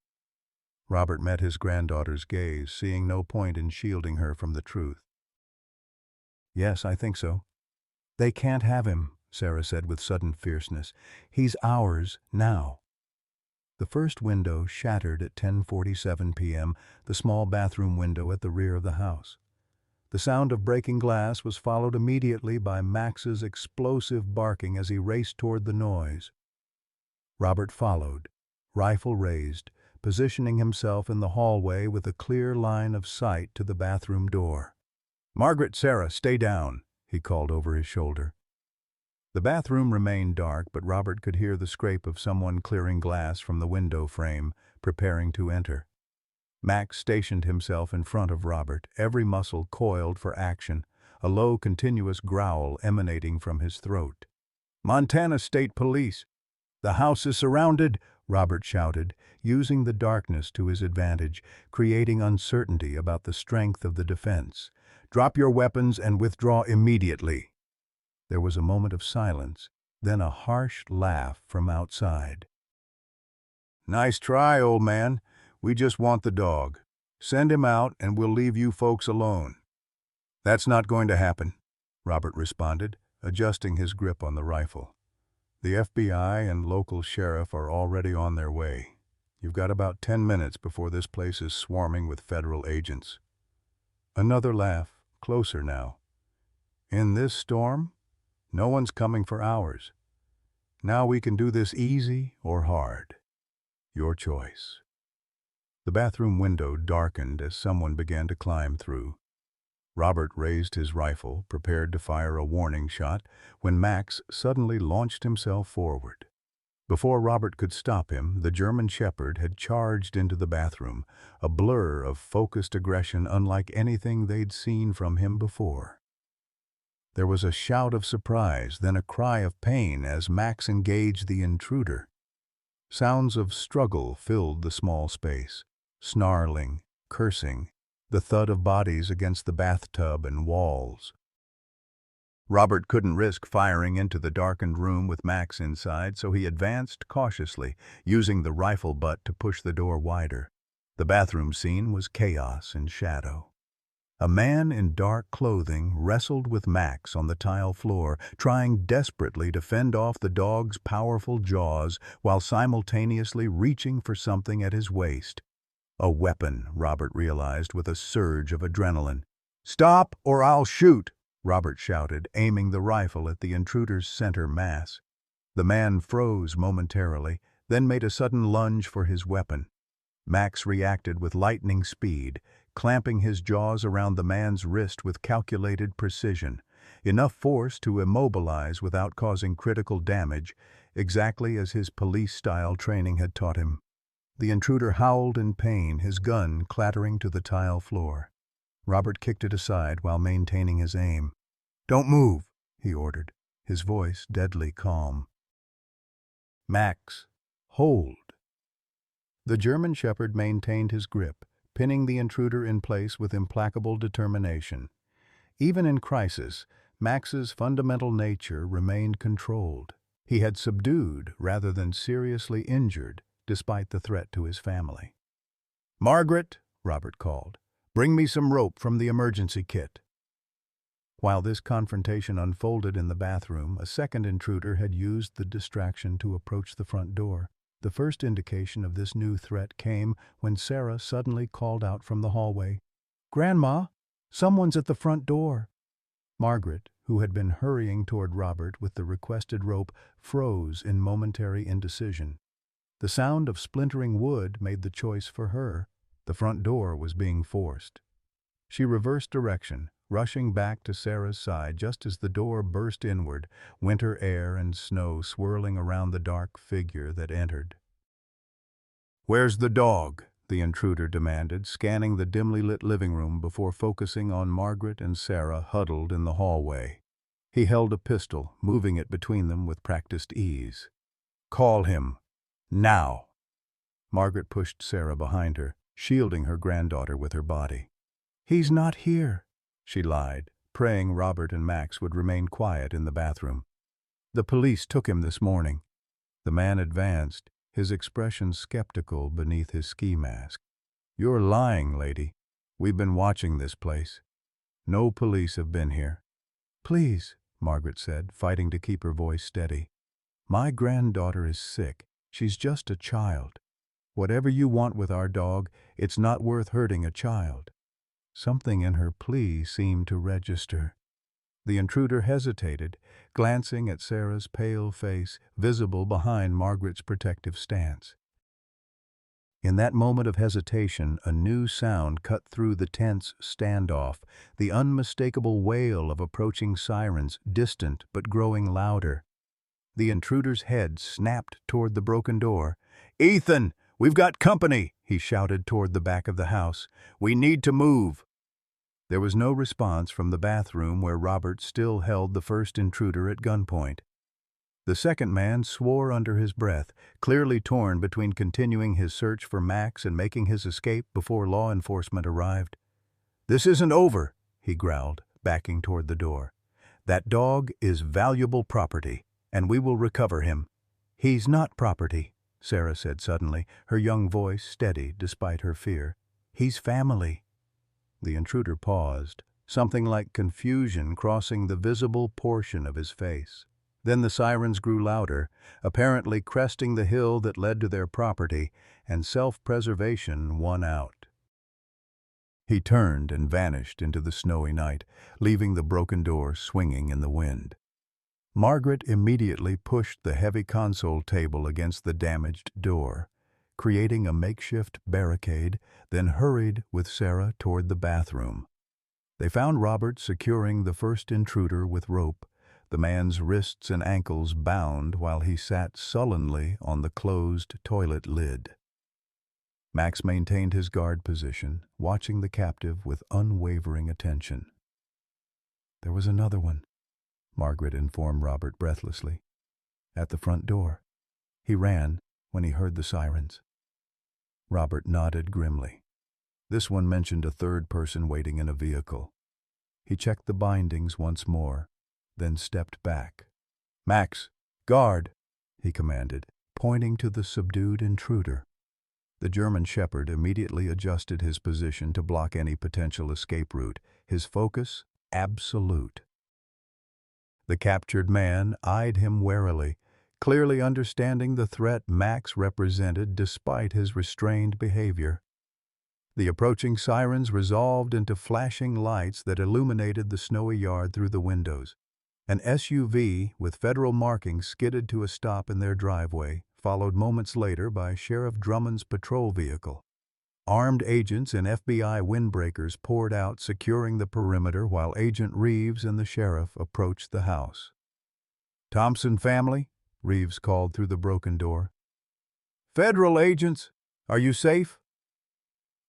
Robert met his granddaughter's gaze, seeing no point in shielding her from the truth. "Yes, I think so." "They can't have him," Sarah said with sudden fierceness. "He's ours now." The first window shattered at 10:47 p.m., the small bathroom window at the rear of the house. The sound of breaking glass was followed immediately by Max's explosive barking as he raced toward the noise. Robert followed, rifle raised, positioning himself in the hallway with a clear line of sight to the bathroom door. "Margaret, Sarah, stay down," he called over his shoulder. The bathroom remained dark, but Robert could hear the scrape of someone clearing glass from the window frame, preparing to enter. Max stationed himself in front of Robert, every muscle coiled for action, a low, continuous growl emanating from his throat. "Montana State Police! The house is surrounded!" Robert shouted, using the darkness to his advantage, creating uncertainty about the strength of the defense. "Drop your weapons and withdraw immediately." There was a moment of silence, then a harsh laugh from outside. "Nice try, old man. We just want the dog. Send him out and we'll leave you folks alone." "That's not going to happen," Robert responded, adjusting his grip on the rifle. "The FBI and local sheriff are already on their way. You've got about 10 minutes before this place is swarming with federal agents." Another laugh, closer now. "In this storm? No one's coming for hours. Now we can do this easy or hard. Your choice. The bathroom window darkened as someone began to climb through. Robert raised his rifle, prepared to fire a warning shot, when Max suddenly launched himself forward. Before Robert could stop him, the German Shepherd had charged into the bathroom, a blur of focused aggression unlike anything they'd seen from him before. There was a shout of surprise, then a cry of pain as Max engaged the intruder. Sounds of struggle filled the small space, snarling, cursing, the thud of bodies against the bathtub and walls. Robert couldn't risk firing into the darkened room with Max inside, so he advanced cautiously, using the rifle butt to push the door wider. The bathroom scene was chaos and shadow. A man in dark clothing wrestled with Max on the tile floor, trying desperately to fend off the dog's powerful jaws while simultaneously reaching for something at his waist. A weapon, Robert realized with a surge of adrenaline. "Stop or I'll shoot!" Robert shouted, aiming the rifle at the intruder's center mass. The man froze momentarily, then made a sudden lunge for his weapon. Max reacted with lightning speed, clamping his jaws around the man's wrist with calculated precision, enough force to immobilize without causing critical damage, exactly as his police-style training had taught him. The intruder howled in pain, his gun clattering to the tile floor. Robert kicked it aside while maintaining his aim. "Don't move," he ordered, his voice deadly calm. "Max, hold." The German Shepherd maintained his grip, pinning the intruder in place with implacable determination. Even in crisis, Max's fundamental nature remained controlled. He had subdued rather than seriously injured, despite the threat to his family. "Margaret," Robert called, "bring me some rope from the emergency kit." While this confrontation unfolded in the bathroom, a second intruder had used the distraction to approach the front door. The first indication of this new threat came when Sarah suddenly called out from the hallway, "Grandma, someone's at the front door." Margaret, who had been hurrying toward Robert with the requested rope, froze in momentary indecision. The sound of splintering wood made the choice for her. The front door was being forced. She reversed direction, rushing back to Sarah's side just as the door burst inward, winter air and snow swirling around the dark figure that entered. "Where's the dog?" the intruder demanded, scanning the dimly lit living room before focusing on Margaret and Sarah huddled in the hallway. He held a pistol, moving it between them with practiced ease. "Call him. Now." Margaret pushed Sarah behind her, shielding her granddaughter with her body. "He's not here," she lied, praying Robert and Max would remain quiet in the bathroom. "The police took him this morning." The man advanced, his expression skeptical beneath his ski mask. "You're lying, lady. We've been watching this place. No police have been here." "Please," Margaret said, fighting to keep her voice steady. "My granddaughter is sick. She's just a child. Whatever you want with our dog, it's not worth hurting a child." Something in her plea seemed to register. The intruder hesitated, glancing at Sarah's pale face, visible behind Margaret's protective stance. In that moment of hesitation, a new sound cut through the tense standoff, the unmistakable wail of approaching sirens, distant but growing louder. The intruder's head snapped toward the broken door. "Ethan, we've got company!" he shouted toward the back of the house. "We need to move." There was no response from the bathroom where Robert still held the first intruder at gunpoint. The second man swore under his breath, clearly torn between continuing his search for Max and making his escape before law enforcement arrived. "This isn't over," he growled, backing toward the door. "That dog is valuable property, and we will recover him." "He's not property," Sarah said suddenly, her young voice steady despite her fear. "He's family." The intruder paused, something like confusion crossing the visible portion of his face. Then the sirens grew louder, apparently cresting the hill that led to their property, and self-preservation won out. He turned and vanished into the snowy night, leaving the broken door swinging in the wind. Margaret immediately pushed the heavy console table against the damaged door, creating a makeshift barricade, then hurried with Sarah toward the bathroom. They found Robert securing the first intruder with rope, the man's wrists and ankles bound while he sat sullenly on the closed toilet lid. Max maintained his guard position, watching the captive with unwavering attention. "There was another one," Margaret informed Robert breathlessly. "At the front door. He ran when he heard the sirens." Robert nodded grimly. This one mentioned a third person waiting in a vehicle. He checked the bindings once more, then stepped back. "Max, guard!" he commanded, pointing to the subdued intruder. The German shepherd immediately adjusted his position to block any potential escape route, his focus absolute. The captured man eyed him warily, clearly understanding the threat Max represented despite his restrained behavior. The approaching sirens resolved into flashing lights that illuminated the snowy yard through the windows. An SUV with federal markings skidded to a stop in their driveway, followed moments later by Sheriff Drummond's patrol vehicle. Armed agents and FBI windbreakers poured out, securing the perimeter while Agent Reeves and the sheriff approached the house. "Thompson family?" Reeves called through the broken door. "Federal agents, are you safe?"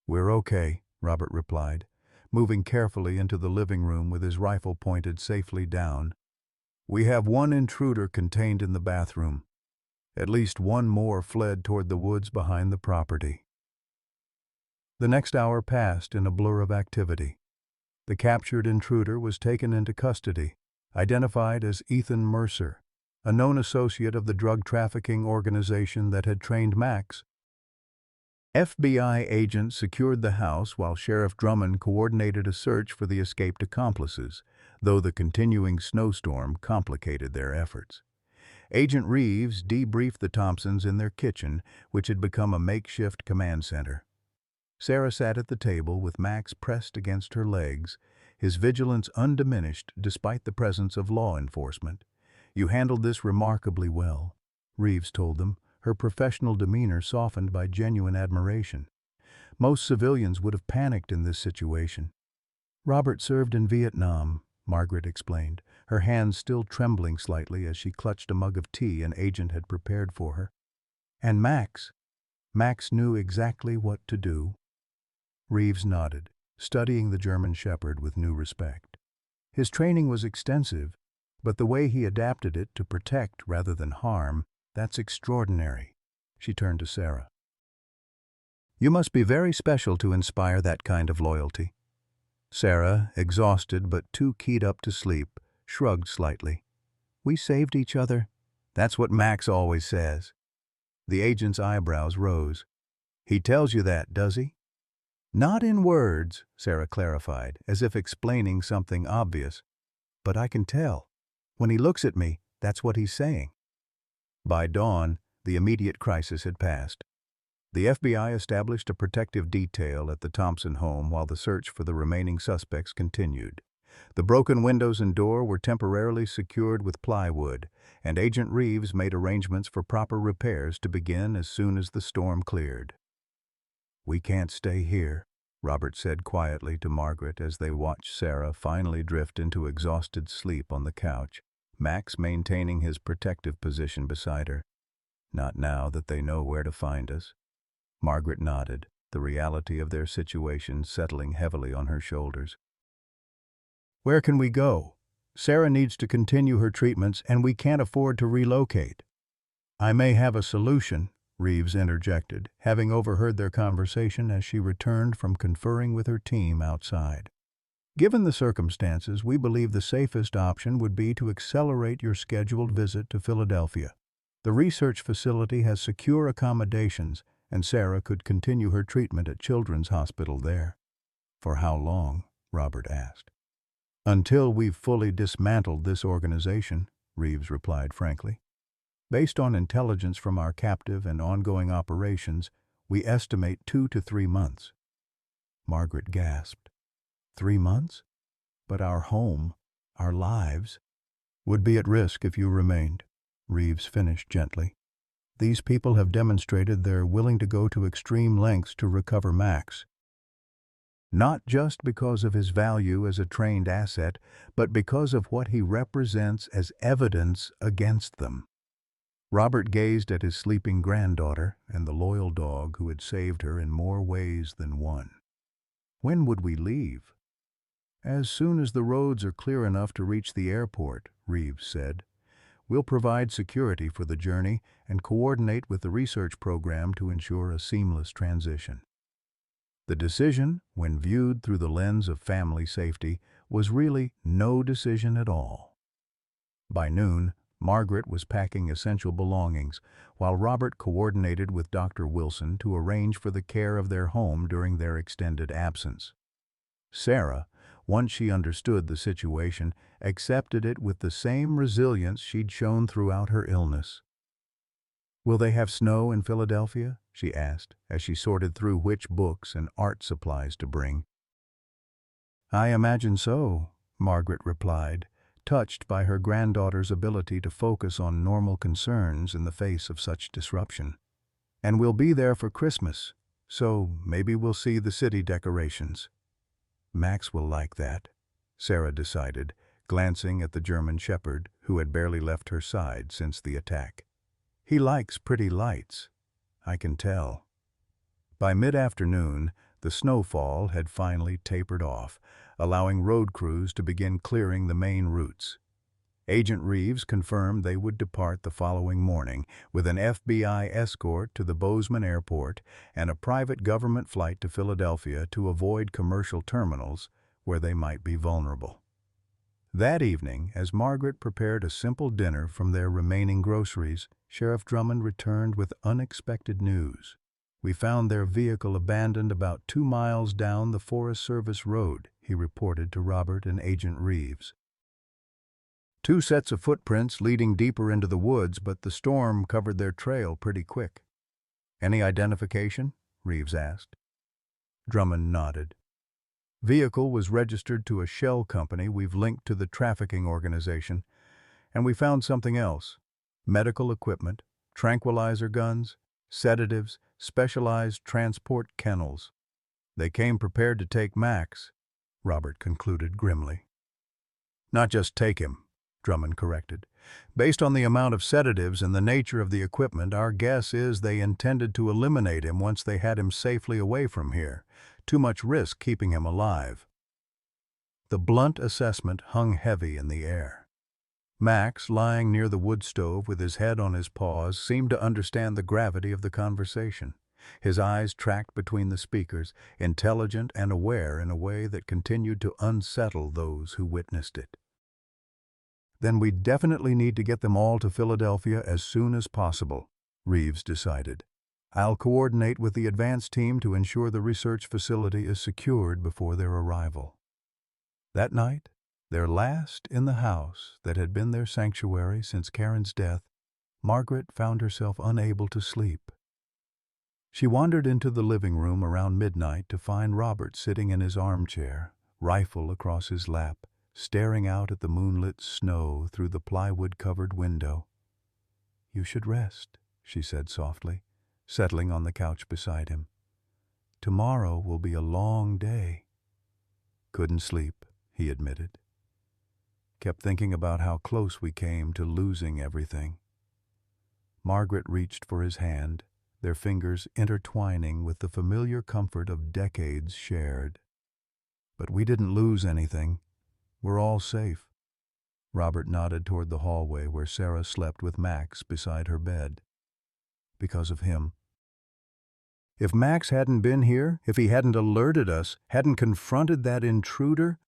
"We're okay," Robert replied, moving carefully into the living room with his rifle pointed safely down. "We have one intruder contained in the bathroom. At least one more fled toward the woods behind the property." The next hour passed in a blur of activity. The captured intruder was taken into custody, identified as Ethan Mercer, a known associate of the drug trafficking organization that had trained Max. FBI agents secured the house while Sheriff Drummond coordinated a search for the escaped accomplices, though the continuing snowstorm complicated their efforts. Agent Reeves debriefed the Thompsons in their kitchen, which had become a makeshift command center. Sarah sat at the table with Max pressed against her legs, his vigilance undiminished despite the presence of law enforcement. "You handled this remarkably well," Reeves told them, her professional demeanor softened by genuine admiration. "Most civilians would have panicked in this situation." "Robert served in Vietnam," Margaret explained, her hands still trembling slightly as she clutched a mug of tea an agent had prepared for her. "And Max knew exactly what to do." Reeves nodded, studying the German shepherd with new respect. "His training was extensive, but the way he adapted it to protect rather than harm, that's extraordinary." She turned to Sarah. "You must be very special to inspire that kind of loyalty." Sarah, exhausted but too keyed up to sleep, shrugged slightly. "We saved each other. That's what Max always says." The agent's eyebrows rose. "He tells you that, does he?" "Not in words," Sarah clarified, as if explaining something obvious. "But I can tell. When he looks at me, that's what he's saying." By dawn, the immediate crisis had passed. The FBI established a protective detail at the Thompson home while the search for the remaining suspects continued. The broken windows and door were temporarily secured with plywood, and Agent Reeves made arrangements for proper repairs to begin as soon as the storm cleared. "We can't stay here," Robert said quietly to Margaret as they watched Sarah finally drift into exhausted sleep on the couch, Max maintaining his protective position beside her. "Not now that they know where to find us." Margaret nodded, the reality of their situation settling heavily on her shoulders. "Where can we go? Sarah needs to continue her treatments and we can't afford to relocate." "I may have a solution," Reeves interjected, having overheard their conversation as she returned from conferring with her team outside. "Given the circumstances, we believe the safest option would be to accelerate your scheduled visit to Philadelphia. The research facility has secure accommodations, and Sarah could continue her treatment at Children's Hospital there." "For how long?" Robert asked. "Until we've fully dismantled this organization," Reeves replied frankly. "Based on intelligence from our captive and ongoing operations, we estimate 2 to 3 months." Margaret gasped. 3 months? But our home, our lives. Would be at risk if you remained, Reeves finished gently. These people have demonstrated they're willing to go to extreme lengths to recover Max. Not just because of his value as a trained asset, but because of what he represents as evidence against them. Robert gazed at his sleeping granddaughter and the loyal dog who had saved her in more ways than one. When would we leave? As soon as the roads are clear enough to reach the airport, Reeves said. We'll provide security for the journey and coordinate with the research program to ensure a seamless transition. The decision, when viewed through the lens of family safety, was really no decision at all. By noon, Margaret was packing essential belongings, while Robert coordinated with Dr. Wilson to arrange for the care of their home during their extended absence. Sarah, once she understood the situation, accepted it with the same resilience she'd shown throughout her illness. Will they have snow in Philadelphia? She asked, as she sorted through which books and art supplies to bring. I imagine so, Margaret replied, touched by her granddaughter's ability to focus on normal concerns in the face of such disruption. And we'll be there for Christmas, so maybe we'll see the city decorations. Max will like that, Sarah decided, glancing at the German shepherd who had barely left her side since the attack. He likes pretty lights, I can tell. By mid-afternoon, the snowfall had finally tapered off, allowing road crews to begin clearing the main routes. Agent Reeves confirmed they would depart the following morning with an FBI escort to the Bozeman airport and a private government flight to Philadelphia to avoid commercial terminals where they might be vulnerable. That evening, as Margaret prepared a simple dinner from their remaining groceries, Sheriff Drummond returned with unexpected news. We found their vehicle abandoned about 2 miles down the Forest Service road, he reported to Robert and Agent Reeves. 2 sets of footprints leading deeper into the woods, but the storm covered their trail pretty quick. Any identification? Reeves asked. Drummond nodded. Vehicle was registered to a shell company we've linked to the trafficking organization, and we found something else. Medical equipment, tranquilizer guns, sedatives, specialized transport kennels. They came prepared to take Max, Robert concluded grimly. Not just take him, Drummond corrected. Based on the amount of sedatives and the nature of the equipment, our guess is they intended to eliminate him once they had him safely away from here. Too much risk keeping him alive. The blunt assessment hung heavy in the air. Max, lying near the wood stove with his head on his paws, seemed to understand the gravity of the conversation. His eyes tracked between the speakers, intelligent and aware in a way that continued to unsettle those who witnessed it. Then we definitely need to get them all to Philadelphia as soon as possible, Reeves decided. I'll coordinate with the advance team to ensure the research facility is secured before their arrival. That night, their last in the house that had been their sanctuary since Karen's death, Margaret found herself unable to sleep. She wandered into the living room around midnight to find Robert sitting in his armchair, rifle across his lap, staring out at the moonlit snow through the plywood-covered window. You should rest, she said softly, settling on the couch beside him. Tomorrow will be a long day. Couldn't sleep, he admitted. Kept thinking about how close we came to losing everything. Margaret reached for his hand, their fingers intertwining with the familiar comfort of decades shared. But we didn't lose anything. We're all safe. Robert nodded toward the hallway where Sarah slept with Max beside her bed. Because of him. If Max hadn't been here, if he hadn't alerted us, hadn't confronted that intruder,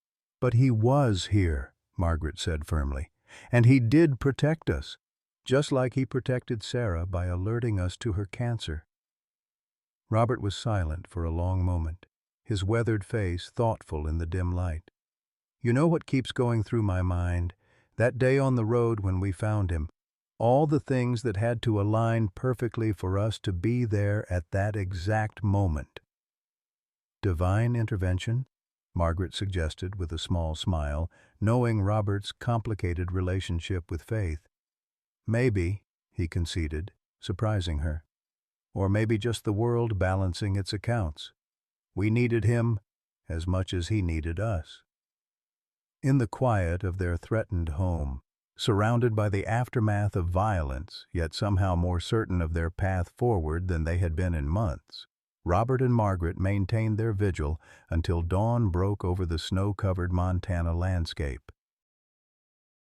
but he was here, Margaret said firmly, and he did protect us, just like he protected Sarah by alerting us to her cancer. Robert was silent for a long moment, his weathered face thoughtful in the dim light. You know what keeps going through my mind? That day on the road when we found him. All the things that had to align perfectly for us to be there at that exact moment. Divine intervention? Margaret suggested with a small smile, knowing Robert's complicated relationship with Faith. Maybe, he conceded, surprising her. Or maybe just the world balancing its accounts. We needed him as much as he needed us. In the quiet of their threatened home, surrounded by the aftermath of violence, yet somehow more certain of their path forward than they had been in months, Robert and Margaret maintained their vigil until dawn broke over the snow-covered Montana landscape.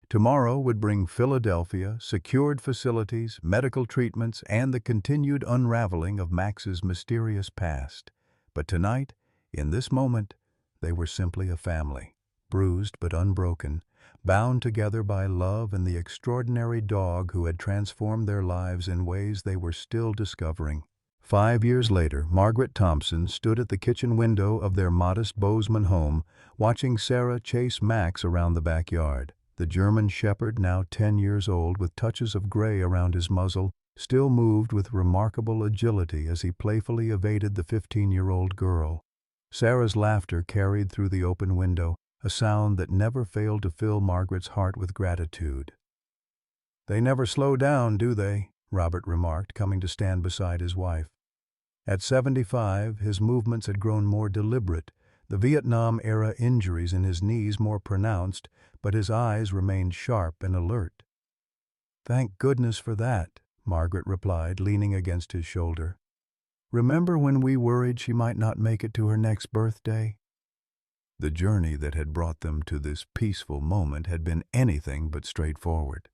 Tomorrow would bring Philadelphia, secured facilities, medical treatments, and the continued unraveling of Max's mysterious past. But tonight, in this moment, they were simply a family, bruised but unbroken, bound together by love and the extraordinary dog who had transformed their lives in ways they were still discovering. 5 years later, Margaret Thompson stood at the kitchen window of their modest Bozeman home, watching Sarah chase Max around the backyard. The German shepherd, now 10 years old with touches of gray around his muzzle, still moved with remarkable agility as he playfully evaded the 15-year-old girl. Sarah's laughter carried through the open window, a sound that never failed to fill Margaret's heart with gratitude. "They never slow down, do they?" Robert remarked, coming to stand beside his wife. At 75, his movements had grown more deliberate, the Vietnam-era injuries in his knees more pronounced, but his eyes remained sharp and alert. "Thank goodness for that," Margaret replied, leaning against his shoulder. "Remember when we worried she might not make it to her next birthday?" The journey that had brought them to this peaceful moment had been anything but straightforward.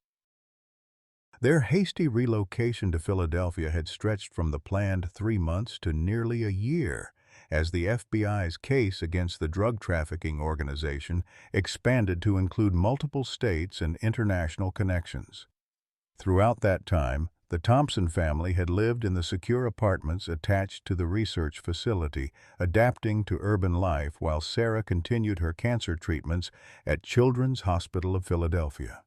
Their hasty relocation to Philadelphia had stretched from the planned 3 months to nearly a year, as the FBI's case against the drug trafficking organization expanded to include multiple states and international connections. Throughout that time, the Thompson family had lived in the secure apartments attached to the research facility, adapting to urban life while Sarah continued her cancer treatments at Children's Hospital of Philadelphia.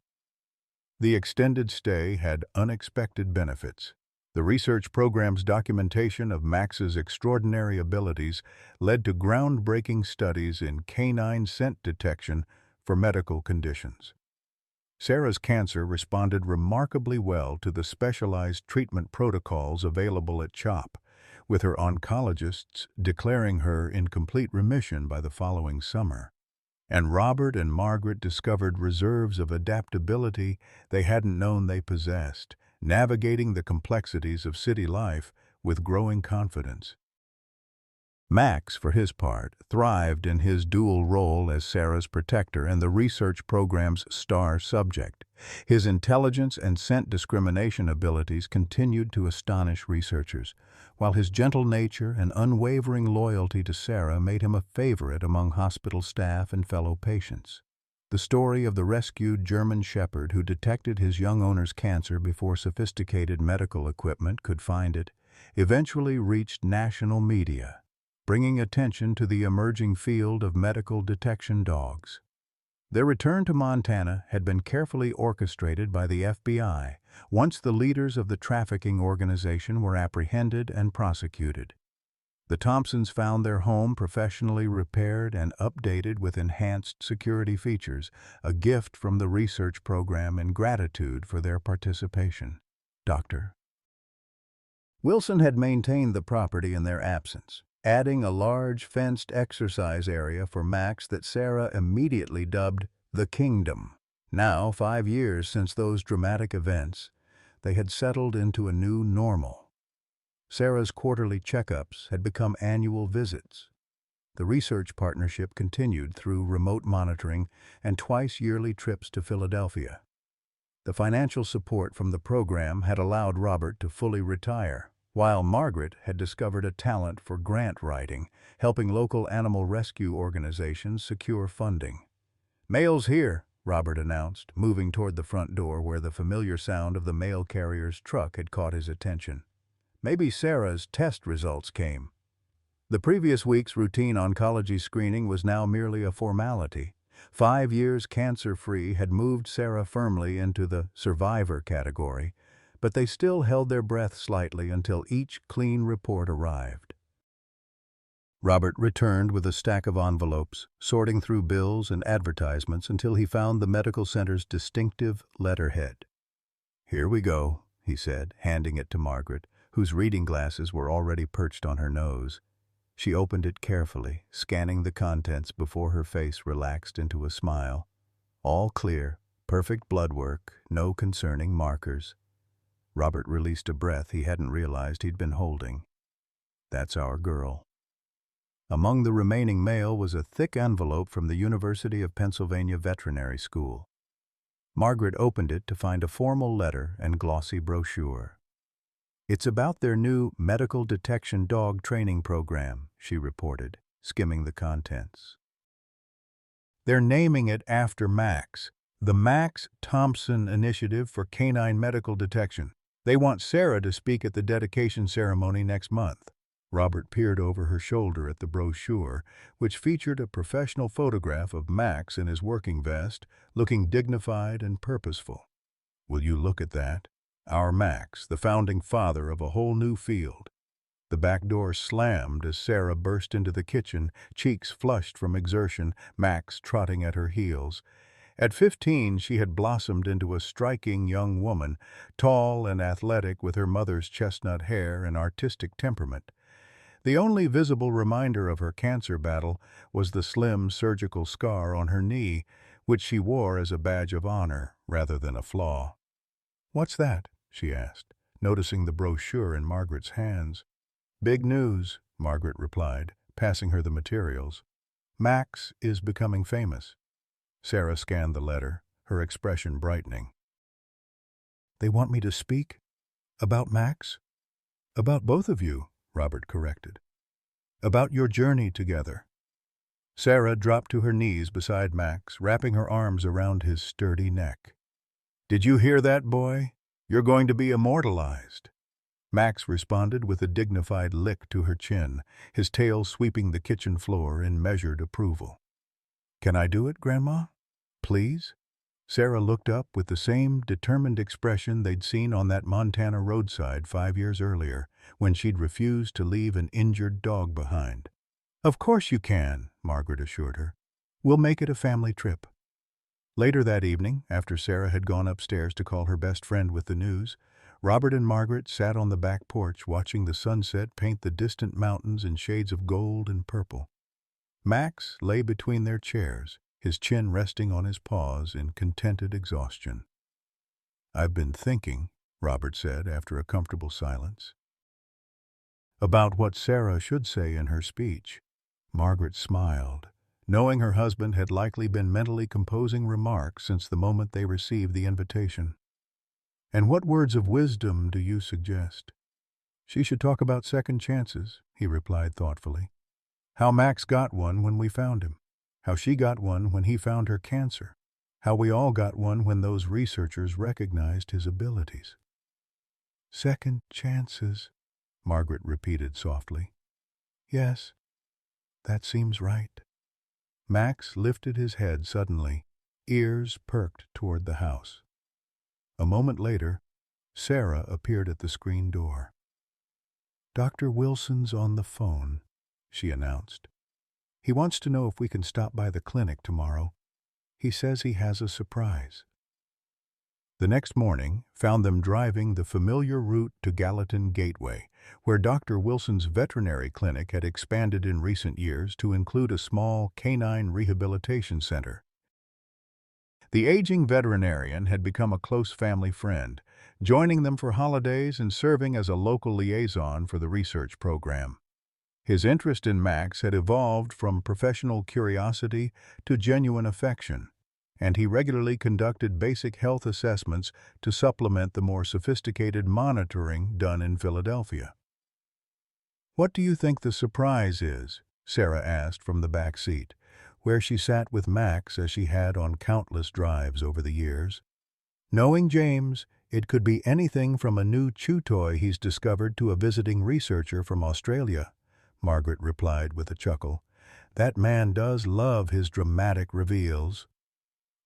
The extended stay had unexpected benefits. The research program's documentation of Max's extraordinary abilities led to groundbreaking studies in canine scent detection for medical conditions. Sarah's cancer responded remarkably well to the specialized treatment protocols available at CHOP, with her oncologists declaring her in complete remission by the following summer. And Robert and Margaret discovered reserves of adaptability they hadn't known they possessed, navigating the complexities of city life with growing confidence. Max, for his part, thrived in his dual role as Sarah's protector and the research program's star subject. His intelligence and scent discrimination abilities continued to astonish researchers, while his gentle nature and unwavering loyalty to Sarah made him a favorite among hospital staff and fellow patients. The story of the rescued German shepherd who detected his young owner's cancer before sophisticated medical equipment could find it eventually reached national media, bringing attention to the emerging field of medical detection dogs. Their return to Montana had been carefully orchestrated by the FBI once the leaders of the trafficking organization were apprehended and prosecuted. The Thompsons found their home professionally repaired and updated with enhanced security features, a gift from the research program in gratitude for their participation. Dr. Wilson had maintained the property in their absence, adding a large fenced exercise area for Max that Sarah immediately dubbed the Kingdom. Now, 5 years since those dramatic events, they had settled into a new normal. Sarah's quarterly checkups had become annual visits. The research partnership continued through remote monitoring and twice-yearly trips to Philadelphia. The financial support from the program had allowed Robert to fully retire, while Margaret had discovered a talent for grant writing, helping local animal rescue organizations secure funding. "Mail's here," Robert announced, moving toward the front door where the familiar sound of the mail carrier's truck had caught his attention. Maybe Sarah's test results came. The previous week's routine oncology screening was now merely a formality. 5 years cancer-free had moved Sarah firmly into the survivor category, but they still held their breath slightly until each clean report arrived. Robert returned with a stack of envelopes, sorting through bills and advertisements until he found the medical center's distinctive letterhead. "Here we go," he said, handing it to Margaret, whose reading glasses were already perched on her nose. She opened it carefully, scanning the contents before her face relaxed into a smile. All clear, perfect blood work, no concerning markers. Robert released a breath he hadn't realized he'd been holding. "That's our girl." Among the remaining mail was a thick envelope from the University of Pennsylvania Veterinary School. Margaret opened it to find a formal letter and glossy brochure. "It's about their new medical detection dog training program," she reported, skimming the contents. "They're naming it after Max, the Max Thompson Initiative for Canine Medical Detection. They want Sarah to speak at the dedication ceremony next month." Robert peered over her shoulder at the brochure, which featured a professional photograph of Max in his working vest, looking dignified and purposeful. "Will you look at that? Our Max, the founding father of a whole new field." The back door slammed as Sarah burst into the kitchen, cheeks flushed from exertion, Max trotting at her heels. At 15, she had blossomed into a striking young woman, tall and athletic with her mother's chestnut hair and artistic temperament. The only visible reminder of her cancer battle was the slim surgical scar on her knee, which she wore as a badge of honor rather than a flaw. "What's that?" she asked, noticing the brochure in Margaret's hands. "Big news," Margaret replied, passing her the materials. "Max is becoming famous." Sarah scanned the letter, her expression brightening. "They want me to speak? About Max?" "About both of you," Robert corrected. "About your journey together." Sarah dropped to her knees beside Max, wrapping her arms around his sturdy neck. "Did you hear that, boy? You're going to be immortalized." Max responded with a dignified lick to her chin, his tail sweeping the kitchen floor in measured approval. "Can I do it, Grandma? Please?" Sarah looked up with the same determined expression they'd seen on that Montana roadside 5 years earlier, when she'd refused to leave an injured dog behind. "Of course you can," Margaret assured her. "We'll make it a family trip." Later that evening, after Sarah had gone upstairs to call her best friend with the news, Robert and Margaret sat on the back porch watching the sunset paint the distant mountains in shades of gold and purple. Max lay between their chairs, his chin resting on his paws in contented exhaustion. "I've been thinking," Robert said after a comfortable silence, "about what Sarah should say in her speech." Margaret smiled, knowing her husband had likely been mentally composing remarks since the moment they received the invitation. "And what words of wisdom do you suggest?" "She should talk about second chances," he replied thoughtfully. "How Max got one when we found him. How she got one when he found her cancer. How we all got one when those researchers recognized his abilities." "Second chances," Margaret repeated softly. "Yes, that seems right." Max lifted his head suddenly, ears perked toward the house. A moment later, Sarah appeared at the screen door. "Dr. Wilson's on the phone," she announced. "He wants to know if we can stop by the clinic tomorrow. He says he has a surprise." The next morning found them driving the familiar route to Gallatin Gateway, where Dr. Wilson's veterinary clinic had expanded in recent years to include a small canine rehabilitation center. The aging veterinarian had become a close family friend, joining them for holidays and serving as a local liaison for the research program. His interest in Max had evolved from professional curiosity to genuine affection, and he regularly conducted basic health assessments to supplement the more sophisticated monitoring done in Philadelphia. "What do you think the surprise is?" Sarah asked from the back seat, where she sat with Max as she had on countless drives over the years. "Knowing James, it could be anything from a new chew toy he's discovered to a visiting researcher from Australia," Margaret replied with a chuckle. "That man does love his dramatic reveals."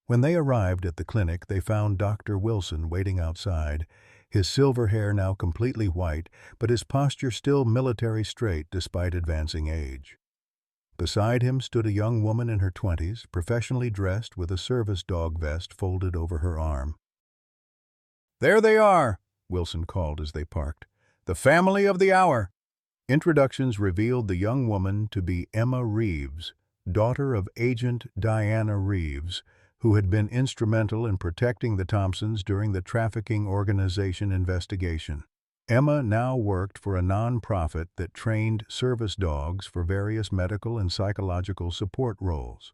When they arrived at the clinic, they found Dr. Wilson waiting outside, his silver hair now completely white, but his posture still military straight despite advancing age. Beside him stood a young woman in her 20s, professionally dressed with a service dog vest folded over her arm. "There they are," Wilson called as they parked. "The family of the hour." Introductions revealed the young woman to be Emma Reeves, daughter of Agent Diana Reeves, who had been instrumental in protecting the Thompsons during the trafficking organization investigation. Emma now worked for a non-profit that trained service dogs for various medical and psychological support roles.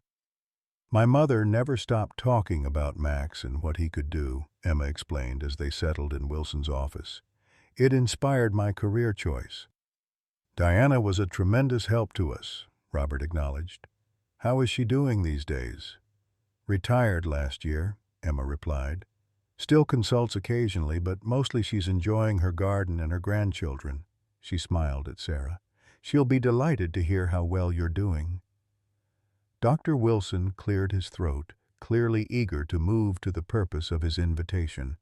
"My mother never stopped talking about Max and what he could do," Emma explained as they settled in Wilson's office. "It inspired my career choice." "Diana was a tremendous help to us," Robert acknowledged. "How is she doing these days?" "Retired last year," Emma replied. "Still consults occasionally, but mostly she's enjoying her garden and her grandchildren." She smiled at Sarah. "She'll be delighted to hear how well you're doing." Dr. Wilson cleared his throat, clearly eager to move to the purpose of his invitation.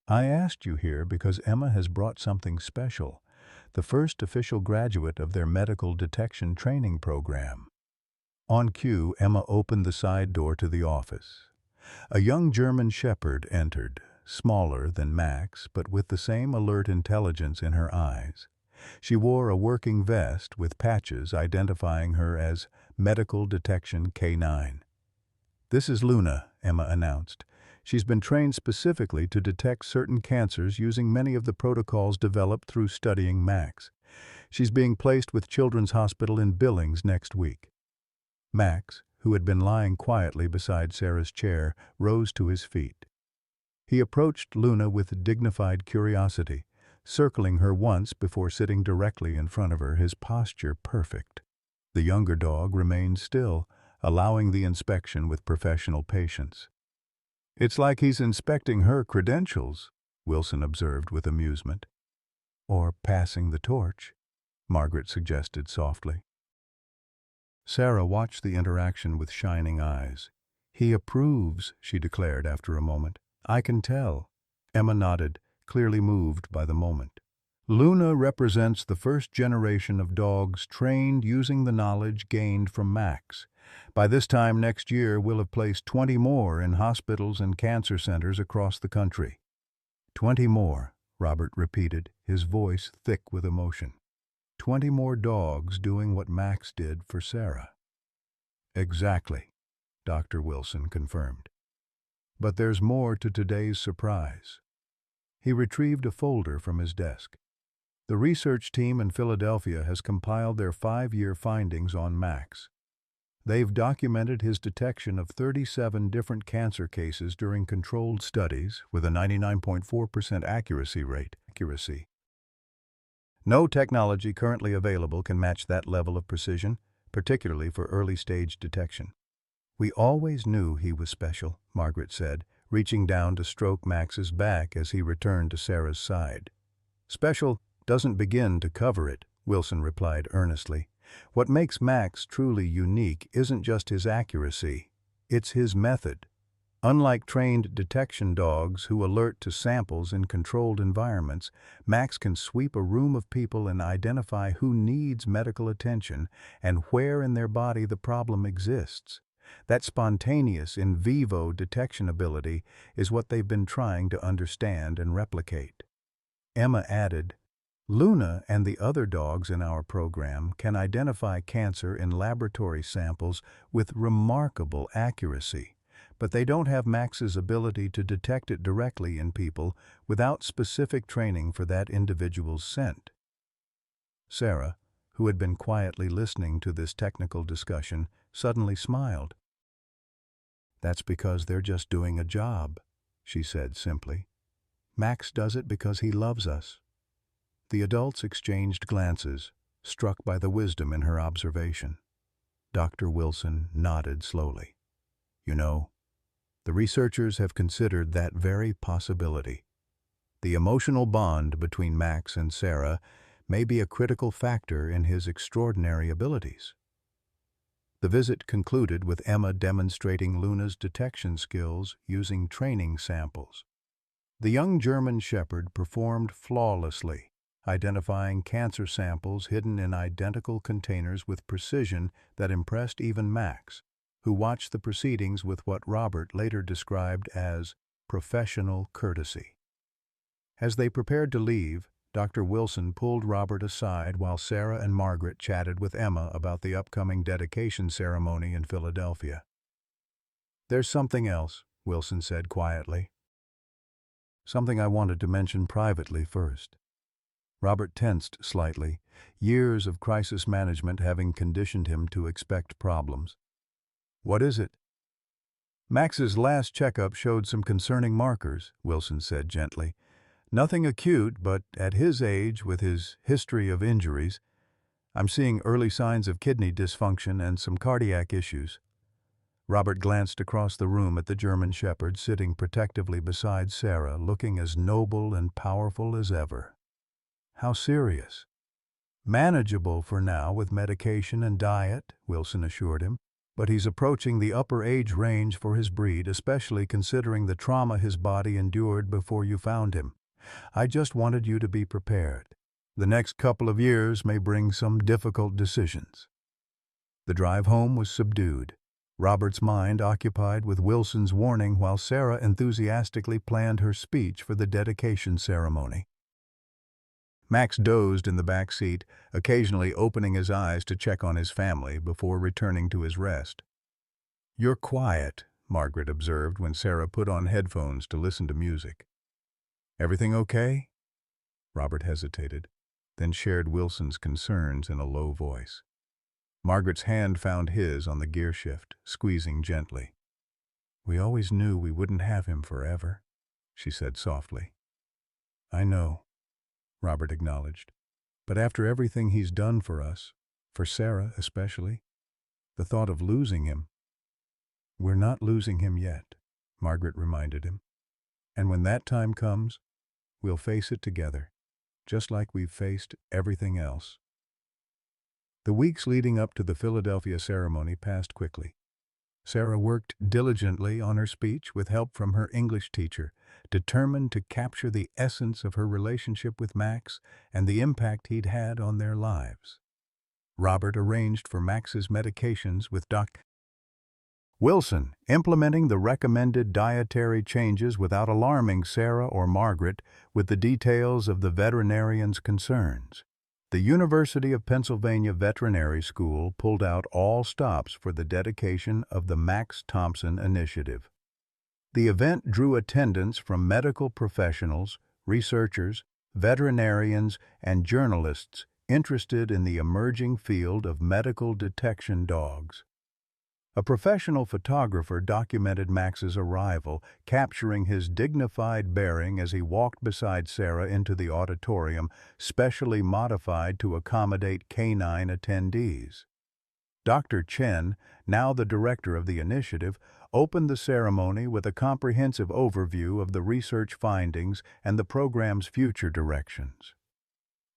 "I asked you here because Emma has brought something special, the first official graduate of their medical detection training program." On cue, Emma opened the side door to the office. A young German shepherd entered, smaller than Max, but with the same alert intelligence in her eyes. She wore a working vest with patches identifying her as Medical Detection K9. "This is Luna," Emma announced. "She's been trained specifically to detect certain cancers using many of the protocols developed through studying Max. She's being placed with Children's Hospital in Billings next week." Max, who had been lying quietly beside Sarah's chair, rose to his feet. He approached Luna with dignified curiosity, circling her once before sitting directly in front of her, his posture perfect. The younger dog remained still, allowing the inspection with professional patience. "It's like he's inspecting her credentials," Wilson observed with amusement. "Or passing the torch," Margaret suggested softly. Sarah watched the interaction with shining eyes. "He approves," she declared after a moment. "I can tell." Emma nodded, clearly moved by the moment. "Luna represents the first generation of dogs trained using the knowledge gained from Max. By this time next year, we'll have placed 20 more in hospitals and cancer centers across the country." 20 more, Robert repeated, his voice thick with emotion. 20 more dogs doing what Max did for Sarah. "Exactly," Dr. Wilson confirmed. "But there's more to today's surprise." He retrieved a folder from his desk. "The research team in Philadelphia has compiled their 5-year findings on Max. They've documented his detection of 37 different cancer cases during controlled studies with a 99.4% accuracy rate. No technology currently available can match that level of precision, particularly for early-stage detection." "We always knew he was special," Margaret said, reaching down to stroke Max's back as he returned to Sarah's side. "Special doesn't begin to cover it," Wilson replied earnestly. "What makes Max truly unique isn't just his accuracy, it's his method. Unlike trained detection dogs who alert to samples in controlled environments, Max can sweep a room of people and identify who needs medical attention and where in their body the problem exists. That spontaneous in vivo detection ability is what they've been trying to understand and replicate." Emma added, "Luna and the other dogs in our program can identify cancer in laboratory samples with remarkable accuracy, but they don't have Max's ability to detect it directly in people without specific training for that individual's scent." Sarah, who had been quietly listening to this technical discussion, suddenly smiled. "That's because they're just doing a job," she said simply. "Max does it because he loves us." The adults exchanged glances, struck by the wisdom in her observation. Dr. Wilson nodded slowly. "You know, the researchers have considered that very possibility. The emotional bond between Max and Sarah may be a critical factor in his extraordinary abilities." The visit concluded with Emma demonstrating Luna's detection skills using training samples. The young German shepherd performed flawlessly, identifying cancer samples hidden in identical containers with precision that impressed even Max, who watched the proceedings with what Robert later described as professional courtesy. As they prepared to leave, Dr. Wilson pulled Robert aside while Sarah and Margaret chatted with Emma about the upcoming dedication ceremony in Philadelphia. "There's something else," Wilson said quietly. "Something I wanted to mention privately first." Robert tensed slightly, years of crisis management having conditioned him to expect problems. "What is it?" "Max's last checkup showed some concerning markers," Wilson said gently. "Nothing acute, but at his age, with his history of injuries, I'm seeing early signs of kidney dysfunction and some cardiac issues." Robert glanced across the room at the German shepherd sitting protectively beside Sarah, looking as noble and powerful as ever. "How serious?" "Manageable for now with medication and diet," Wilson assured him, "but he's approaching the upper age range for his breed, especially considering the trauma his body endured before you found him. I just wanted you to be prepared. The next couple of years may bring some difficult decisions." The drive home was subdued, Robert's mind occupied with Wilson's warning while Sarah enthusiastically planned her speech for the dedication ceremony. Max dozed in the back seat, occasionally opening his eyes to check on his family before returning to his rest. "You're quiet," Margaret observed when Sarah put on headphones to listen to music. "Everything okay?" Robert hesitated, then shared Wilson's concerns in a low voice. Margaret's hand found his on the gear shift, squeezing gently. "We always knew we wouldn't have him forever," she said softly. "I know," Robert acknowledged. "But after everything he's done for us, for Sarah especially, the thought of losing him—" "We're not losing him yet," Margaret reminded him. "And when that time comes, we'll face it together, just like we've faced everything else." The weeks leading up to the Philadelphia ceremony passed quickly. Sarah worked diligently on her speech with help from her English teacher, determined to capture the essence of her relationship with Max and the impact he'd had on their lives. Robert arranged for Max's medications with Dr. Wilson, implementing the recommended dietary changes without alarming Sarah or Margaret with the details of the veterinarian's concerns. The University of Pennsylvania Veterinary School pulled out all stops for the dedication of the Max Thompson Initiative. The event drew attendance from medical professionals, researchers, veterinarians, and journalists interested in the emerging field of medical detection dogs. A professional photographer documented Max's arrival, capturing his dignified bearing as he walked beside Sarah into the auditorium, specially modified to accommodate canine attendees. Dr. Chen, now the director of the initiative, opened the ceremony with a comprehensive overview of the research findings and the program's future directions.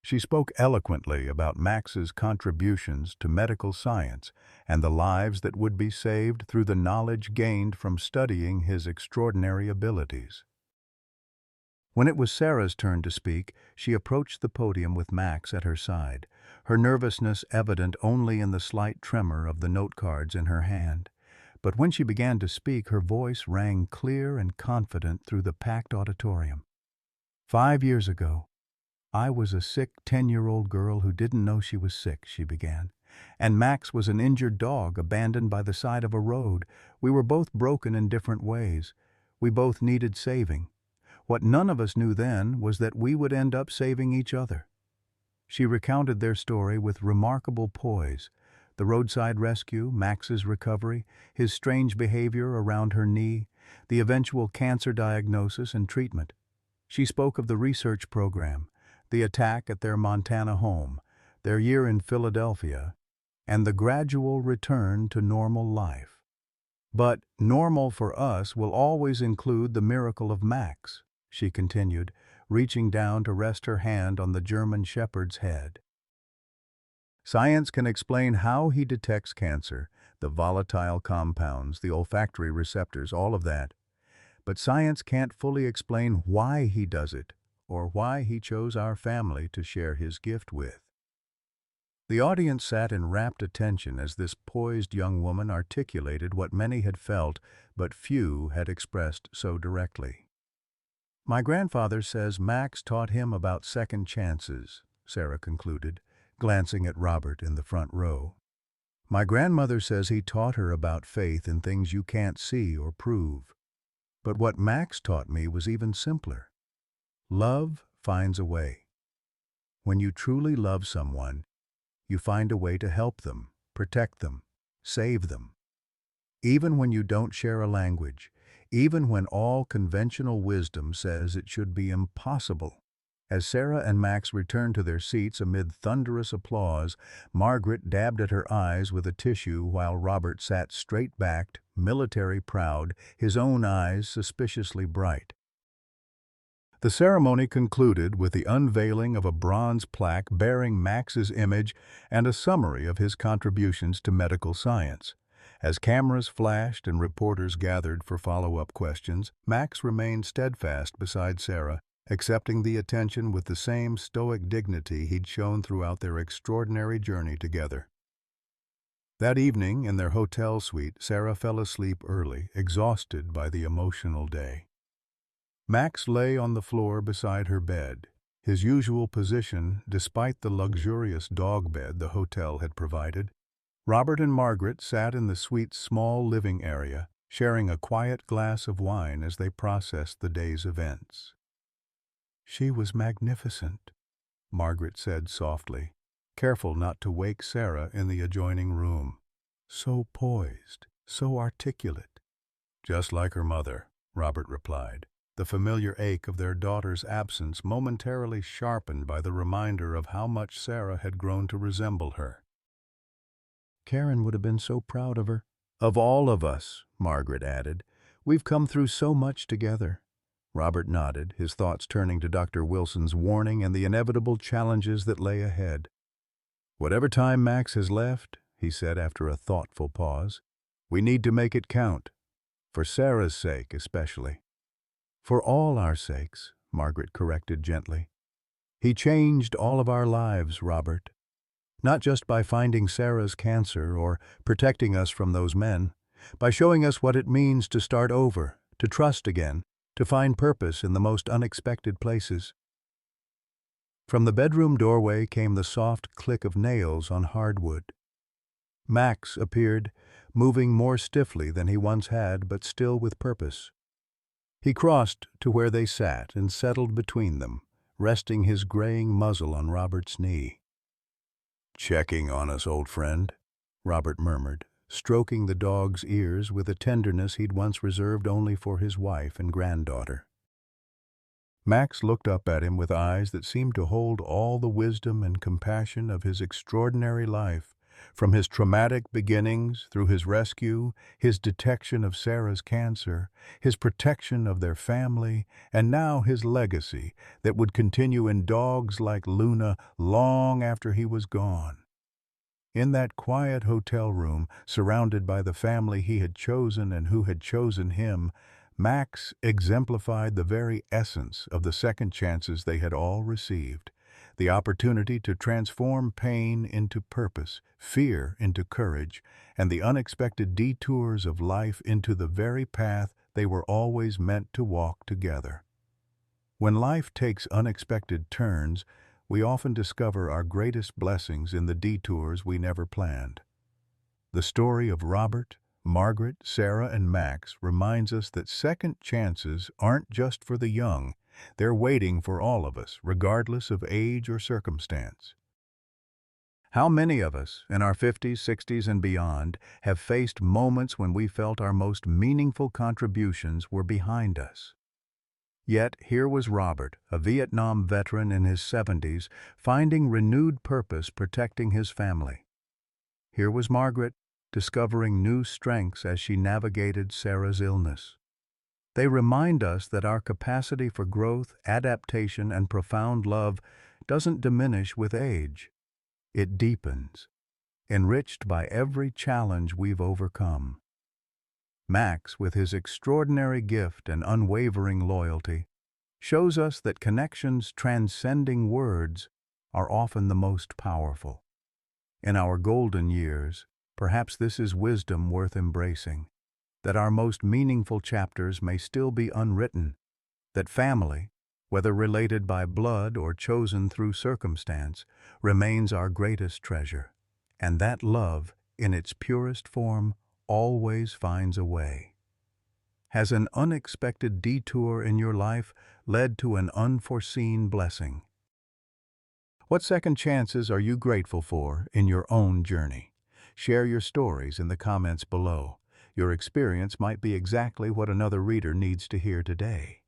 She spoke eloquently about Max's contributions to medical science and the lives that would be saved through the knowledge gained from studying his extraordinary abilities. When it was Sarah's turn to speak, she approached the podium with Max at her side, her nervousness evident only in the slight tremor of the note cards in her hand. But when she began to speak, her voice rang clear and confident through the packed auditorium. "5 years ago, I was a sick 10-year-old girl who didn't know she was sick," she began. "And Max was an injured dog abandoned by the side of a road. We were both broken in different ways. We both needed saving. What none of us knew then was that we would end up saving each other." She recounted their story with remarkable poise: the roadside rescue, Max's recovery, his strange behavior around her knee, the eventual cancer diagnosis and treatment. She spoke of the research program, the attack at their Montana home, their year in Philadelphia, and the gradual return to normal life. "But normal for us will always include the miracle of Max," she continued, reaching down to rest her hand on the German shepherd's head. "Science can explain how he detects cancer, the volatile compounds, the olfactory receptors, all of that. But science can't fully explain why he does it, or why he chose our family to share his gift with. The audience sat in rapt attention as this poised young woman articulated what many had felt, but few had expressed so directly. "My grandfather says Max taught him about second chances," Sarah concluded, glancing at Robert in the front row. "My grandmother says he taught her about faith in things you can't see or prove. But what Max taught me was even simpler. Love finds a way. When you truly love someone, you find a way to help them, protect them, save them. Even when you don't share a language, even when all conventional wisdom says it should be impossible." As Sarah and Max returned to their seats amid thunderous applause, Margaret dabbed at her eyes with a tissue while Robert sat straight-backed, military proud, his own eyes suspiciously bright. The ceremony concluded with the unveiling of a bronze plaque bearing Max's image and a summary of his contributions to medical science. As cameras flashed and reporters gathered for follow-up questions, Max remained steadfast beside Sarah, accepting the attention with the same stoic dignity he'd shown throughout their extraordinary journey together. That evening, in their hotel suite, Sarah fell asleep early, exhausted by the emotional day. Max lay on the floor beside her bed, his usual position despite the luxurious dog bed the hotel had provided. Robert and Margaret sat in the suite's small living area, sharing a quiet glass of wine as they processed the day's events. "She was magnificent," Margaret said softly, careful not to wake Sarah in the adjoining room. "So poised, so articulate." "Just like her mother," Robert replied, the familiar ache of their daughter's absence momentarily sharpened by the reminder of how much Sarah had grown to resemble her. "Karen would have been so proud of her." "Of all of us," Margaret added. "We've come through so much together." Robert nodded, his thoughts turning to Dr. Wilson's warning and the inevitable challenges that lay ahead. "Whatever time Max has left," he said after a thoughtful pause, "we need to make it count. For Sarah's sake, especially." "For all our sakes," Margaret corrected gently. "He changed all of our lives, Robert. Not just by finding Sarah's cancer or protecting us from those men, by showing us what it means to start over, to trust again, to find purpose in the most unexpected places." From the bedroom doorway came the soft click of nails on hardwood. Max appeared, moving more stiffly than he once had, but still with purpose. He crossed to where they sat and settled between them, resting his graying muzzle on Robert's knee. "Checking on us, old friend," Robert murmured, stroking the dog's ears with a tenderness he'd once reserved only for his wife and granddaughter. Max looked up at him with eyes that seemed to hold all the wisdom and compassion of his extraordinary life, from his traumatic beginnings through his rescue, his detection of Sarah's cancer, his protection of their family, and now his legacy that would continue in dogs like Luna long after he was gone. In that quiet hotel room, surrounded by the family he had chosen and who had chosen him, Max exemplified the very essence of the second chances they had all received, the opportunity to transform pain into purpose, fear into courage, and the unexpected detours of life into the very path they were always meant to walk together. When life takes unexpected turns, we often discover our greatest blessings in the detours we never planned. The story of Robert, Margaret, Sarah, and Max reminds us that second chances aren't just for the young. They're waiting for all of us, regardless of age or circumstance. How many of us, in our 50s, 60s, and beyond, have faced moments when we felt our most meaningful contributions were behind us? Yet here was Robert, a Vietnam veteran in his 70s, finding renewed purpose protecting his family. Here was Margaret, discovering new strengths as she navigated Sarah's illness. They remind us that our capacity for growth, adaptation, and profound love doesn't diminish with age. It deepens, enriched by every challenge we've overcome. Max, with his extraordinary gift and unwavering loyalty, shows us that connections transcending words are often the most powerful. In our golden years, perhaps this is wisdom worth embracing, that our most meaningful chapters may still be unwritten, that family, whether related by blood or chosen through circumstance, remains our greatest treasure, and that love, in its purest form, always finds a way. Has an unexpected detour in your life led to an unforeseen blessing? What second chances are you grateful for in your own journey? Share your stories in the comments below. Your experience might be exactly what another reader needs to hear today.